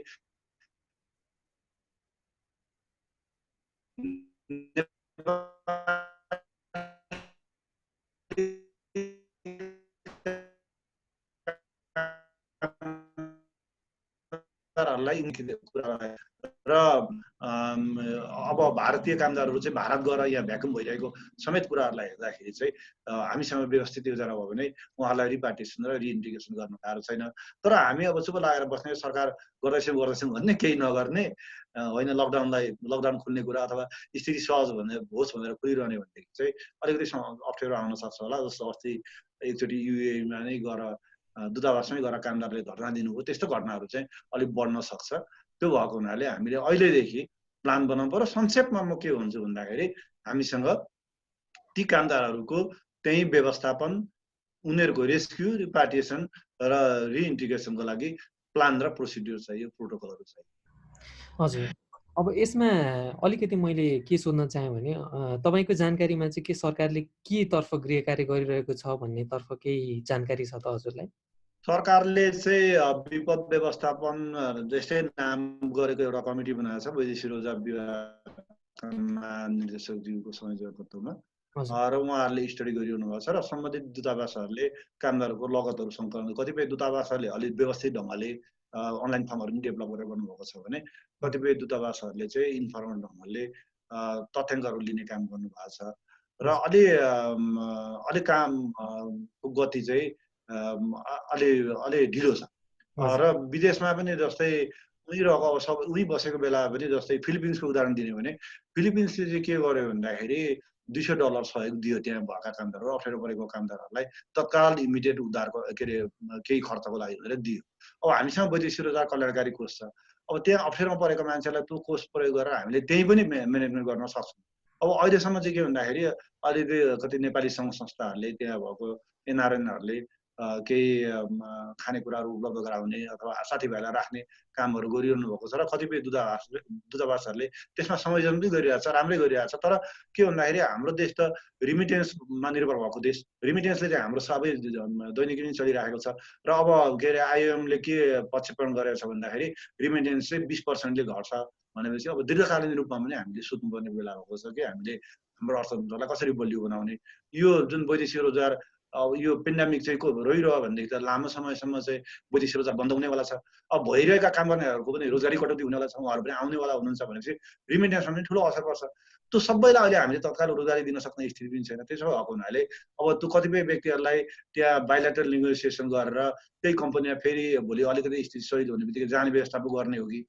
र अब भारतीय कामदारहरू चाहिँ भारत गएर यहाँ भ्याकुम भइरहेको समेत कुराहरूलाई हेर्दाखेरि चाहिँ हामीसँग व्यवस्थित योजना भयो भने उहाँहरूलाई रिपार्टिसन र रिइन्टिग्रेसन गर्न गाह्रो छैन। तर हामी अब चुप लागेर बस्ने, सरकार गर्दैछौँ भन्ने, केही नगर्ने होइन, लकडाउन खुल्ने कुरा अथवा स्थिति सहज होस् भनेर खुलिरहने भनेदेखि चाहिँ अलिकति अप्ठ्यारो आउन सक्छ होला। जस्तो अस्ति एकचोटि युएमा नै गएर दूतावासमै गएर कामदारले धरना दिनुभयो, त्यस्तो घटनाहरू चाहिँ अलिक बढ्न सक्छ। त्यो भएको हुनाले हामीले अहिलेदेखि प्लान बनाउनु पर्यो। संक्षेपमा म के भन्छु भन्दाखेरि हामीसँग ती कामदारहरूको त्यही व्यवस्थापन, उनीहरूको रेस्क्यु, रिपार्टिएसन र रिइन्टिग्रेसनको लागि प्लान र प्रोसिड्युर चाहियो, प्रोटोकलहरू चाहियो। हजुर, अब यसमा अलिकति मैले के सोध्न चाहेँ भने तपाईँको जानकारीमा चाहिँ के सरकारले के तर्फ गृह कार्य गरिरहेको छ भन्ने तर्फ केही जानकारी छ त हजुरलाई? सरकारले चाहिँ विपद व्यवस्थापन जस्तै नाम गरेको एउटा कमिटी बनाएको छ वैदेशिक रोजगार विभागका महानिर्देशकज्यूको संयोजकत्वमा र उहाँहरूले स्टडी गरिरहनु भएको छ र सम्बन्धित दूतावासहरूले कामदारहरूको लगतहरू सङ्कलन, कतिपय दूतावासहरूले अलिक व्यवस्थित ढङ्गले अनलाइन फर्महरू पनि डेभलप गरेर गर्नुभएको छ भने कतिपय दूतावासहरूले चाहिँ इन्फर्मल ढङ्गले तथ्याङ्कहरू लिने काम गर्नुभएको छ र अलि कामको गति चाहिँ अलि ढिलो छ। र विदेशमा पनि जस्तै उही बसेको बेला पनि जस्तै फिलिपिन्सको उदाहरण दिने भने फिलिपिन्सले चाहिँ के गर्यो भन्दाखेरि $200 सहयोग दियो त्यहाँ भएका कामदारहरू, अप्ठ्यारो परेको कामदारहरूलाई तत्काल इमिडिएट उद्धारको के अरे केही खर्चको लागि भनेर दियो। अब हामीसँग वैदेशिक रोजगार कल्याणकारी कोष छ। अब त्यहाँ अप्ठ्यारोमा परेको मान्छेलाई त्यो कोष प्रयोग गरेर हामीले त्यही पनि म्यानेजमेन्ट गर्न सक्छौँ। अब अहिलेसम्म चाहिँ के भन्दाखेरि अलिकति कति नेपाली सङ्घ संस्थाहरूले त्यहाँ भएको एनआरएनहरूले केही खानेकुराहरू उपलब्ध गराउने अथवा साथीभाइलाई राख्ने कामहरू गरिरहनु भएको छ र कतिपय दूतावासहरूले त्यसमा संयोजन पनि गरिरहेको छ, राम्रै गरिरहेको छ। तर के भन्दाखेरि हाम्रो देश त रिमिटेन्समा निर्भर भएको देश, रिमिटेन्सले चाहिँ हाम्रो सबै दैनिकी नै चलिरहेको छ र अब के अरे आइएमले के प्रक्षेपण गरेको छ भन्दाखेरि रिमिटेन्स चाहिँ 20%ले घट्छ भनेपछि अब दीर्घकालीन रूपमा पनि हामीले सोध्नुपर्ने बेला भएको छ कि हामीले हाम्रो अर्थतन्त्रलाई कसरी बलियो बनाउने। यो जुन वैदेशिक रोजगार अब यो पेन्डेमिक चाहिँ रहिरह्यो भनेदेखि त लामो समयसम्म चाहिँ बुद्धिसेवा चाहिँ बन्द हुनेवाला छ। अब भइरहेका काम गर्नेहरूको पनि रोजगारी कटौती हुनेवाला छ, उहाँहरू पनि आउनेवाला हुनुहुन्छ भनेपछि रिमिटेन्समा पनि ठुलो असर पर्छ। त्यो सबैलाई अहिले हामीले तत्काल रोजगारी दिन सक्ने स्थिति पनि छैन। त्यसो भएको हुनाले अब त्यो कतिपय व्यक्तिहरूलाई त्यहाँ बाइलेटरल नेगोसिएसन गरेर त्यही कम्पनीमा फेरि भोलि अलिकति स्थिति सही हुने बित्तिकै जाने व्यवस्था पो गर्ने हो कि,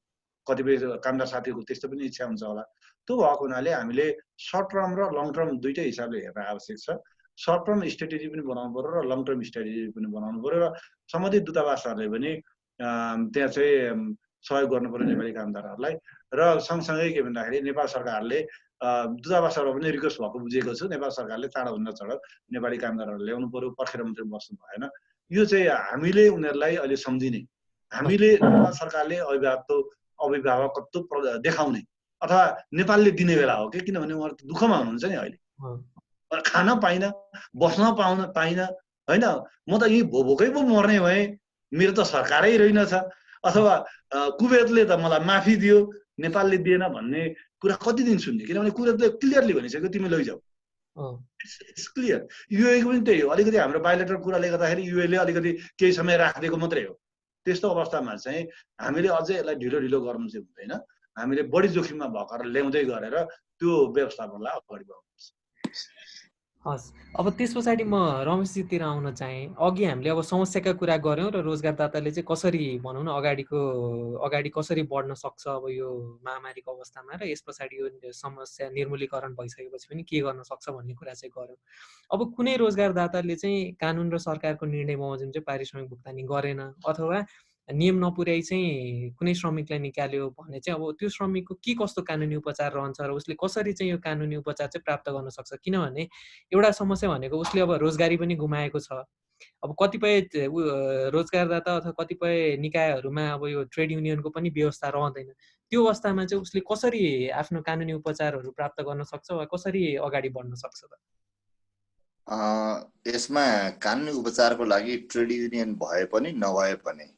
कतिपय कामदार साथीहरूको त्यस्तो पनि इच्छा हुन्छ होला। त्यो भएको हुनाले हामीले सर्ट टर्म र लङ टर्म दुइटै हिसाबले हेर्न आवश्यक छ। सर्ट टर्म स्ट्रेटेजी पनि बनाउनु पर्यो र लङ टर्म स्ट्रेटेजी पनि बनाउनु पर्यो र सम्बन्धित दूतावासहरूले पनि त्यहाँ चाहिँ सहयोग गर्नु पर्यो नेपाली कामदारहरूलाई। र सँगसँगै के भन्दाखेरि नेपाल सरकारले दूतावासबाट पनि रिक्वेस्ट भएको बुझेको छु, नेपाल सरकारले चाँडोभन्दा चाँडो नेपाली कामदारहरू ल्याउनु पर्यो, पर्खेर मात्रै बस्नु भएन। यो चाहिँ हामीले उनीहरूलाई अहिले सम्झिने, हामीले नेपाल सरकारले अभिभावकत्व देखाउने अथवा नेपालले दिने बेला हो कि, किनभने उहाँहरू त दुःखमा हुनुहुन्छ नि अहिले। खान पाइन, बस्न पाइन होइन। म त यहीँ भोकै पो मर्ने भएँ, मेरो त सरकारै रहेनछ, अथवा कुवेतले त मलाई माफी दियो नेपालले दिएन भन्ने कुरा कति दिन सुन्ने, किनभने कुवेतले क्लियरली भनिसक्यो तिमी लैजाऊ। It's clear. युएको पनि त्यही हो, अलिकति हाम्रो बायोलेटर कुराले गर्दाखेरि युएले अलिकति केही समय राखिदिएको मात्रै हो। त्यस्तो अवस्थामा चाहिँ हामीले अझै यसलाई ढिलो गर्नु चाहिँ हुँदैन, हामीले बढी जोखिममा भएकर ल्याउँदै गरेर त्यो व्यवस्थापनलाई अगाडि बढाउनुपर्छ। हस्, अब त्यस पछाडि म रमेशजीतिर आउन चाहेँ। अघि हामीले अब समस्याका कुरा गऱ्यौँ र रोजगारदाताले चाहिँ कसरी भनौँ न अगाडि कसरी बढ्न सक्छ अब यो महामारीको अवस्थामा, र यस पछाडि यो समस्या निर्मूलीकरण भइसकेपछि पनि के गर्न सक्छ भन्ने कुरा चाहिँ गऱ्यौँ। अब कुनै रोजगारदाताले चाहिँ कानुन र सरकारको निर्णय बमोजिम चाहिँ पारिश्रमिक भुक्तानी गरेन अथवा नियम नपुर्याइ चाहिँ कुनै श्रमिकलाई निकाल्यो भने चाहिँ अब त्यो श्रमिकको के कस्तो कानुनी उपचार रहन्छ र उसले कसरी चाहिँ यो कानुनी उपचार चाहिँ प्राप्त गर्न सक्छ? किनभने एउटा समस्या भनेको उसले अब रोजगारी पनि गुमाएको छ। अब कतिपय रोजगारदाता अथवा कतिपय निकायहरूमा अब यो ट्रेड युनियनको पनि व्यवस्था रहँदैन। त्यो अवस्थामा चाहिँ उसले कसरी आफ्नो कानुनी उपचारहरू प्राप्त गर्न सक्छ वा कसरी अगाडि बढ्न सक्छ त? यसमा कानुनी उपचारको लागि ट्रेड युनियन भए पनि नभए पनि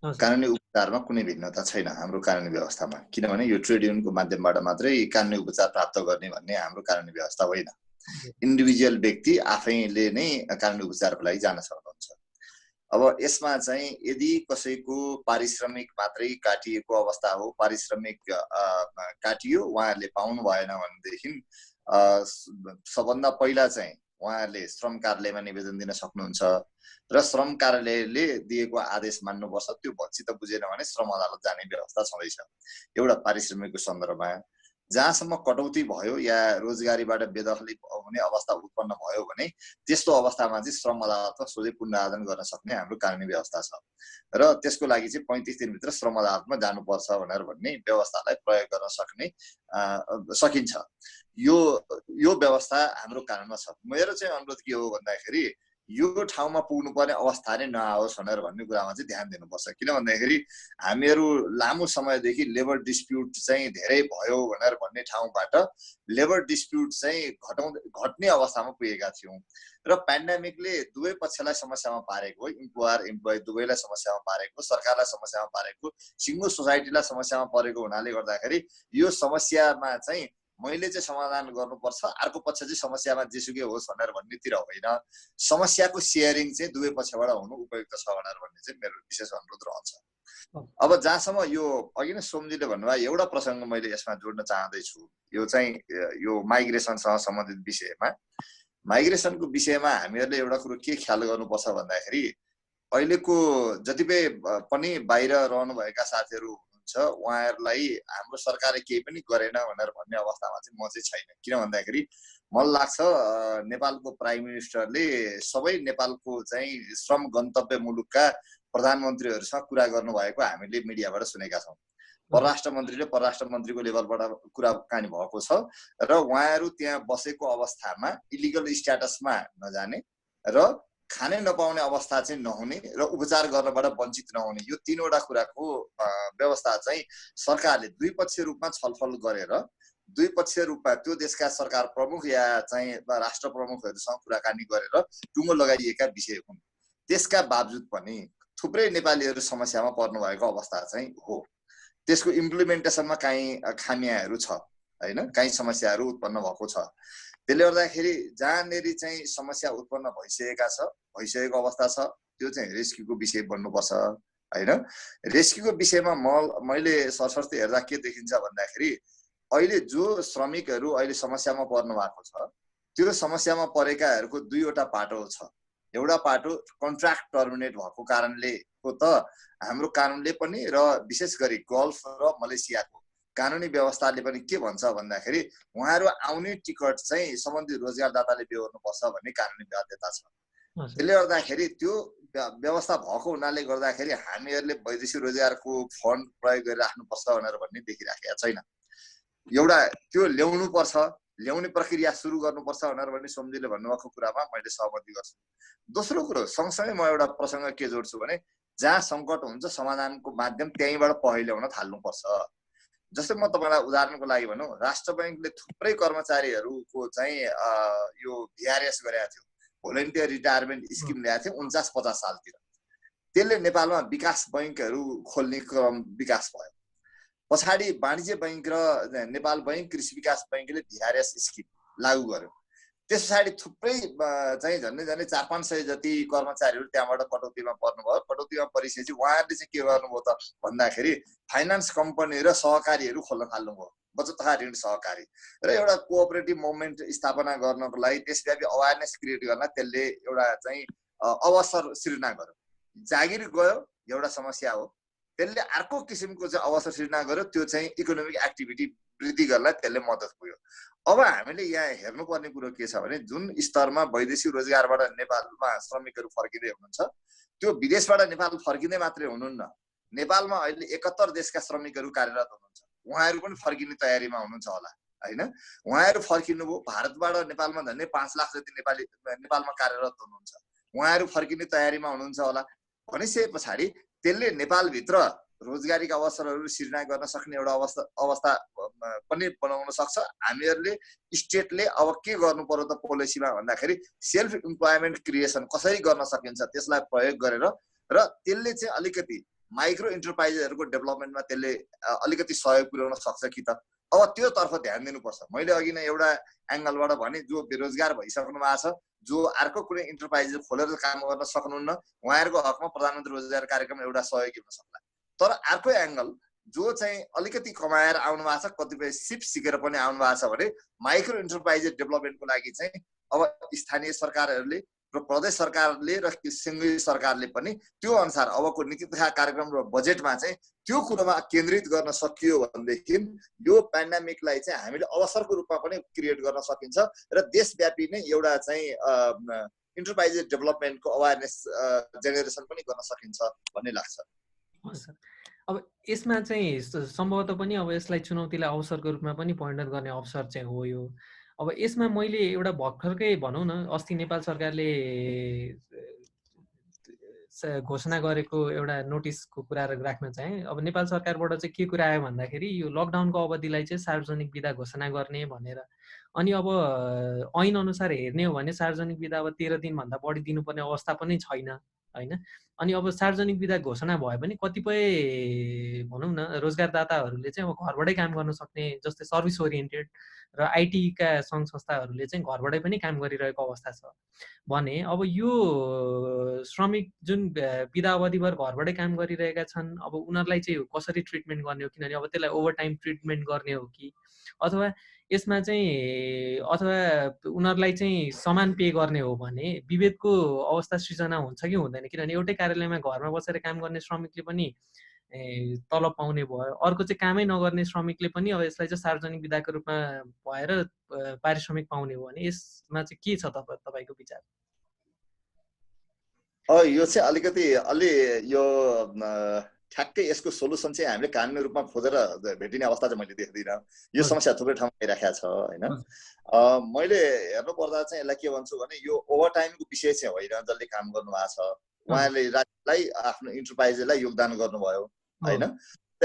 कानुनी उपचारमा कुनै भिन्नता छैन हाम्रो कानुनी व्यवस्थामा, किनभने यो ट्रेड युनियनको माध्यमबाट मात्रै कानुनी उपचार प्राप्त गर्ने भन्ने हाम्रो कानुनी व्यवस्था होइन। इन्डिभिजुअल व्यक्ति आफैले नै कानुनी उपचारको लागि जान सक्नुहुन्छ। अब यसमा चाहिँ यदि कसैको पारिश्रमिक मात्रै काटिएको अवस्था हो, पारिश्रमिक काटियो उहाँहरूले पाउनु भएन भनेदेखि सबभन्दा पहिला चाहिँ उहाँहरूले श्रम कार्यालयमा निवेदन दिन सक्नुहुन्छ र श्रम कार्यालयले दिएको आदेश मान्नुपर्छ। त्यो भन्छी त बुझेन भने श्रम अदालत जाने व्यवस्था छँदैछ एउटा पारिश्रमिकको सन्दर्भमा। जहाँसम्म कटौती भयो या रोजगारीबाट बेदखली हुने अवस्था उत्पन्न भयो भने त्यस्तो अवस्थामा चाहिँ श्रम अदालतमा सोझै पुनरावेदन गर्न सक्ने हाम्रो कानुनी व्यवस्था छ र त्यसको लागि चाहिँ 35 दिनभित्र श्रम अदालतमा जानुपर्छ भनेर भन्ने व्यवस्थालाई प्रयोग गर्न सकिन्छ। यो व्यवस्था हाम्रो कानुनमा छ। मेरो चाहिँ अनुरोध के हो भन्दाखेरि यो ठाउँमा पुग्नुपर्ने अवस्था नै नआओस् भनेर भन्ने कुरामा चाहिँ ध्यान दिनुपर्छ। किन भन्दाखेरि हामीहरू लामो समयदेखि लेबर डिस्प्युट चाहिँ धेरै भयो भनेर भन्ने ठाउँबाट लेबर डिस्प्युट चाहिँ घट्ने अवस्थामा पुगेका थियौँ र पेन्डेमिकले दुवै पक्षलाई समस्यामा पारेको, इम्प्लोयर इम्प्लोइ दुवैलाई समस्यामा पारेको, सरकारलाई समस्यामा पारेको, सिङ्गो सोसाइटीलाई समस्यामा परेको हुनाले गर्दाखेरि यो समस्यामा चाहिँ मैले चाहिँ समाधान गर्नुपर्छ, अर्को पक्ष चाहिँ समस्यामा जेसुकै होस् भनेर भन्नेतिर होइन, समस्याको सेयरिङ चाहिँ दुवै पक्षबाट हुनु उपयुक्त छ भनेर भन्ने चाहिँ मेरो विशेष अनुरोध रहन्छ। अब जहाँसम्म यो अघि नै सोमजीले भन्नुभयो एउटा प्रसङ्ग मैले यसमा जोड्न चाहँदैछु, यो चाहिँ यो माइग्रेसनसँग सम्बन्धित विषयमा। माइग्रेसनको विषयमा हामीहरूले एउटा कुरो के ख्याल गर्नुपर्छ भन्दाखेरि अहिलेको जतिपय पनि बाहिर रहनुभएका साथीहरू उहाँहरूलाई हाम्रो सरकारले केही पनि गरेन भनेर भन्ने अवस्थामा चाहिँ म चाहिँ छैन। किन भन्दाखेरि मलाई लाग्छ नेपालको प्राइम मिनिस्टरले सबै नेपालको चाहिँ श्रम गन्तव्य मुलुकका प्रधानमन्त्रीहरूसँग कुरा गर्नुभएको हामीले मिडियाबाट सुनेका छौँ। परराष्ट्र मन्त्रीले परराष्ट्र मन्त्रीको लेभलबाट कुराकानी भएको छ र उहाँहरू त्यहाँ बसेको अवस्थामा इलिगल स्ट्याटसमा नजाने र खानै नपाउने अवस्था चाहिँ नहुने र उपचार गर्नबाट वञ्चित नहुने, यो तीनवटा कुराको व्यवस्था चाहिँ सरकारले द्विपक्षीय रूपमा छलफल गरेर द्विपक्षीय रूपमा त्यो देशका सरकार प्रमुख या चाहिँ राष्ट्र प्रमुखहरूसँग कुराकानी गरेर टुङ्गो लगाइएका विषय हुन्। त्यसका बावजुद पनि थुप्रै नेपालीहरू समस्यामा पर्नु भएको अवस्था चाहिँ हो। त्यसको इम्प्लिमेन्टेसनमा काहीँ खामियाहरू छ होइन, काहीँ समस्याहरू उत्पन्न भएको छ। त्यसले गर्दाखेरि जहाँनेरि चाहिँ समस्या उत्पन्न भइसकेको अवस्था छ त्यो चाहिँ रेस्क्युको विषय बन्नुपर्छ हैन। रेस्क्युको विषयमा मैले सरसर्ती हेर्दा के देखिन्छ भन्दाखेरि अहिले जो श्रमिकहरू अहिले समस्यामा पर्नु भएको छ त्यो समस्यामा परेकाहरूको दुईवटा पाटो छ। एउटा पाटो कन्ट्र्याक्ट टर्मिनेट भएको कारणले हो त हाम्रो कानुनले पनि र विशेष गरी गल्फ र मलेसियाको कानुनी व्यवस्थाले पनि के भन्छ भन्दाखेरि उहाँहरू आउने टिकट चाहिँ सम्बन्धित रोजगारदाताले बेहोर्नुपर्छ भन्ने कानुनी बाध्यता छ। त्यसले गर्दाखेरि त्यो व्यवस्था भएको हुनाले गर्दाखेरि हामीहरूले वैदेशिक रोजगारको फन्ड प्रयोग गरिराख्नुपर्छ भनेर भन्ने देखिराखेका छैन। एउटा त्यो ल्याउने प्रक्रिया सुरु गर्नुपर्छ भनेर भन्ने सोमजीले भन्नुभएको कुरामा मैले सहमति गर्छु। दोस्रो कुरो सँगसँगै म एउटा प्रसङ्ग के जोड्छु भने जहाँ सङ्कट हुन्छ समाधानको माध्यम त्यहीँबाट पहिल्याउन थाल्नुपर्छ। जस्तै म तपाईँलाई उदाहरणको लागि भनौँ, राष्ट्र बैङ्कले थुप्रै कर्मचारीहरूको चाहिँ यो VRS गरेका थियो, भोलिन्टियर रिटायरमेन्ट स्किम ल्याएको थियो 49-50 सालतिर। त्यसले नेपालमा विकास बैङ्कहरू खोल्ने क्रम विकास भयो। पछाडि वाणिज्य बैङ्क र नेपाल बैङ्क कृषि विकास बैङ्कले VRS स्किम लागू गर्यो। त्यस पछाडि थुप्रै चाहिँ झन्डै 400-500 जति कर्मचारीहरू त्यहाँबाट कटौतीमा पर्नुभयो। कटौतीमा परिसकेपछि उहाँहरूले चाहिँ के गर्नुभयो त भन्दाखेरि फाइनान्स कम्पनी र सहकारीहरू खोल्न थाल्नुभयो, बचत तथा ऋण सहकारी र एउटा कोअपरेटिभ मुभमेन्ट स्थापना गर्नको लागि देशव्यापी अवेरनेस क्रिएट गर्न त्यसले एउटा चाहिँ अवसर सिर्जना गर्यो। जागिर गयो एउटा समस्या हो, त्यसले अर्को किसिमको चाहिँ अवसर सिर्जना गर्यो, त्यो चाहिँ इकोनोमिक एक्टिभिटी वृद्धि गर्नलाई त्यसले मद्दत पुग्यो। अब हामीले यहाँ हेर्नुपर्ने कुरो के छ भने जुन स्तरमा वैदेशिक रोजगारबाट नेपालमा श्रमिकहरू फर्किँदै हुनुहुन्छ त्यो विदेशबाट नेपाल फर्किँदै मात्रै हुनुहुन्न। नेपालमा अहिले 71 देशका श्रमिकहरू कार्यरत हुनुहुन्छ, उहाँहरू पनि फर्किने तयारीमा हुनुहुन्छ होला हैन। उहाँहरू फर्किनुभयो, भारतबाट नेपालमा झन्डै 5 लाख जति नेपालमा कार्यरत हुनुहुन्छ, उहाँहरू फर्किने तयारीमा हुनुहुन्छ होला। भनिसके पछाडि त्यसले नेपालभित्र रोजगारीका अवसरहरू सिर्जना गर्न सक्ने एउटा अवस्था पनि बनाउन सक्छ। हामीहरूले स्टेटले अब के गर्नु पर्यो त पोलिसीमा भन्दाखेरि सेल्फ इम्प्लोयमेन्ट क्रिएसन कसरी गर्न सकिन्छ त्यसलाई प्रयोग गरेर र त्यसले चाहिँ अलिकति माइक्रो इन्टरप्राइजहरूको डेभलपमेन्टमा त्यसले अलिकति सहयोग पुर्याउन सक्छ कि त। अब त्यो तर्फ ध्यान दिनुपर्छ। मैले अघि नै एउटा एङ्गलबाट भने जो बेरोजगार भइसक्नु भएको छ, जो अर्को कुनै इन्टरप्राइज खोलेर काम गर्न सक्नुहुन्न, उहाँहरूको हकमा प्रधानमन्त्री रोजगार कार्यक्रम एउटा सहयोगी हुन सक्ला। तर अर्को एङ्गल जो चाहिँ अलिकति कमाएर आउनु भएको छ, कतिपय सिप सिकेर पनि आउनु भएको छ भने माइक्रो इन्टरप्राइज डेभलपमेन्टको लागि चाहिँ अब स्थानीय सरकारहरूले र प्रदेश सरकारले र केन्द्रीय सरकारले पनि त्यो अनुसार अबको नीति तथा कार्यक्रम र बजेटमा चाहिँ त्यो कुरोमा केन्द्रित गर्न सकियो भनेदेखि यो पेन्डेमिकलाई चाहिँ हामीले अवसरको रूपमा पनि क्रिएट गर्न सकिन्छ र देशव्यापी नै एउटा चाहिँ इन्टरप्राइज डेभलपमेन्टको अवेरनेस जेनेरेसन पनि गर्न सकिन्छ भन्ने लाग्छ। अब यसमा चाहिँ सम्भवतः पनि अब यसलाई चुनौतीलाई अवसरको रूपमा पनि परिणत गर्ने अवसर चाहिँ हो यो। अब यसमा मैले एउटा भर्खरकै भनौँ न अस्ति नेपाल सरकारले घोषणा गरेको एउटा नोटिसको कुरा राख्न चाहे। अब नेपाल सरकारबाट चाहिँ के कुरा आयो भन्दाखेरि यो लकडाउनको अवधिलाई चाहिँ सार्वजनिक बिदा घोषणा गर्ने भनेर। अनि अब ऐन अनुसार हेर्ने हो भने सार्वजनिक बिदा अब 13 दिनभन्दा बढी दिनुपर्ने अवस्था पनि छैन हैन। अनि अब सार्वजनिक बिदा घोषणा भए पनि कतिपय भनौँ न रोजगारदाताहरूले चाहिँ अब घरबाटै काम गर्न सक्ने, जस्तै सर्भिस ओरिएन्टेड र आइटीका सङ्घ संस्थाहरूले चाहिँ घरबाटै पनि काम गरिरहेको अवस्था छ भने अब यो श्रमिक जुन बिदा अवधिभर घरबाटै काम गरिरहेका छन्, अब उनीहरूलाई चाहिँ कसरी ट्रिटमेन्ट गर्ने हो? किनभने अब त्यसलाई ओभरटाइम ट्रिटमेन्ट गर्ने हो कि अथवा यसमा चाहिँ अथवा उनीहरूलाई चाहिँ समान पे गर्ने हो भने विभेदको अवस्था सृजना हुन्छ कि हुँदैन? किनभने एउटै कार्यालयमा घरमा बसेर काम गर्ने श्रमिकले पनि तलब पाउने भयो, अर्को चाहिँ कामै नगर्ने श्रमिकले पनि अब यसलाई चाहिँ सार्वजनिक बिदाको रूपमा भएर पारिश्रमिक पाउने हो भने यसमा चाहिँ के छ तपाईँको विचार? यो चाहिँ अलिकति यो ठ्याक्कै यसको सोलुसन चाहिँ हामीले कानुनी रूपमा खोजेर भेटिने अवस्था चाहिँ मैले देख्दिनँ। यो समस्या थुप्रै ठाउँमा आइराखेको छ होइन। मैले हेर्नु पर्दा चाहिँ यसलाई के भन्छु भने यो ओभरटाइमको विषय चाहिँ होइन। जसले काम गर्नु भएको छ उहाँले रातलाई आफ्नो इन्टरप्राइजलाई योगदान गर्नुभयो होइन।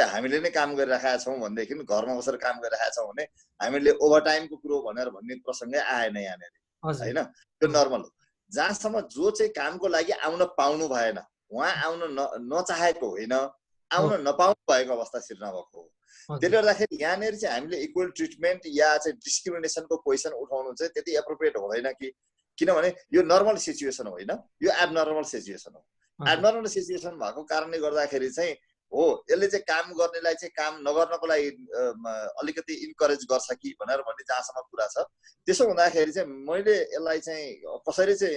हामीले नै काम गरिराखेका छौँ भनेदेखि घरमा बसेर काम गरिराखेका छौँ भने हामीले ओभरटाइमको कुरो भनेर भन्ने प्रसङ्गै आएन यहाँनिर होइन। त्यो नर्मल हो। जहाँसम्म जो चाहिँ कामको लागि आउन पाउनु भएन, उहाँ आउन नचाहेको होइन, आउन नपाउनु भएको अवस्था सिर्जना भएको हो। त्यसले गर्दाखेरि यहाँनिर चाहिँ हामीले इक्वल ट्रिटमेन्ट या चाहिँ डिस्क्रिमिनेसनको क्वेसन उठाउनु चाहिँ त्यति एप्रोप्रिएट हुँदैन कि, किनभने यो नर्मल सिचुएसन होइन, यो एबनर्मल सिचुएसन हो। एबनर्मल सिचुएसन भएको कारणले गर्दाखेरि चाहिँ हो यसले चाहिँ काम गर्नेलाई चाहिँ काम नगर्नको लागि अलिकति इन्करेज गर्छ कि भनेर भन्ने जहाँसम्म कुरा छ। त्यसो हुँदाखेरि चाहिँ मैले यसलाई चाहिँ कसरी चाहिँ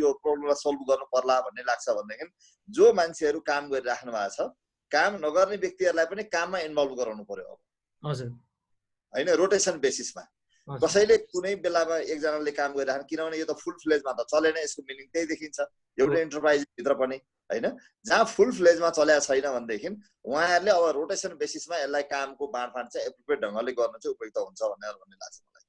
यो प्रब्लमलाई सल्भ गर्नु पर्ला भन्ने लाग्छ भनेदेखि जो मान्छेहरू काम गरिराख्नु भएको छ काम नगर्ने व्यक्तिहरूलाई पनि काममा इन्भल्भ गराउनु पर्यो अब, हजुर होइन, रोटेसन बेसिसमा। कसैले कुनै बेलामा एकजनाले काम गरिराख्नु, किनभने यो त फुल फ्लेजमा त चलेन, यसको मिनिङ त्यही देखिन्छ एउटा इन्टरप्राइज भित्र पनि, होइन। जहाँ फुल फ्लेजमा चलेको छैन भनेदेखि उहाँहरूले अब रोटेसन बेसिसमा यसलाई कामको बाँडफाँड चाहिँ एप्रोप्रिएट ढङ्गले गर्न चाहिँ उपयुक्त हुन्छ भनेर भन्ने लाग्छ मलाई।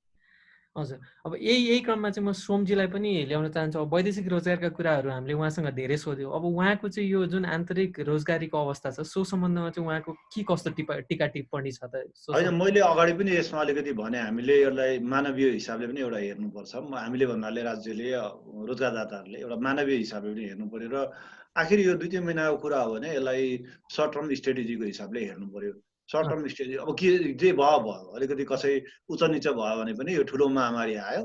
हजुर, अब यही क्रममा चाहिँ म सोमजीलाई पनि ल्याउन चाहन्छु। अब वैदेशिक रोजगारका कुराहरू हामीले उहाँसँग धेरै सोध्यौँ। अब उहाँको चाहिँ यो जुन आन्तरिक रोजगारीको अवस्था छ सो सम्बन्धमा चाहिँ उहाँको के कस्तो टिका टिप्पणी छ त? होइन, मैले अगाडि पनि यसमा अलिकति भने हामीले यसलाई मानवीय हिसाबले पनि एउटा हेर्नुपर्छ। हामीले भन्नाले राज्यले रोजगारदाताहरूले एउटा मानवीय हिसाबले पनि हेर्नु पर्यो र आखिर यो 2-3 महिनाको कुरा हो भने यसलाई सर्ट टर्म स्ट्रेटेजीको हिसाबले हेर्नु पर्यो। सर्ट टर्म स्ट्रेटेजी अब के जे भयो अलिकति कसै उच्च निच भयो भने पनि यो ठुलो महामारी आयो,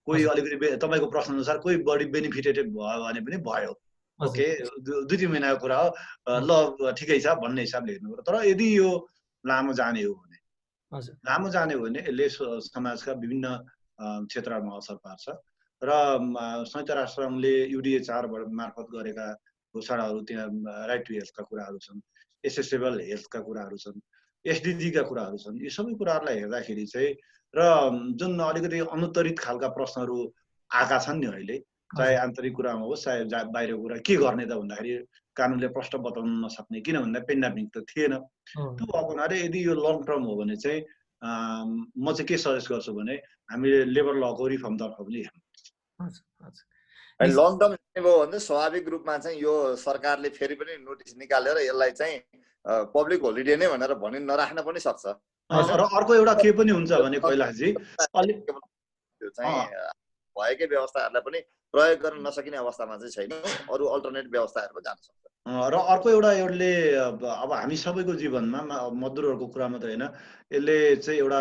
कोही अलिकति तपाईँको प्रश्न अनुसार कोही बढी बेनिफिटेड भयो भने पनि भयो, ओके, 2-3 महिनाको कुरा हो, ल ठिकै छ भन्ने हिसाबले हेर्नु पर्यो। तर यदि यो लामो जाने हो भने यसले समाजका विभिन्न क्षेत्रहरूमा असर पार्छ र संयुक्त राष्ट्र सङ्घले UDH-R मार्फत गरेका घोषणाहरू त्यहाँ राइट टु हेल्थका कुराहरू छन्, एसेसेबल हेल्थका कुराहरू छन्, SDG का कुराहरू छन्। यी सबै कुराहरूलाई हेर्दाखेरि चाहिँ र जुन अलिकति अनुत्तरित खालका प्रश्नहरू आएका छन् नि अहिले, चाहे आन्तरिक कुरामा होस् चाहे बाहिरको कुरा, के गर्ने त भन्दाखेरि कानुनले प्रश्न बताउन नसक्ने, किन भन्दा पेन्डेमिक त थिएन। त्यो भएको हुनाले यदि यो लङ टर्म हो भने चाहिँ म चाहिँ के सजेस्ट गर्छु भने हामीले लेबर लको रिफर्मतर्फ पनि हेर्नुपर्छ। लङ टर्म हो भने स्वाभाविक रूपमा चाहिँ यो सरकारले फेरि पनि नोटिस निकालेर यसलाई चाहिँ पब्लिक होलिडे नै भनेर भनि नराख्न पनि सक्छ। र अर्को एउटा के पनि हुन्छ भने कैलाशजी त्यो चाहिँ भएकै व्यवस्थाहरूलाई पनि प्रयोग गर्न नसकिने अवस्थामा चाहिँ छैन, अरू अल्टरनेट व्यवस्थाहरू जान सक्छ। र अर्को एउटा यसले अब हामी सबैको जीवनमा मजदुरहरूको कुरा मात्रै होइन, यसले चाहिँ एउटा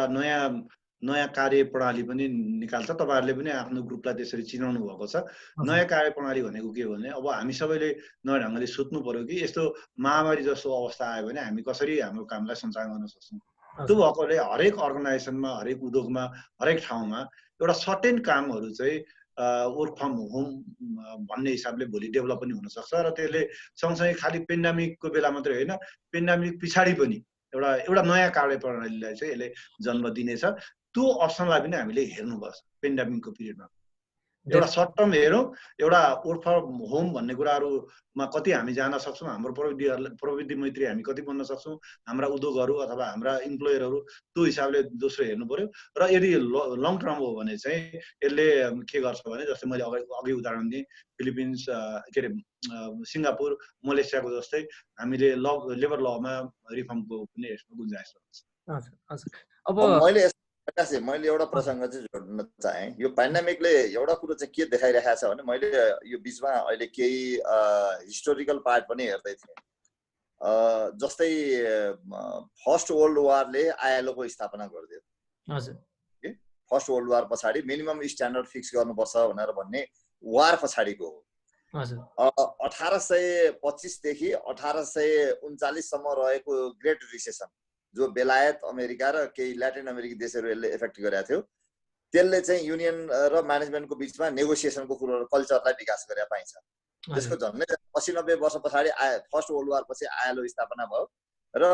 नयाँ कार्य प्रणाली पनि निकाल्छ। तपाईँहरूले पनि आफ्नो ग्रुपलाई त्यसरी चिनाउनु भएको छ। नयाँ कार्य प्रणाली भनेको के भने अब हामी सबैले नयाँ ढङ्गले सोच्नु पर्यो कि यस्तो महामारी जस्तो अवस्था आयो भने हामी कसरी हाम्रो कामलाई सञ्चालन गर्न सक्छौँ। त्यो भएकोले हरेक अर्गनाइजेसनमा, हरेक उद्योगमा, हरेक ठाउँमा एउटा सर्टेन कामहरू चाहिँ वर्क फ्रम होम भन्ने हिसाबले भोलि डेभलप पनि हुनसक्छ र त्यसले सँगसँगै खालि पेन्डेमिकको बेला मात्रै होइन, पेन्डेमिक पछाडि पनि एउटा नयाँ कार्य प्रणालीलाई चाहिँ यसले जन्म दिनेछ। त्यो अप्सनलाई पनि हामीले हेर्नुपर्छ पेन्डेमिकको पिरियडमा। एउटा सर्ट टर्म हेरौँ, एउटा वर्क फ्रम होम भन्ने कुराहरूमा कति हामी जान सक्छौँ, हाम्रो प्रविधि मैत्री हामी कति बन्न सक्छौँ, हाम्रा उद्योगहरू अथवा हाम्रा इम्प्लोयरहरू, त्यो हिसाबले दोस्रो हेर्नु पर्यो। र यदि लङ टर्म हो भने चाहिँ यसले के गर्छ भने जस्तै मैले अघि उदाहरण दिएँ, फिलिपिन्स के अरे सिङ्गापुर, मलेसियाको जस्तै हामीले लेबर लमा रिफर्मको पनि यसमा गुन्जाइस छ। अब मैले एउटा प्रसङ्ग चाहिँ जोड्न चाहेँ। यो पेन्डेमिकले एउटा कुरो चाहिँ के देखाइरहेको छ भने मैले यो बिचमा अहिले केही हिस्टोरिकल पार्ट पनि हेर्दै थिएँ। जस्तै फर्स्ट वर्ल्ड वारले ILO को स्थापना गरिदियो। फर्स्ट वर्ल्ड वार पछाडि मिनिमम स्ट्यान्डर्ड फिक्स गर्नुपर्छ भनेर भन्ने वार पछाडिको हो। 1825 देखि 1839 सम्म रहेको ग्रेट रिसेसन, जो बेलायत, अमेरिका र केही ल्याटिन अमेरिकी देशहरू यसले इफेक्ट गरेको थियो, त्यसले चाहिँ युनियन र म्यानेजमेन्टको बिचमा नेगोसिएसनको कुरो कल्चरलाई विकास गरेर पाइन्छ। त्यसको झन्डै 80-90 वर्ष पछाडि फर्स्ट वर्ल्ड वार पछि ILO स्थापना भयो र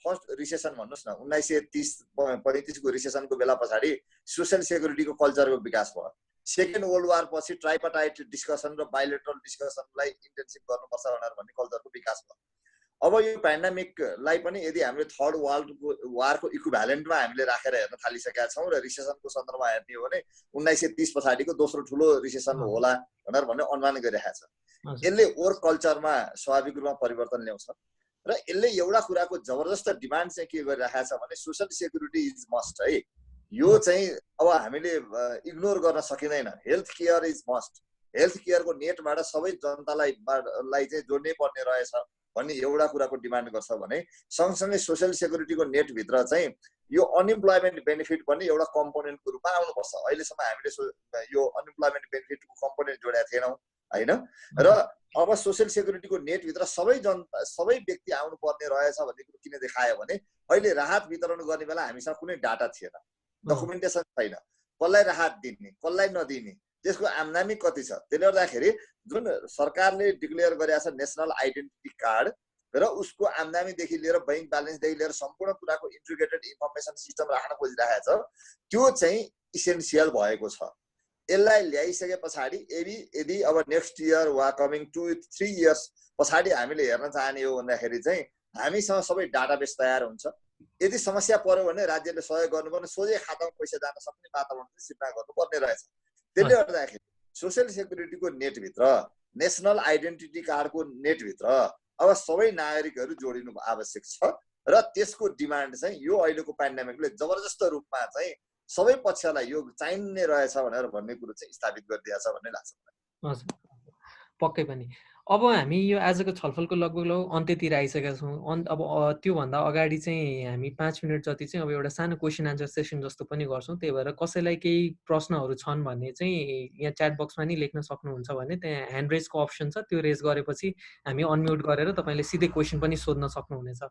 फर्स्ट रिसेसन भन्नुहोस् न 1930-35 को रिसेसनको बेला पछाडि सोसियल सेक्युरिटीको कल्चरको विकास भयो। सेकेन्ड वर्ल्ड वार पछि ट्राइपार्टाइट डिस्कसन र बाइलेटरल डिस्कसनलाई इन्टेन्सिभ गर्नुपर्छ भनेर भन्ने कल्चरको विकास भयो। अब यो पेन्डेमिकलाई पनि यदि हामीले थर्ड वर्ल्ड वारको इक्विभ्यालेन्टमा हामीले राखेर हेर्न थालिसकेका छौँ र रिसेसनको सन्दर्भमा हेर्ने हो भने 1930 पछाडिको दोस्रो ठुलो रिसेसन होला भनेर भन्ने अनुमान गरिरहेको छ। यसले वर्क कल्चरमा स्वाभाविक रूपमा परिवर्तन ल्याउँछ र यसले एउटा कुराको जबरजस्त डिमान्ड चाहिँ के गरिरहेको छ भने सोसियल सेक्युरिटी इज मस्ट है। यो चाहिँ अब हामीले इग्नोर गर्न सकिँदैन। Health care is must. Health केयरको नेटबाट सबै जनतालाई चाहिँ जोड्नै पर्ने रहेछ भन्ने एउटा कुराको डिमान्ड गर्छ भने सँगसँगै सोसियल सेक्युरिटीको नेटभित्र चाहिँ यो अनइम्प्लोइमेन्ट बेनिफिट पनि एउटा कम्पोनेन्टको रूपमा आउनुपर्छ। अहिलेसम्म हामीले यो अनइम्प्लोइमेन्ट बेनिफिटको कम्पोनेन्ट जोडेका थिएनौँ होइन। र अब सोसियल सेक्युरिटीको नेटभित्र सबै व्यक्ति आउनु पर्ने रहेछ भन्ने कुरो किन देखायो भने अहिले राहत वितरण गर्ने बेला हामीसँग कुनै डाटा थिएन, डकुमेन्टेसन छैन, कसलाई राहत दिने कसलाई नदिने, त्यसको आम्दानी कति छ। त्यसले गर्दाखेरि जुन सरकारले डिक्लेयर गरेका छ नेसनल आइडेन्टिटी कार्ड र उसको आम्दानीदेखि लिएर बैंक ब्यालेन्सदेखि लिएर सम्पूर्ण कुराको इन्टिग्रेटेड इन्फर्मेसन सिस्टम राख्न खोजिरहेको छ, त्यो चाहिँ इसेन्सियल भएको छ। यसलाई ल्याइसके पछाडि यदि अब नेक्स्ट इयर वा कमिङ 2-3 इयर्स पछाडि हामीले हेर्न चाहने हो भन्दाखेरि चाहिँ हामीसँग सबै डाटाबेस तयार हुन्छ। यदि समस्या पर्यो भने राज्यले सहयोग गर्नुपर्ने, सोझै खातामा पैसा जान सक्ने वातावरण सिर्जना गर्नुपर्ने रहेछ। त्यसले गर्दाखेरि सोसियल सेक्युरिटीको नेटभित्र, नेसनल आइडेन्टिटी कार्डको नेटभित्र अब सबै नागरिकहरू जोडिनु आवश्यक छ र त्यसको डिमान्ड चाहिँ यो अहिलेको पेन्डेमिकले जबरजस्त रूपमा चाहिँ सबै पक्षलाई यो चाहिने रहेछ भनेर भन्ने कुरो चाहिँ स्थापित गरिदिएको छ भन्ने लाग्छ। हजुर, पक्कै पनि। अब हामी यो आजको छलफलको लगभग अन्त्यतिर आइसकेका छौँ। अब त्योभन्दा अगाडि चाहिँ हामी 5 मिनट जति चाहिँ अब एउटा सानो क्वेसन आन्सर सेसन जस्तो पनि गर्छौँ। त्यही भएर कसैलाई केही प्रश्नहरू छन् भने चाहिँ यहाँ च्याट बक्समा नि लेख्न सक्नुहुन्छ भने त्यहाँ ह्यान्ड रेजको अप्सन छ, त्यो रेज गरेपछि हामी अनम्युट गरेर तपाईँले सिधै क्वेसन पनि सोध्न सक्नुहुनेछ।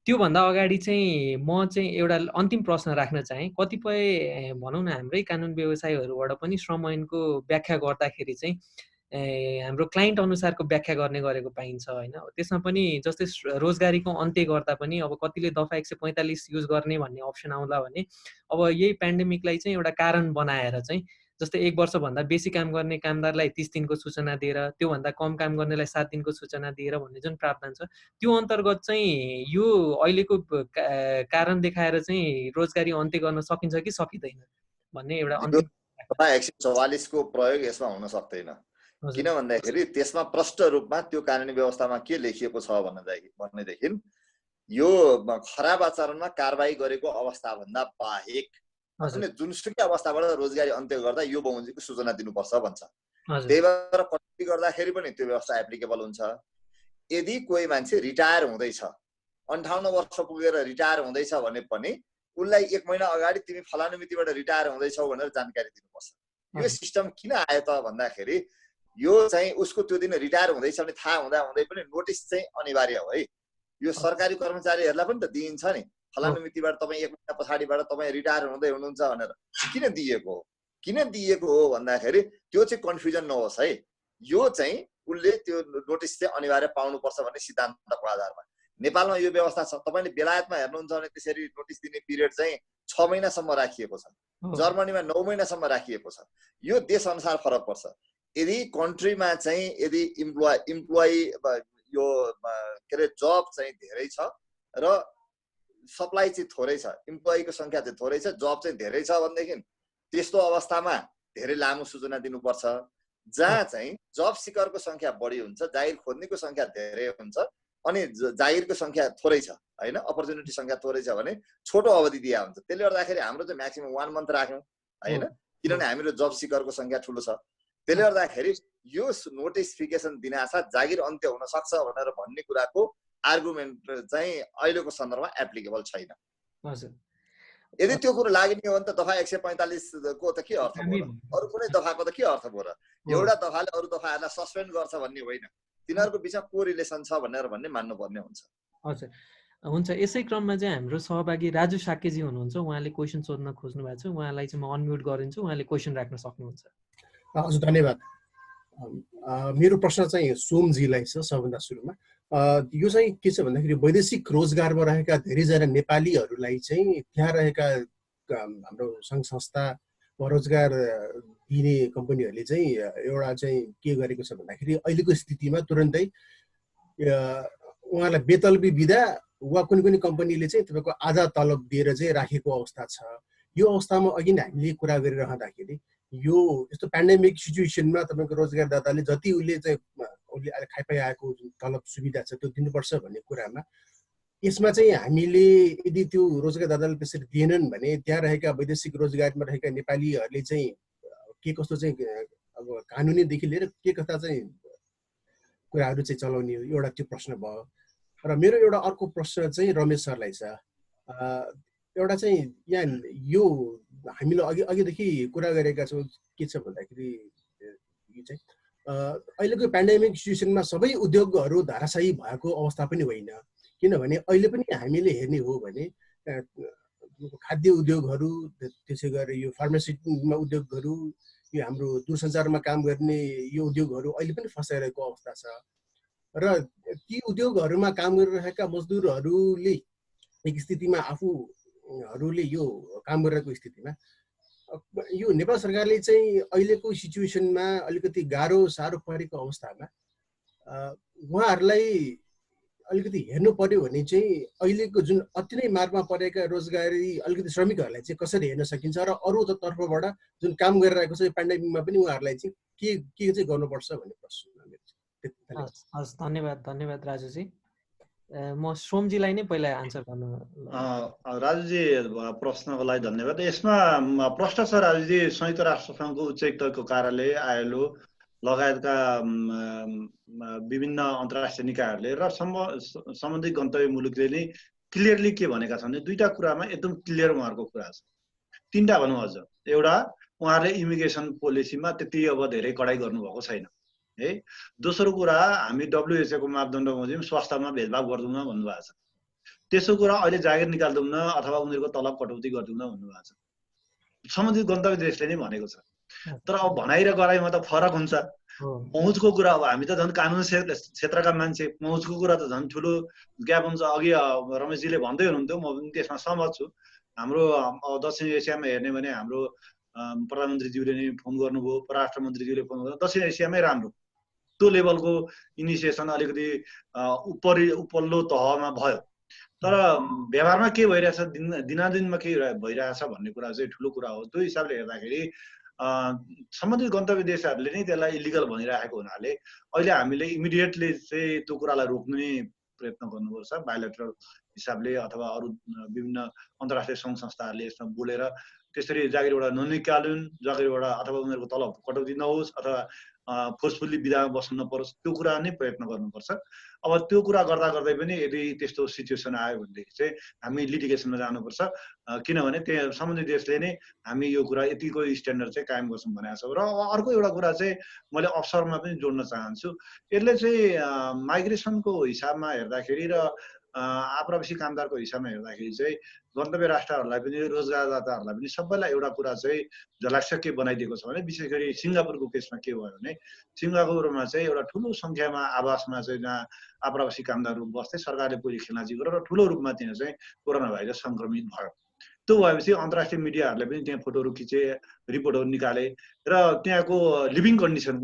त्योभन्दा अगाडि चाहिँ म चाहिँ एउटा अन्तिम प्रश्न राख्न चाहेँ। कतिपय भनौँ न हाम्रै कानुन व्यवसायीहरूबाट पनि श्रम ऐनको व्याख्या गर्दाखेरि चाहिँ हाम्रो क्लाइन्ट अनुसारको व्याख्या गर्ने गरेको पाइन्छ होइन। त्यसमा पनि जस्तै रोजगारीको अन्त्य गर्दा पनि अब कतिले दफा 145 युज गर्ने भन्ने अप्सन आउँला भने अब यही पेन्डेमिकलाई चाहिँ एउटा कारण बनाएर चाहिँ जस्तै 1 वर्षभन्दा बेसी काम गर्ने कामदारलाई 30 दिनको सूचना दिएर, त्योभन्दा कम काम गर्नेलाई 7 दिनको सूचना दिएर भन्ने जुन प्रावधान छ त्यो अन्तर्गत चाहिँ यो अहिलेको कारण देखाएर चाहिँ रोजगारी अन्त्य गर्न सकिन्छ कि सकिँदैन भन्ने एउटा अन्तिम 144 को प्रयोग यसमा हुन सक्दैन। किन भन्दाखेरि त्यसमा प्रष्ट रूपमा त्यो कानुनी व्यवस्थामा के लेखिएको छ भनेदेखि यो खराब आचरणमा कारबाही गरेको अवस्थाभन्दा बाहेक जुनसुकै अवस्थाबाट रोजगारी अन्त्य गर्दा यो बमोजिमको सूचना दिनुपर्छ भन्छ। त्यही भएर कति गर्दाखेरि पनि त्यो व्यवस्था एप्लिकेबल हुन्छ। यदि कोही मान्छे रिटायर हुँदैछ, 58 वर्ष पुगेर रिटायर हुँदैछ भने पनि उसलाई 1 महिना अगाडि तिमी फलानु मितिबाट रिटायर हुँदैछौ भनेर जानकारी दिनुपर्छ। यो सिस्टम किन आयो त भन्दाखेरि यो चाहिँ उसको त्यो दिन रिटायर हुँदैछ भने थाहा हुँदा हुँदै पनि नोटिस चाहिँ अनिवार्य हो है। यो सरकारी कर्मचारीहरूलाई पनि त दिइन्छ नि, फलानु मितिबाट तपाईँ 1 महिना पछाडिबाट तपाईँ रिटायर हुँदै हुनुहुन्छ भनेर। किन दिएको हो? किन दिएको हो भन्दाखेरि त्यो चाहिँ कन्फ्युजन नहोस् है। यो चाहिँ उसले त्यो नोटिस चाहिँ अनिवार्य पाउनुपर्छ भन्ने सिद्धान्तको आधारमा नेपालमा यो व्यवस्था छ। तपाईँले बेलायतमा हेर्नुहुन्छ भने त्यसरी नोटिस दिने पिरियड चाहिँ 6 महिनासम्म राखिएको छ, जर्मनीमा 9 महिनासम्म राखिएको छ। यो देश अनुसार फरक पर्छ। यदि कन्ट्रीमा चाहिँ यदि इम्प्लोइ यो के अरे जब चाहिँ धेरै छ र सप्लाई चाहिँ थोरै छ, इम्प्लोइको संख्या चाहिँ थोरै छ, जब चाहिँ धेरै छ भनेदेखि त्यस्तो अवस्थामा धेरै लामो सूचना दिनुपर्छ। जहाँ चाहिँ जब सिकरको संख्या बढी हुन्छ, जागिर खोज्नेको संख्या धेरै हुन्छ अनि जागिरको संख्या थोरै छ होइन, अपर्च्युनिटी संख्या थोरै छ भने छोटो अवधि दिया हुन्छ। त्यसले गर्दाखेरि हाम्रो चाहिँ म्याक्सिमम 1 मन्थ राख्यौँ होइन, किनभने हाम्रो जब सिकरको संख्या ठुलो छ। त्यसले गर्दाखेरि यो नोटिफिकेसन दिनासाथ जागिर अन्त्य हुन सक्छ भनेर भन्ने कुराको आर्गुमेन्ट चाहिँ अहिलेको सन्दर्भमा एप्लिकेबल छैन। यदि त्यो कुरो लाग्ने हो भने त दफा 145 को त के अर्थ भयो र? अरू कुनै दफाको त के अर्थ भयो र? एउटा दफाले अरू दफाहरूलाई सस्पेन्ड गर्छ भन्ने होइन, तिनीहरूको बिचमा को रिलेसन छ भनेर भन्ने मान्नुपर्ने हुन्छ। हजुर हुन्छ। यसै क्रममा चाहिँ हाम्रो सहभागी राजु साकेजी हुनुहुन्छ, उहाँले क्वेसन सोध्न खोज्नु भएको छ। उहाँलाई चाहिँ म अनम्युट गरिदिन्छु, उहाँले क्वेसन राख्न सक्नुहुन्छ। हजुर धन्यवाद। मेरो प्रश्न चाहिँ सोमजीलाई छ। सबभन्दा सुरुमा यो चाहिँ के छ भन्दाखेरि वैदेशिक रोजगारमा रहेका धेरैजना नेपालीहरूलाई चाहिँ त्यहाँ रहेका हाम्रो सङ्घ संस्था वा रोजगार दिने कम्पनीहरूले चाहिँ एउटा चाहिँ के गरेको छ भन्दाखेरि अहिलेको स्थितिमा तुरन्तै उहाँलाई बेतलबी बिदा वा कुनै कुनै कम्पनीले चाहिँ तपाईँको आधा तलब दिएर चाहिँ राखेको अवस्था छ। यो अवस्थामा अघि नै हामीले कुरा गरिरहँदाखेरि यो यस्तो पेन्डेमिक सिचुएसनमा तपाईँको रोजगारदाताले जति उसले चाहिँ उसले अहिले खाइपाइआएको जुन तलब सुविधा छ त्यो दिनुपर्छ भन्ने कुरामा यसमा चाहिँ हामीले यदि त्यो रोजगारदाताले त्यसरी दिएनन् भने त्यहाँ रहेका वैदेशिक रोजगारमा रहेका नेपालीहरूले चाहिँ के कस्तो चाहिँ अब कानुनीदेखि लिएर के कस्ता चाहिँ कुराहरू चाहिँ चलाउने हो, एउटा त्यो प्रश्न भयो। र मेरो एउटा अर्को प्रश्न चाहिँ रमेश सरलाई छ। एउटा चाहिँ यहाँ यो हामीले अघिदेखि कुरा गरेका छौँ, के छ भन्दाखेरि यो चाहिँ अहिलेको पेन्डेमिक सिचुएसनमा सबै उद्योगहरू धराशायी भएको अवस्था पनि होइन, किनभने अहिले पनि हामीले हेर्ने हो भने खाद्य उद्योगहरू, त्यसै गरी यो फार्मास्युटिकल उद्योगहरू, यो हाम्रो दूरसञ्चारमा काम गर्ने यो उद्योगहरू अहिले पनि फसाइरहेको अवस्था छ। र ती उद्योगहरूमा काम गरिरहेका मजदुरहरूले एक स्थितिमा आफूहरूले यो काम गरिरहेको स्थितिमा यो नेपाल सरकारले चाहिँ अहिलेको सिचुएसनमा अलिकति गाह्रो साह्रो परेको अवस्थामा उहाँहरूलाई अलिकति हेर्नु पर्यो भने चाहिँ अहिलेको जुन अति नै मारमा परेका रोजगारी अलिकति श्रमिकहरूलाई चाहिँ कसरी हेर्न सकिन्छ र अरू तर्फबाट जुन काम गरिरहेको छ पेन्डेमिकमा पनि उहाँहरूलाई चाहिँ के चाहिँ गर्नुपर्छ भन्ने प्रश्न। हस्, धन्यवाद राजुजी। म सोमजीलाई नै पहिला आन्सर गर्नु। राजुजी प्रश्नको लागि धन्यवाद। यसमा प्रश्न छ राजुजी, संयुक्त राष्ट्र सङ्घको उच्चायुक्तको कार्यालय आइएलओ लगायतका विभिन्न अन्तर्राष्ट्रिय निकायहरूले र सम्बन्धित गन्तव्य मुलुकले नै क्लियरली के भनेका छन् भने दुईटा कुरामा एकदम क्लियर उहाँहरूको कुरा छ। तीनटा भनौँ अझ। एउटा, उहाँहरूले इमिग्रेसन पोलिसीमा त्यति अब धेरै कडाइ गर्नुभएको छैन है। दोस्रो कुरा, हामी WHO को मापदण्ड बमोजिम स्वास्थ्यमा भेदभाव गर्दैनौँ भन्नुभएको छ। तेस्रो कुरा, अहिले जागिर निकाल्दैनौँ अथवा उनीहरूको तलब कटौती गर्दैनौँ भन्नुभएको छ। सम्बन्धित गन्तव्य देशले नै भनेको छ। तर अब भनाइ र गराइमा त फरक हुन्छ। पहुँचको कुरा, अब हामी त झन् कानुन क्षेत्रका मान्छे, पहुँचको कुरा त झन् ठुलो ग्याप हुन्छ। अघि रमेशजीले भन्दै हुनुहुन्थ्यो, म पनि त्यसमा सहमत छु। हाम्रो दक्षिण एसियामा हेर्ने भने हाम्रो प्रधानमन्त्रीज्यूले नै फोन गर्नुभयो, परराष्ट्र मन्त्रीज्यूले फोन गर्नु, दक्षिण एसियामै राम्रो त्यो लेभलको इनिसिएसन अलिकति उपल्लो तहमा भयो। तर व्यवहारमा के भइरहेछ, दिनादिनमा के भइरहेछ भन्ने कुरा चाहिँ ठुलो कुरा हो। त्यो हिसाबले हेर्दाखेरि सम्बन्धित गन्तव्य देशहरूले नै त्यसलाई इलिगल भनिरहेको हुनाले अहिले हामीले इमिडिएटली चाहिँ त्यो कुरालाई रोक्ने प्रयत्न गर्नुपर्छ। बायोलेटरल हिसाबले अथवा अरू विभिन्न अन्तर्राष्ट्रिय सङ्घ संस्थाहरूले यसमा बोलेर त्यसरी जागिरबाट ननिकालुन्, जागिरबाट अथवा उनीहरूको तलब कटौती नहोस् अथवा फोर्सफुल्ली बिदामा बस्नु नपरोस्, त्यो कुरा नै प्रयत्न गर्नुपर्छ। अब त्यो कुरा गर्दा गर्दै पनि यदि त्यस्तो सिचुएसन आयो भनेदेखि चाहिँ हामी लिटिगेसनमा जानुपर्छ, किनभने त्यहाँ सम्बन्धित देशले नै हामी यो कुरा यतिको स्ट्यान्डर्ड चाहिँ कायम गर्छौँ भनेको छ। र अर्को एउटा कुरा चाहिँ मैले अवसरमा पनि जोड्न चाहन्छु। यसले चाहिँ माइग्रेसनको हिसाबमा हेर्दाखेरि र आप्रवासी कामदारको हिसाबमा हेर्दाखेरि चाहिँ गन्तव्य राष्ट्रहरूलाई पनि रोजगारदाताहरूलाई पनि सबैलाई एउटा कुरा चाहिँ झलक्क के बनाइदिएको छ भने, विशेष गरी सिङ्गापुरको केसमा के भयो भने सिङ्गापुरमा चाहिँ एउटा ठुलो सङ्ख्यामा आवासमा चाहिँ जहाँ आप्रवासी कामदारहरू बस्थे, सरकारले पहिले खेलाची गरेर र ठुलो रूपमा त्यहाँ चाहिँ कोरोना भाइरस सङ्क्रमित भयो। त्यो भएपछि अन्तर्राष्ट्रिय मिडियाहरूले पनि त्यहाँ फोटोहरू खिचे, रिपोर्टहरू निकाले र त्यहाँको लिभिङ कन्डिसन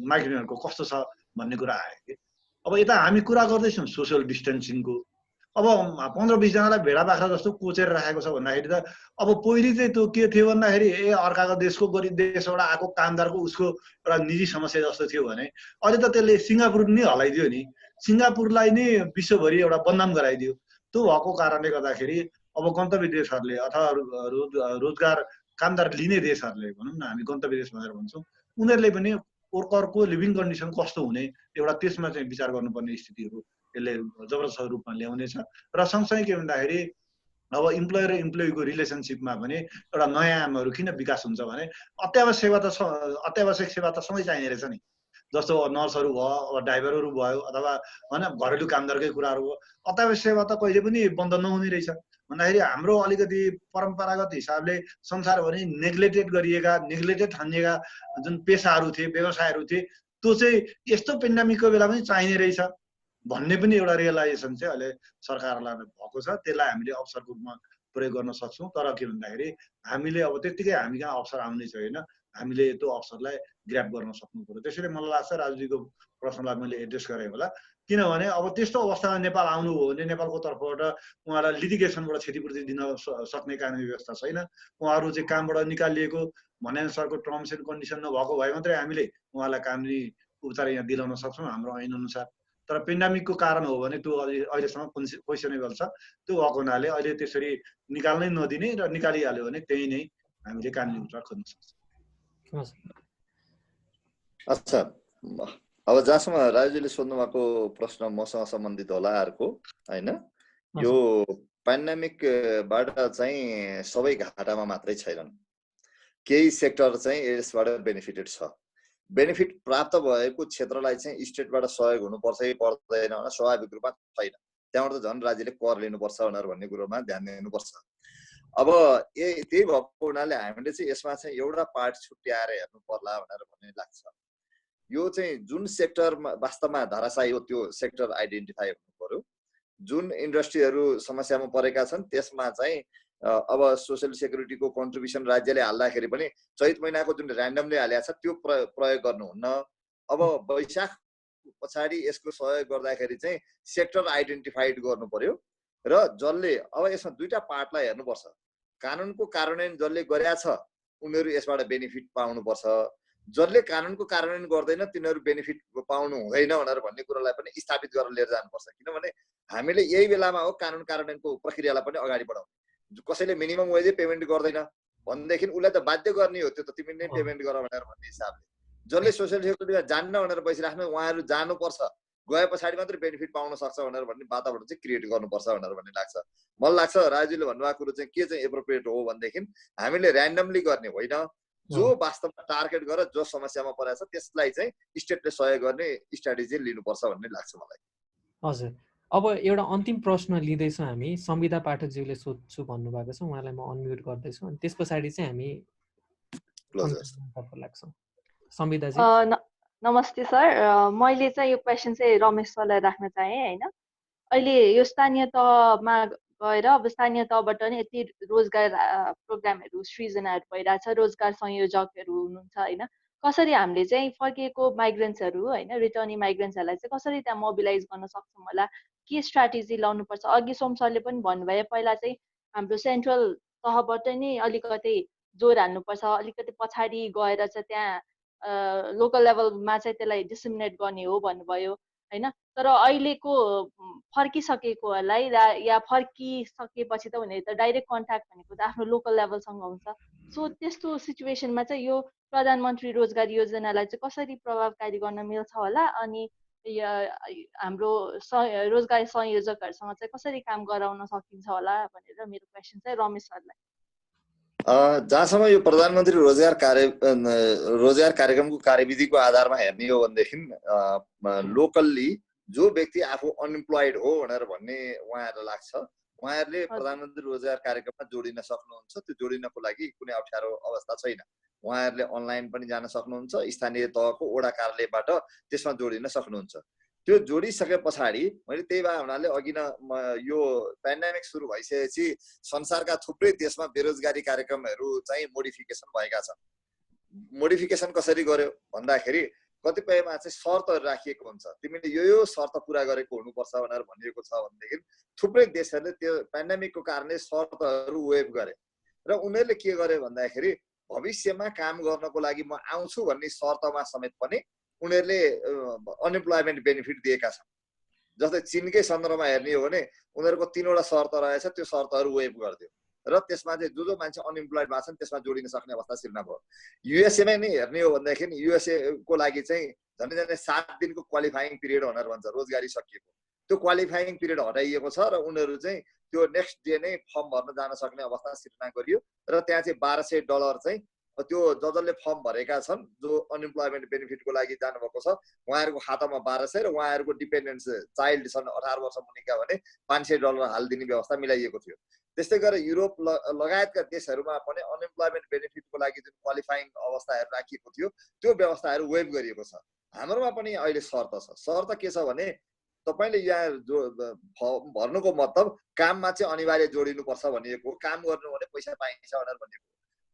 माइग्रेन्टहरूको कस्तो छ भन्ने कुरा आयो कि। अब यता हामी कुरा गर्दैछौँ सोसियल डिस्टेन्सिङको, अब 15-20 जनालाई भेडा बाख्रा जस्तो कोचेर राखेको छ भन्दाखेरि त अब पहिले चाहिँ त्यो के थियो भन्दाखेरि अर्काको देशको गरिब देशबाट आएको कामदारको उसको एउटा निजी समस्या जस्तो थियो भने अहिले त त्यसले सिङ्गापुर नै हलाइदियो नि, सिङ्गापुरलाई नै विश्वभरि एउटा बदनाम गराइदियो। त्यो भएको कारणले गर्दाखेरि अब गन्तव्य देशहरूले अथवा रोजगार कामदार लिने देशहरूले भनौँ न, हामी गन्तव्य देश भनेर भन्छौँ, उनीहरूले पनि वर्करको लिभिङ कन्डिसन कस्तो हुने एउटा त्यसमा चाहिँ विचार गर्नुपर्ने स्थितिहरू यसले जबरजस्त रूपमा ल्याउनेछ। र सँगसँगै के भन्दाखेरि अब इम्प्लोयर र इम्प्लोइको रिलेसनसिपमा पनि एउटा नयाँ आयामहरू किन विकास हुन्छ भने अत्यावश्यक सेवा त सबै चाहिने रहेछ नि। जस्तो नर्सहरू भयो, अब ड्राइभरहरू भयो, अथवा होइन घरेलु कामदारकै कुराहरू भयो, अत्यावश्यक सेवा त कहिले पनि बन्द नहुने रहेछ भन्दाखेरि हाम्रो अलिकति परम्परागत हिसाबले संसारभरि नेग्लेक्टेड ठानिएका जुन पेसाहरू थिए, व्यवसायहरू थिए, त्यो चाहिँ यस्तो पेन्डेमिकको बेला पनि चाहिने रहेछ भन्ने पनि एउटा रियलाइजेसन चाहिँ अहिले सरकारलाई भएको छ। त्यसलाई हामीले अवसरको रूपमा प्रयोग गर्न सक्छौँ। तर के भन्दाखेरि हामीले अब त्यत्तिकै हामी कहाँ अवसर आउने छैन, हामीले त्यो अवसरलाई ग्र्याब गर्न सक्नु पर्यो। त्यसैले मलाई लाग्छ राजुजीको प्रश्नलाई मैले एड्रेस गरेँ होला, किनभने अब त्यस्तो अवस्थामा नेपाल आउनु हो भने नेपालको तर्फबाट उहाँलाई लिटिगेसनबाट क्षतिपूर्ति दिन सक्ने कानुनी व्यवस्था छैन। उहाँहरू चाहिँ कामबाट निकालिएको भनेअनुसारको टर्म्स एन्ड कन्डिसन नभएको भए मात्रै हामीले उहाँलाई कानुनी उपचार यहाँ दिलाउन सक्छौँ हाम्रो ऐन अनुसार। तर पेन्डेमिकको कारण हो भने त्यो अहिलेसम्म क्वेसनेबल छ। त्यो भएको हुनाले अहिले त्यसरी निकाल्नै नदिने र निकालिहाल्यो भने त्यही नै हामीले कानुनी उपचार खोज्न सक्छौँ। अच्छा, अब जहाँसम्म राजुले सोध्नु भएको प्रश्न मसँग सम्बन्धित होला अर्को हैन, यो पेन्डेमिकबाट चाहिँ सबै घाटामा मात्रै छैनन्, केही सेक्टर चाहिँ यसबाट बेनिफिटेड छ। बेनिफिट प्राप्त भएको क्षेत्रलाई चाहिँ स्टेटबाट सहयोग हुनुपर्छ कि पर्दैन भने स्वाभाविक रूपमा छैन, त्यहाँबाट त झन् राज्यले कर लिनुपर्छ भनेर भन्ने कुरोमा ध्यान दिनुपर्छ। अब त्यही भएको हुनाले हामीले चाहिँ यसमा चाहिँ एउटा पार्ट छुट्याएर हेर्नु पर्ला भनेर भन्ने लाग्छ। यो चाहिँ जुन सेक्टरमा वास्तवमा धराशायी हो त्यो सेक्टर आइडेन्टिफाई हुनु पर्यो। जुन इन्डस्ट्रीहरू समस्यामा परेका छन् त्यसमा चाहिँ अब सोसियल सेक्युरिटीको कन्ट्रिब्युसन राज्यले हाल्दाखेरि पनि चैत महिनाको जुन ऱ्यान्डमली हालेको छ त्यो प्रयोग गर्नुहुन्न। अब वैशाख पछाडि यसको सहयोग गर्दाखेरि चाहिँ सेक्टर आइडेन्टिफाइड गर्नु पर्यो र जसले अब यसमा दुईटा पार्टलाई हेर्नुपर्छ। कानुनको कार्यान्वयन जसले गरेका छ उनीहरू यसबाट बेनिफिट पाउनुपर्छ, जसले कानुनको कार्यान्वयन गर्दैन तिनीहरू बेनिफिट पाउनु हुँदैन भनेर भन्ने कुरोलाई पनि स्थापित गरेर लिएर जानुपर्छ। किनभने हामीले यही बेलामा हो कानुन कार्यान्वयनको प्रक्रियालाई पनि अगाडि बढाउने। कसैले मिनिमम वेजै पेमेन्ट गर्दैन भनेदेखि उसलाई त बाध्य गर्ने हो, त्यो त तिमीले नै पेमेन्ट गर भनेर भन्ने हिसाबले। जसले सोसियल सेक्युरिटीमा जान्न भनेर बसिराख्नु उहाँहरू जानुपर्छ, गए पछाडि मात्रै बेनिफिट पाउन सक्छ भनेर भन्ने वातावरण चाहिँ क्रिएट गर्नुपर्छ भनेर भन्ने लाग्छ। मलाई लाग्छ राजुले भन्नुभएको कुरो चाहिँ के चाहिँ एप्रोप्रिएट हो भनेदेखि हामीले ऱ्यान्डमली गर्ने होइन, जो वास्तवमा टार्गेट गरेर जो समस्यामा परेको छ त्यसलाई चाहिँ स्टेटले सहयोग गर्ने स्ट्राटेजी लिनुपर्छ भन्ने लाग्छ मलाई। हजुर, अब एउटा अन्तिम प्रश्न लिँदैछौँ हामी। संविदा पाठकज्यूले सोध्छु भन्नुभएको छ, उहाँलाई म अनम्युट गर्दैछु अनि त्यस पछाडि चाहिँ हामी लाग्छौँ। संविदाजी नमस्ते सर, मैले चाहिँ यो क्वेसन चाहिँ रमेश सरलाई राख्न चाहेँ होइन। अहिले यो स्थानीय तहमा गएर अब स्थानीय तहबाट नै यति रोजगार प्रोग्रामहरू सृजनाहरू भइरहेछ, रोजगार संयोजकहरू हुनुहुन्छ होइन। कसरी हामीले चाहिँ फर्किएको माइग्रेन्ट्सहरू होइन, रिटर्निङ माइग्रेन्ट्सहरूलाई चाहिँ कसरी त्यहाँ मोबिलाइज गर्न सक्छौँ होला, के स्ट्राटेजी लाउनुपर्छ? अघि सोम सरले पनि भन्नुभयो पहिला चाहिँ हाम्रो सेन्ट्रल तहबाट नै अलिकति जोड हाल्नुपर्छ, अलिकति पछाडि गएर चाहिँ त्यहाँ लोकल लेभलमा चाहिँ त्यसलाई डिसिमिनेट गर्ने हो भन्नुभयो होइन। तर अहिलेको फर्किसकेकोहरूलाई या फर्किसकेपछि त उनीहरू त डाइरेक्ट कन्ट्याक्ट भनेको त आफ्नो लोकल लेभलसँग हुन्छ। सो त्यस्तो सिचुएसनमा चाहिँ यो प्रधानमन्त्री रोजगार योजनालाई चाहिँ कसरी प्रभावकारी गर्न मिल्छ होला, अनि हाम्रो रोजगार संयोजकहरूसँग चाहिँ कसरी काम गराउन सकिन्छ होला भनेर मेरो क्वेसन चाहिँ रमेश सरलाई। जहाँसम्म यो प्रधानमन्त्री रोजगार कार्यक्रमको कार्यविधिको आधारमा हेर्ने हो भनेदेखि लोकल्ली जो व्यक्ति आफू अनइम्प्लोइड हो भनेर भन्ने उहाँहरूलाई लाग्छ उहाँहरूले प्रधानमन्त्री रोजगार कार्यक्रममा जोडिन सक्नुहुन्छ। त्यो जोडिनको लागि कुनै अप्ठ्यारो अवस्था छैन। उहाँहरूले अनलाइन पनि जान सक्नुहुन्छ, स्थानीय तहको वडा कार्यालयबाट त्यसमा जोडिन सक्नुहुन्छ। त्यो जोडिसके पछाडि मैले त्यही भए हुनाले अघि न यो पेन्डेमिक सुरु भइसकेपछि संसारका थुप्रै देशमा बेरोजगारी कार्यक्रमहरू चाहिँ मोडिफिकेसन भएका छन्। मोडिफिकेसन कसरी गर्यो भन्दाखेरि कतिपयमा चाहिँ शर्तहरू राखिएको हुन्छ, तिमीले यो शर्त पुरा गरेको हुनुपर्छ भनेर भनिएको छ भनेदेखि थुप्रै देशहरूले त्यो पेन्डेमिकको कारणले शर्तहरू वेभ गरे र उनीहरूले के गर्यो भन्दाखेरि भविष्यमा काम गर्नको लागि म आउँछु भन्ने शर्तमा समेत पनि उनीहरूले अनइम्प्लोइमेन्ट बेनिफिट दिएका छन्। जस्तै चीनकै सन्दर्भमा हेर्ने हो भने उनीहरूको 3वटा शर्त रहेछ, त्यो शर्तहरू वेभ गरिदियो र त्यसमा चाहिँ जो मान्छे अनइम्प्लोइड भएको छन् त्यसमा जोडिन सक्ने अवस्था सिर्जना भयो। युएसएमा नै हेर्ने हो भनेदेखि युएसए को लागि चाहिँ झन्डै 7 दिनको क्वालिफाइङ पिरियड भनेर भन्छ, रोजगारी सकिएको त्यो क्वालिफाइङ पिरियड हटाइएको छ र उनीहरू चाहिँ त्यो नेक्स्ट डे नै फर्म भर्न जान सक्ने अवस्था सिर्जना गरियो र त्यहाँ चाहिँ $1200 चाहिँ त्यो जसले फर्म भरेका छन् जो अनइम्प्लोइमेन्ट बेनिफिटको लागि जानुभएको छ उहाँहरूको खातामा 1200 र उहाँहरूको डिपेन्डेन्ट्स चाइल्ड छन् 18 वर्ष मुनिका भने $500 हालिदिने व्यवस्था मिलाइएको थियो। त्यस्तै गरेर युरोप लगायतका देशहरूमा पनि अनइम्प्लोइमेन्ट बेनिफिटको लागि जुन क्वालिफाइङ अवस्थाहरू राखिएको थियो त्यो व्यवस्थाहरू वेभ गरिएको छ। हाम्रोमा पनि अहिले शर्त छ। शर्त के छ भने तपाईले यहाँ फर्म भर्नुको मतलब काममा चाहिँ अनिवार्य जोडिनुपर्छ भनिएको, काम गर्नु भने पैसा पाइन्छ भनेर भनिएको।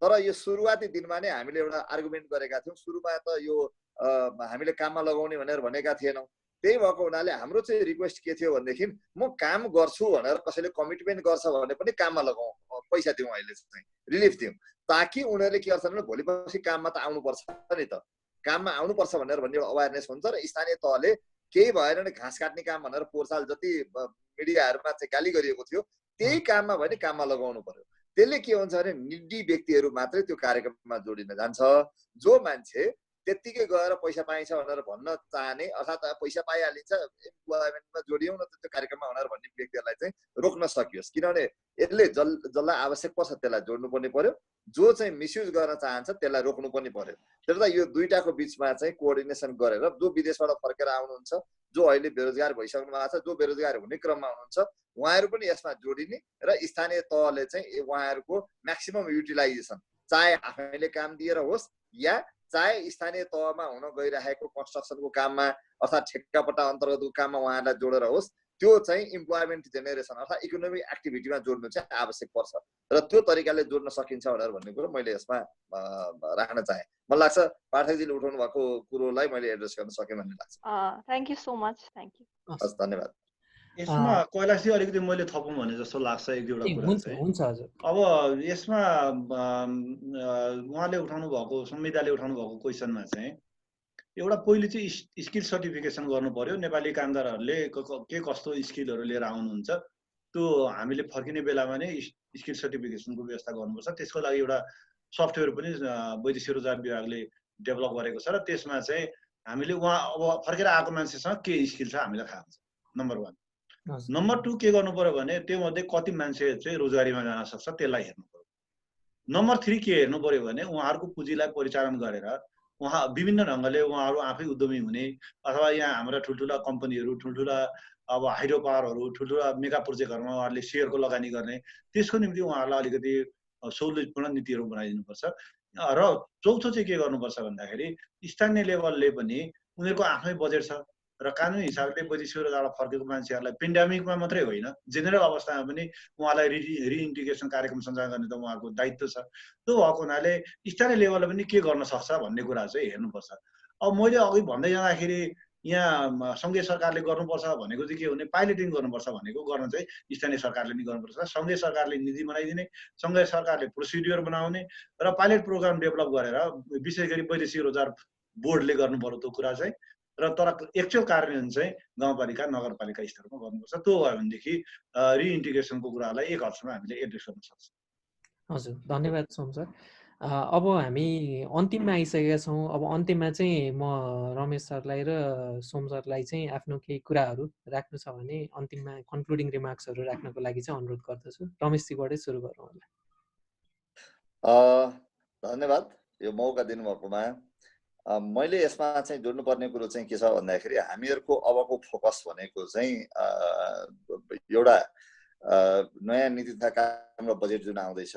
तर यो सुरुवाती दिनमा नै हामीले एउटा आर्गुमेन्ट गरेका थियौँ, सुरुमा त यो हामीले काममा लगाउने भनेर भनेका थिएनौँ। त्यही भएको हुनाले हाम्रो चाहिँ रिक्वेस्ट के थियो भनेदेखि म काम गर्छु भनेर कसैले कमिटमेन्ट गर्छ भने पनि काममा लगाउँ, पैसा दिउँ, अहिले चाहिँ रिलिफ दिउँ, ताकि उनीहरूले के गर्छन् भने भोलिपछि काममा त आउनुपर्छ नि त, काममा आउनुपर्छ भनेर भन्ने एउटा अवेरनेस हुन्छ र स्थानीय तहले केही भएन भने घाँस काट्ने काम भनेर 4 साल जति मिडियाहरूमा चाहिँ गाली गरिएको थियो त्यही काममा भने काममा लगाउनु पर्यो। त्यसले के हुन्छ भने निडी व्यक्तिहरू मात्रै त्यो कार्यक्रममा जोडिन जान्छ। जो मान्छे त्यत्तिकै गएर पैसा पाइन्छ भनेर भन्न चाहने अर्थात् पैसा पाइहालिन्छ इम्प्लोइमेन्टमा जोडियौँ न त्यो कार्यक्रममा भनेर भन्ने व्यक्तिहरूलाई चाहिँ रोक्न सकियोस्। किनभने यसले जसलाई आवश्यक पर्छ त्यसलाई जोड्नु पर्ने पर्यो, जो चाहिँ मिसयुज गर्न चाहन्छ त्यसलाई रोक्नु पनि पर्यो। त्यसले त यो दुईटाको बिचमा चाहिँ कोअर्डिनेसन गरेर जो विदेशबाट फर्केर आउनुहुन्छ, जो अहिले बेरोजगार भइसक्नु भएको छ, जो बेरोजगार हुने क्रममा हुनुहुन्छ, उहाँहरू पनि यसमा जोडिने र स्थानीय तहले चाहिँ उहाँहरूको म्याक्सिमम युटिलाइजेसन चाहे आफैले काम दिएर होस् या चाहे स्थानीय तहमा हुन गइरहेको कन्स्ट्रक्सनको काममा अर्थात् ठेक्कापट्टा अन्तर्गतको काममा उहाँहरूलाई जोडेर होस्, त्यो चाहिँ इम्प्लोइमेन्ट जेनेरेसन अर्थात् इकोनोमिक एक्टिभिटीमा जोड्नु चाहिँ आवश्यक पर्छ र त्यो तरिकाले जोड्न सकिन्छ भनेर भन्ने कुरो मैले यसमा राख्न चाहेँ। मलाई लाग्छ पाठकजीले उठाउनु भएको कुरोलाई मैले एड्रेस गर्न सकेँ भन्ने लाग्छ। Thank you so much. Thank you. हस्, धन्यवाद। यसमा कैलाशी अलिकति मैले थपौँ भने जस्तो लाग्छ एक दुईवटा कुरा चाहिँ। हुन्छ हजुर। अब यसमा उहाँले उठाउनु भएको संविधाले उठाउनु भएको क्वेसनमा चाहिँ एउटा पहिले चाहिँ स्किल सर्टिफिकेसन गर्नु पर्यो। नेपाली कामदारहरूले के कस्तो स्किलहरू लिएर आउनुहुन्छ त्यो हामीले फर्किने बेलामा नै स्किल सर्टिफिकेसनको व्यवस्था गर्नुपर्छ। त्यसको लागि एउटा सफ्टवेयर पनि वैदेशिक रोजगार विभागले डेभलप गरेको छ र त्यसमा चाहिँ हामीले उहाँ अब फर्केर आएको मान्छेसँग के स्किल छ हामीलाई थाहा हुन्छ, नम्बर 1। नम्बर 2 के गर्नु पर्यो भने त्यो मध्ये कति मान्छे चाहिँ रोजगारीमा जान सक्छ त्यसलाई हेर्नु पर्यो। नम्बर 3 के हेर्नु पर्यो भने उहाँहरूको पुँजीलाई परिचालन गरेर उहाँ विभिन्न ढङ्गले उहाँहरू आफै उद्यमी हुने अथवा यहाँ हाम्रा ठुल्ठुला कम्पनीहरू, ठुल्ठुला अब हाइड्रो पावरहरू, ठुल्ठुला मेगा प्रोजेक्टहरूमा उहाँहरूले सेयरको लगानी गर्ने, त्यसको निम्ति उहाँहरूलाई अलिकति सहुलियतपूर्ण नीतिहरू बनाइदिनुपर्छ। र चौथो चाहिँ के गर्नुपर्छ भन्दाखेरि स्थानीय लेभलले पनि उनीहरूको आफ्नै बजेट छ र कानुनी हिसाबले वैदेशिक रोजगारमा फर्केको मान्छेहरूलाई पेन्डेमिकमा मात्रै होइन जेनरल अवस्थामा पनि उहाँलाई रिइन्टिग्रेसन कार्यक्रम सञ्चालन गर्ने त उहाँको दायित्व छ। त्यो भएको हुनाले स्थानीय लेभलले पनि के गर्न सक्छ भन्ने कुरा चाहिँ हेर्नुपर्छ। अब मैले अघि भन्दै जाँदाखेरि यहाँ सङ्घीय सरकारले गर्नुपर्छ भनेको चाहिँ के भने पाइलटिङ गर्नुपर्छ भनेको गर्न चाहिँ स्थानीय सरकारले नि गर्नुपर्छ। सङ्घीय सरकारले नीति बनाइदिने, सङ्घीय सरकारले प्रोसिड्युर बनाउने र पाइलट प्रोग्राम डेभलप गरेर विशेष गरी वैदेशिक रोजगार बोर्डले गर्नु पर्यो त्यो कुरा चाहिँ। र तर एक्चुअल कार्यान्वयन चाहिँ गाउँपालिका नगरपालिका स्तरमा गर्नुपर्छ। त्यो भयो भनेदेखि रिइन्टिग्रेसनको कुरालाई एक हदसम्म हामीले एड्रेस गर्न सक्छौँ। हजुर, धन्यवाद सोम सर। अब हामी अन्तिममा आइसकेका छौँ। अब अन्तिममा चाहिँ म रमेश सरलाई र सोम सरलाई चाहिँ आफ्नो केही कुराहरू राख्नु छ भने अन्तिममा कन्क्लुडिङ रिमार्क्सहरू राख्नको लागि चाहिँ अनुरोध गर्दछु। रमेशजीबाटै सुरु गरौँ होला। धन्यवाद यो मौका दिनुभएकोमा। मैले यसमा चाहिँ जोड्नुपर्ने कुरो चाहिँ के छ भन्दाखेरि हामीहरूको अबको फोकस भनेको चाहिँ एउटा नयाँ नीति तथा काम र बजेट जुन आउँदैछ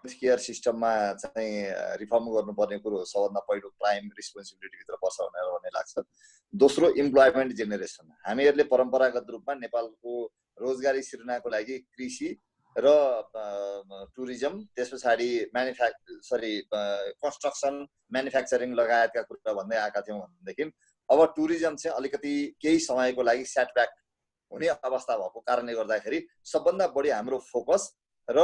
हेल्थ केयर सिस्टममा चाहिँ रिफर्म गर्नुपर्ने कुरो सबभन्दा पहिलो प्राइम रिस्पोन्सिबिलिटीभित्र पर्छ भनेर भन्ने लाग्छ। दोस्रो इम्प्लोइमेन्ट जेनेरेसन। हामीहरूले परम्परागत रूपमा नेपालको रोजगारी सिर्जनाको लागि कृषि र टुरिज्म त्यस पछाडि कन्स्ट्रक्सन म्यानुफ्याक्चरिङ लगायतका कुरा भन्दै आएका थियौँ भनेदेखि अब टुरिज्म चाहिँ अलिकति केही समयको लागि सेटब्याक हुने अवस्था भएको कारणले गर्दाखेरि सबभन्दा बढी हाम्रो फोकस र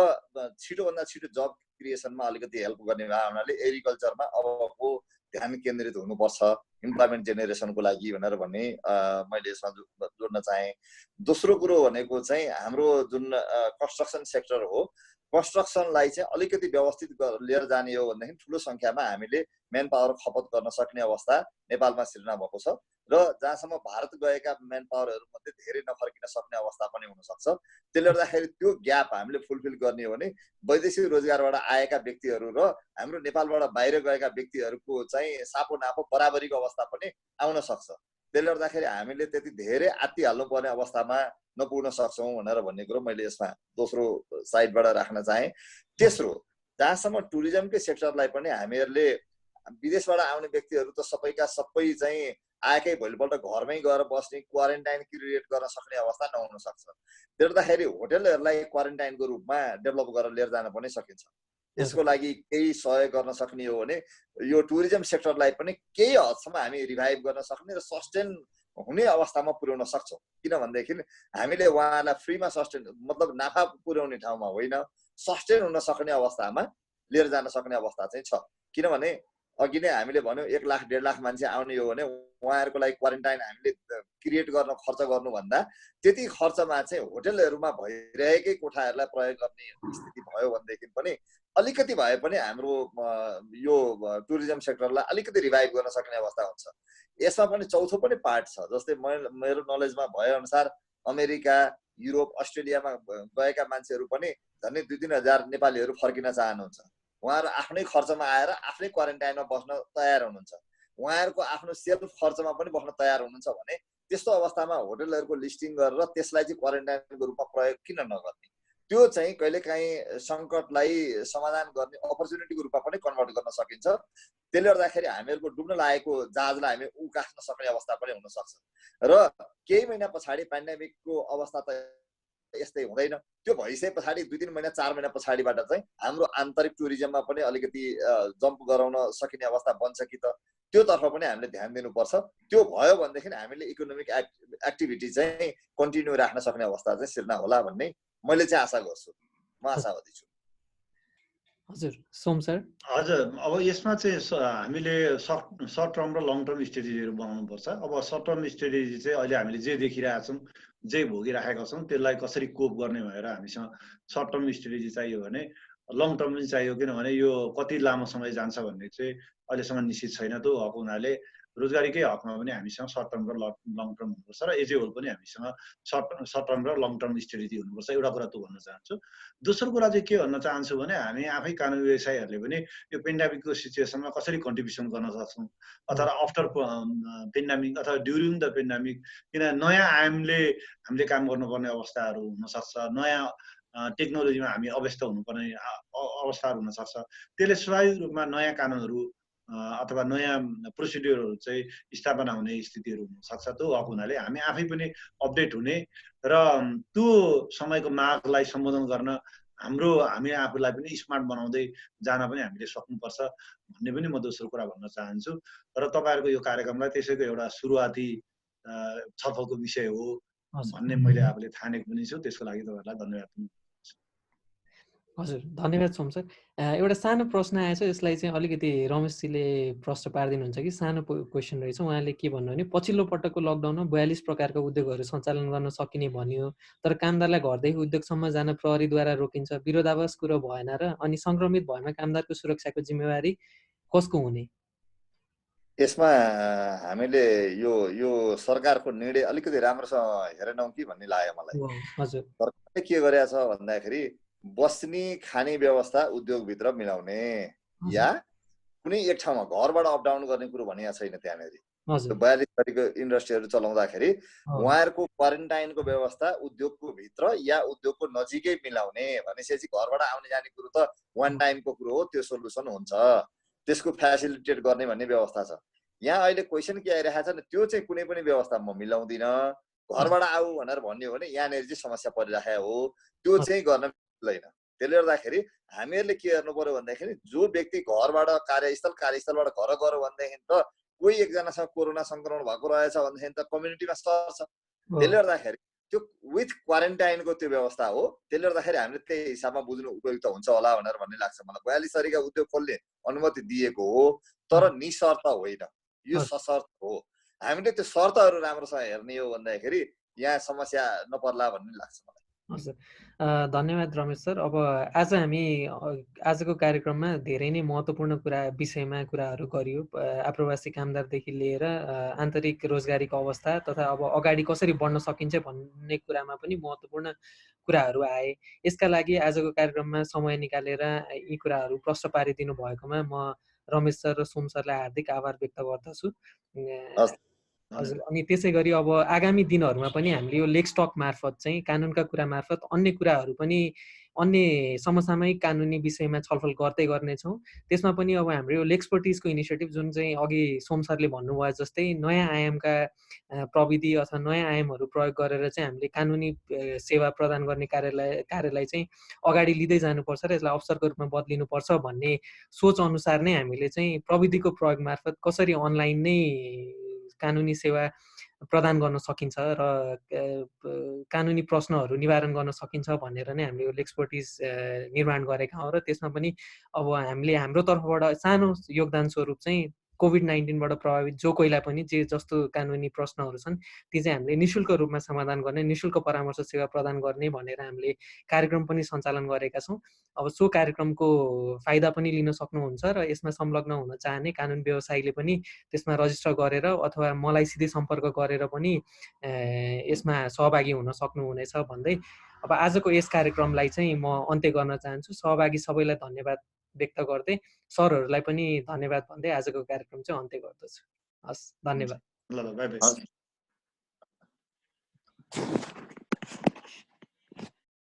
छिटोभन्दा छिटो जब क्रिएसनमा अलिकति हेल्प गर्ने भए हुनाले एग्रिकल्चरमा अबको ध्यान केन्द्रित हुनुपर्छ इम्प्लोइमेन्ट जेनेरेसनको लागि भनेर भन्ने मैले यसमा जोड्न चाहेँ। दोस्रो कुरो भनेको चाहिँ हाम्रो जुन कन्स्ट्रक्सन सेक्टर हो, कन्स्ट्रक्सनलाई चाहिँ अलिकति व्यवस्थित लिएर जाने हो भनेदेखि ठुलो सङ्ख्यामा हामीले मेन पावर खपत गर्न सक्ने अवस्था नेपालमा सिर्जना भएको छ र जहाँसम्म भारत गएका मेन पावरहरू मध्ये धेरै नफर्किन सक्ने अवस्था पनि हुनसक्छ। त्यसले गर्दाखेरि त्यो ग्याप हामीले फुलफिल गर्ने हो भने वैदेशिक रोजगारबाट आएका व्यक्तिहरू र हाम्रो नेपालबाट बाहिर गएका व्यक्तिहरूको चाहिँ सापो नापो बराबरीको अवस्था पनि आउन सक्छ। त्यसले गर्दाखेरि हामीले त्यति धेरै आत्तिहाल्नु पर्ने अवस्थामा नपुग्न सक्छौँ भनेर भन्ने कुरो मैले यसमा दोस्रो साइडबाट राख्न चाहेँ। तेस्रो, जहाँसम्म टुरिज्मकै सेक्टरलाई पनि हामीहरूले विदेशबाट आउने व्यक्तिहरू त सबैका सबै चाहिँ आएकै भोलिपल्ट घरमै गएर बस्ने क्वारेन्टाइन क्रिएट गर्न सक्ने अवस्था नहुन सक्छ। त्यसले गर्दाखेरि होटलहरूलाई क्वारेन्टाइनको रूपमा डेभलप गरेर लिएर जान पनि सकिन्छ। यसको लागि केही सहयोग गर्न सक्ने हो भने यो टुरिज्म सेक्टरलाई पनि केही हदसम्म हामी रिभाइभ गर्न सक्ने र सस्टेन हुने अवस्थामा पुर्याउन सक्छौँ। किनभनेदेखि हामीले उहाँलाई फ्रीमा सस्टेन मतलब नाफा पुर्याउने ठाउँमा होइन, सस्टेन हुन सक्ने अवस्थामा लिएर जान सक्ने अवस्था चाहिँ छ। किनभने अघि नै हामीले भन्यौँ 1 लाख 1.5 लाख मान्छे आउने हो भने उहाँहरूको लागि क्वारेन्टाइन हामीले क्रिएट गर्न खर्च गर्नुभन्दा त्यति खर्चमा चाहिँ होटलहरूमा भइरहेकै कोठाहरूलाई प्रयोग गर्ने स्थिति भयो भनेदेखि पनि अलिकति भए पनि हाम्रो यो टुरिज्म सेक्टरलाई अलिकति रिभाइभ गर्न सक्ने अवस्था हुन्छ। यसमा पनि चौथो पनि पार्ट छ, जस्तै मेरो नलेजमा भएअनुसार अमेरिका, युरोप, अस्ट्रेलियामा गएका मान्छेहरू पनि झन्डै 2-3 हजार नेपालीहरू फर्किन चाहनुहुन्छ। उहाँहरू आफ्नै खर्चमा आएर आफ्नै क्वारेन्टाइनमा बस्न तयार हुनुहुन्छ। उहाँहरूको आफ्नो सेल्फ खर्चमा पनि बस्न तयार हुनुहुन्छ भने त्यस्तो अवस्थामा होटलहरूको लिस्टिङ गरेर त्यसलाई चाहिँ क्वारेन्टाइनको रूपमा प्रयोग किन नगर्ने? त्यो चाहिँ कहिलेकाहीँ सङ्कटलाई समाधान गर्ने अपर्च्युनिटीको रूपमा पनि कन्भर्ट गर्न सकिन्छ। त्यसले गर्दाखेरि हामीहरूको डुब्न लागेको जहाजलाई हामी उकास्न सक्ने अवस्था पनि हुनसक्छ। र केही महिना पछाडि पेन्डेमिकको अवस्था त यस्तै हुँदैन, त्यो भइसके पछाडि 2-3 महिना 4 महिना पछाडिबाट चाहिँ हाम्रो आन्तरिक टुरिज्ममा पनि अलिकति जम्प गराउन सकिने अवस्था बन्छ कि त, त्योतर्फ पनि हामीले ध्यान दिनुपर्छ। त्यो भयो भनेदेखि हामीले इकोनोमिक एक्टिभिटी चाहिँ कन्टिन्यू राख्न सक्ने अवस्था चाहिँ सिर्जना होला भन्ने मैले चाहिँ आशा गर्छु। म आशावादी छु। हजुर सोम सर। हजुर, अब यसमा चाहिँ हामीले सर्ट टर्म र लङ टर्म स्ट्रेटेजीहरू बनाउनुपर्छ। अब सर्ट टर्म स्ट्रेटेजी चाहिँ अहिले हामीले जे देखिरहेछौँ, जे भोगिराखेका छौँ, त्यसलाई कसरी कोप गर्ने भएर हामीसँग सर्ट टर्म स्ट्रेटेजी चाहियो भने लङ टर्म पनि चाहियो। किनभने यो कति लामो समय जान्छ भन्ने चाहिँ अहिलेसम्म निश्चित छैन। त्यो भएको हुनाले रोजगारीकै हकमा पनि हामीसँग सर्ट टर्म र लङ टर्म हुनुपर्छ र एज ए होल पनि हामीसँग सर्ट टर्म र लङ टर्म स्ट्रेटेजी हुनुपर्छ। एउटा कुरा त भन्न चाहन्छु। दोस्रो कुरा चाहिँ के भन्न चाहन्छु भने हामी आफै कानुनी व्यवसायीहरूले पनि यो पेन्डेमिकको सिचुएसनमा कसरी कन्ट्रिब्युसन गर्न सक्छौँ, अथवा आफ्टर पेन्डेमिक अथवा ड्युरिङ द पेन्डेमिक, किन नयाँ आयामले हामीले काम गर्नुपर्ने अवस्थाहरू हुनसक्छ, नयाँ टेक्नोलोजीमा हामी अभ्यस्त हुनुपर्ने अवस्थाहरू हुनसक्छ। त्यसले स्वाभाविक रूपमा नयाँ कानुनहरू अथवा नयाँ प्रोसिड्युरहरू चाहिँ स्थापना हुने स्थितिहरू हुनसक्छ। त्यो भएको हुनाले हामी आफै पनि अपडेट हुने र त्यो समयको मागलाई सम्बोधन गर्न हामी आफूलाई पनि स्मार्ट बनाउँदै जान पनि हामीले सक्नुपर्छ भन्ने पनि म दोस्रो कुरा भन्न चाहन्छु। र तपाईँहरूको यो कार्यक्रमलाई त्यसैको एउटा सुरुवाती छलफलको विषय हो भन्ने मैले आफूले ठानेको पनि छु। त्यसको लागि तपाईँहरूलाई धन्यवाद पनि। हजुर धन्यवाद सोम सर। एउटा सानो प्रश्न आएछ, यसलाई चाहिँ अलिकति रमेशजीले प्रश्न पारिदिनुहुन्छ कि? सानो क्वेसन रहेछ। उहाँले के भन्नु भने पछिल्लो पटकको लकडाउनमा 42 प्रकारका उद्योगहरू सञ्चालन गर्न सकिने भनियो, तर कामदारलाई घरदेखि उद्योगसम्म जान प्रहरीद्वारा रोकिन्छ। विरोधाभास कुरो भएन र? अनि सङ्क्रमित भएमा कामदारको सुरक्षाको जिम्मेवारी कसको हुने? यसमा हामीले यो सरकारको निर्णय अलिकति राम्रोसँग हेरेनौँ कि भन्ने लाग्यो मलाई। हजुर, सरकारले के गरेछ भन्दाखेरि बस्ने खाने व्यवस्था उद्योगभित्र मिलाउने या कुनै एक ठाउँमा घरबाट अप डाउन गर्ने कुरो भनेको छैन। त्यहाँनिर 42 थरीको इन्डस्ट्रीहरू चलाउँदाखेरि उहाँहरूको क्वारेन्टाइनको व्यवस्था उद्योगको भित्र या उद्योगको नजिकै मिलाउने भनेपछि घरबाट आउने जाने कुरो त वान टाइमको कुरो हो, त्यो सोल्युसन हुन्छ, त्यसको फेसिलिटेट गर्ने भन्ने व्यवस्था छ। यहाँ अहिले क्वेसन के आइरहेको छ भने त्यो चाहिँ कुनै पनि व्यवस्था म मिलाउँदिनँ, घरबाट आऊ भनेर भन्यो भने यहाँनिर चाहिँ समस्या परिराखेको हो, त्यो चाहिँ गर्न मिल्दैन। त्यसले गर्दाखेरि हामीहरूले के गर्नु पर्यो भन्दाखेरि जो व्यक्ति घरबाट कार्यस्थलबाट घर गयो भनेदेखि त कोही एकजनासँग कोरोना सङ्क्रमण भएको रहेछ भनेदेखि त कम्युनिटीमा सर्छ। त्यसले गर्दाखेरि त्यो विथ क्वारेन्टाइनको त्यो व्यवस्था हो। त्यसले गर्दाखेरि हामीले त्यही हिसाबमा बुझ्नु उपयुक्त हुन्छ होला भनेर भन्ने लाग्छ मलाई। 42 थरीका उद्योग खोल्ने अनुमति दिएको हो, तर निशर्त होइन, यो सशर्त हो। हामीले त्यो शर्तहरू राम्रोसँग हेर्ने हो भन्दाखेरि यहाँ समस्या नपर्ला भन्ने लाग्छ मलाई। हजुर धन्यवाद रमेश सर। अब आज हामी आजको कार्यक्रममा धेरै नै महत्त्वपूर्ण विषयमा कुराहरू गरियो। आप्रवासी कामदारदेखि लिएर आन्तरिक रोजगारीको अवस्था तथा अब अगाडि कसरी बढ्न सकिन्छ भन्ने कुरामा पनि महत्त्वपूर्ण कुराहरू आए। यसका लागि आजको कार्यक्रममा समय निकालेर यी कुराहरू प्रश्न पारिदिनु भएकोमा म रमेश सर र सोम सरलाई हार्दिक आभार व्यक्त गर्दछु। हजुर, अनि त्यसै गरी अब आगामी दिनहरूमा पनि हामीले यो लेक्सटक मार्फत चाहिँ कानुनका कुरा मार्फत अन्य कुराहरू पनि अन्य समसामयिक कानुनी विषयमा छलफल गर्दै गर्नेछौँ। त्यसमा पनि अब हाम्रो यो लेक्सपर्टिजको इनिसिएटिभ जुन चाहिँ अघि सोम सरले भन्नुभयो जस्तै नयाँ आयामका प्रविधि अथवा नयाँ आयामहरू प्रयोग गरेर चाहिँ हामीले कानुनी सेवा प्रदान गर्ने कार्यलाई चाहिँ अगाडि लिँदै जानुपर्छ र यसलाई अवसरको रूपमा बदलिनुपर्छ भन्ने सोच अनुसार नै हामीले चाहिँ प्रविधिको प्रयोग मार्फत कसरी अनलाइन नै कानुनी सेवा प्रदान गर्न सकिन्छ र कानुनी प्रश्नहरू निवारण गर्न सकिन्छ भनेर नै हामीले यो एक्सपर्टिज निर्माण गरेका हौँ र त्यसमा पनि अब हामीले हाम्रो तर्फबाट सानो योगदान स्वरूप चाहिँ कोभिड-19बाट प्रभावित जो कोहीलाई पनि जे जस्तो कानुनी प्रश्नहरू छन् ती चाहिँ हामीले निःशुल्क रूपमा समाधान गर्ने, निःशुल्क परामर्श सेवा प्रदान गर्ने भनेर हामीले कार्यक्रम पनि सञ्चालन गरेका छौँ। अब सो कार्यक्रमको फाइदा पनि लिन सक्नुहुन्छ र यसमा संलग्न हुन चाहने कानुन व्यवसायीले पनि त्यसमा रजिस्टर गरेर अथवा मलाई सिधै सम्पर्क गरेर पनि यसमा सहभागी हुन सक्नुहुनेछ भन्दै अब आजको यस कार्यक्रमलाई चाहिँ म अन्त्य गर्न चाहन्छु। सहभागी सबैलाई धन्यवाद व्यक्त गर्दै सरहरूलाई पनि धन्यवाद भन्दै आजको कार्यक्रम चाहिँ अन्त्य गर्दछु। हस्, धन्यवाद। ल बाई बाई।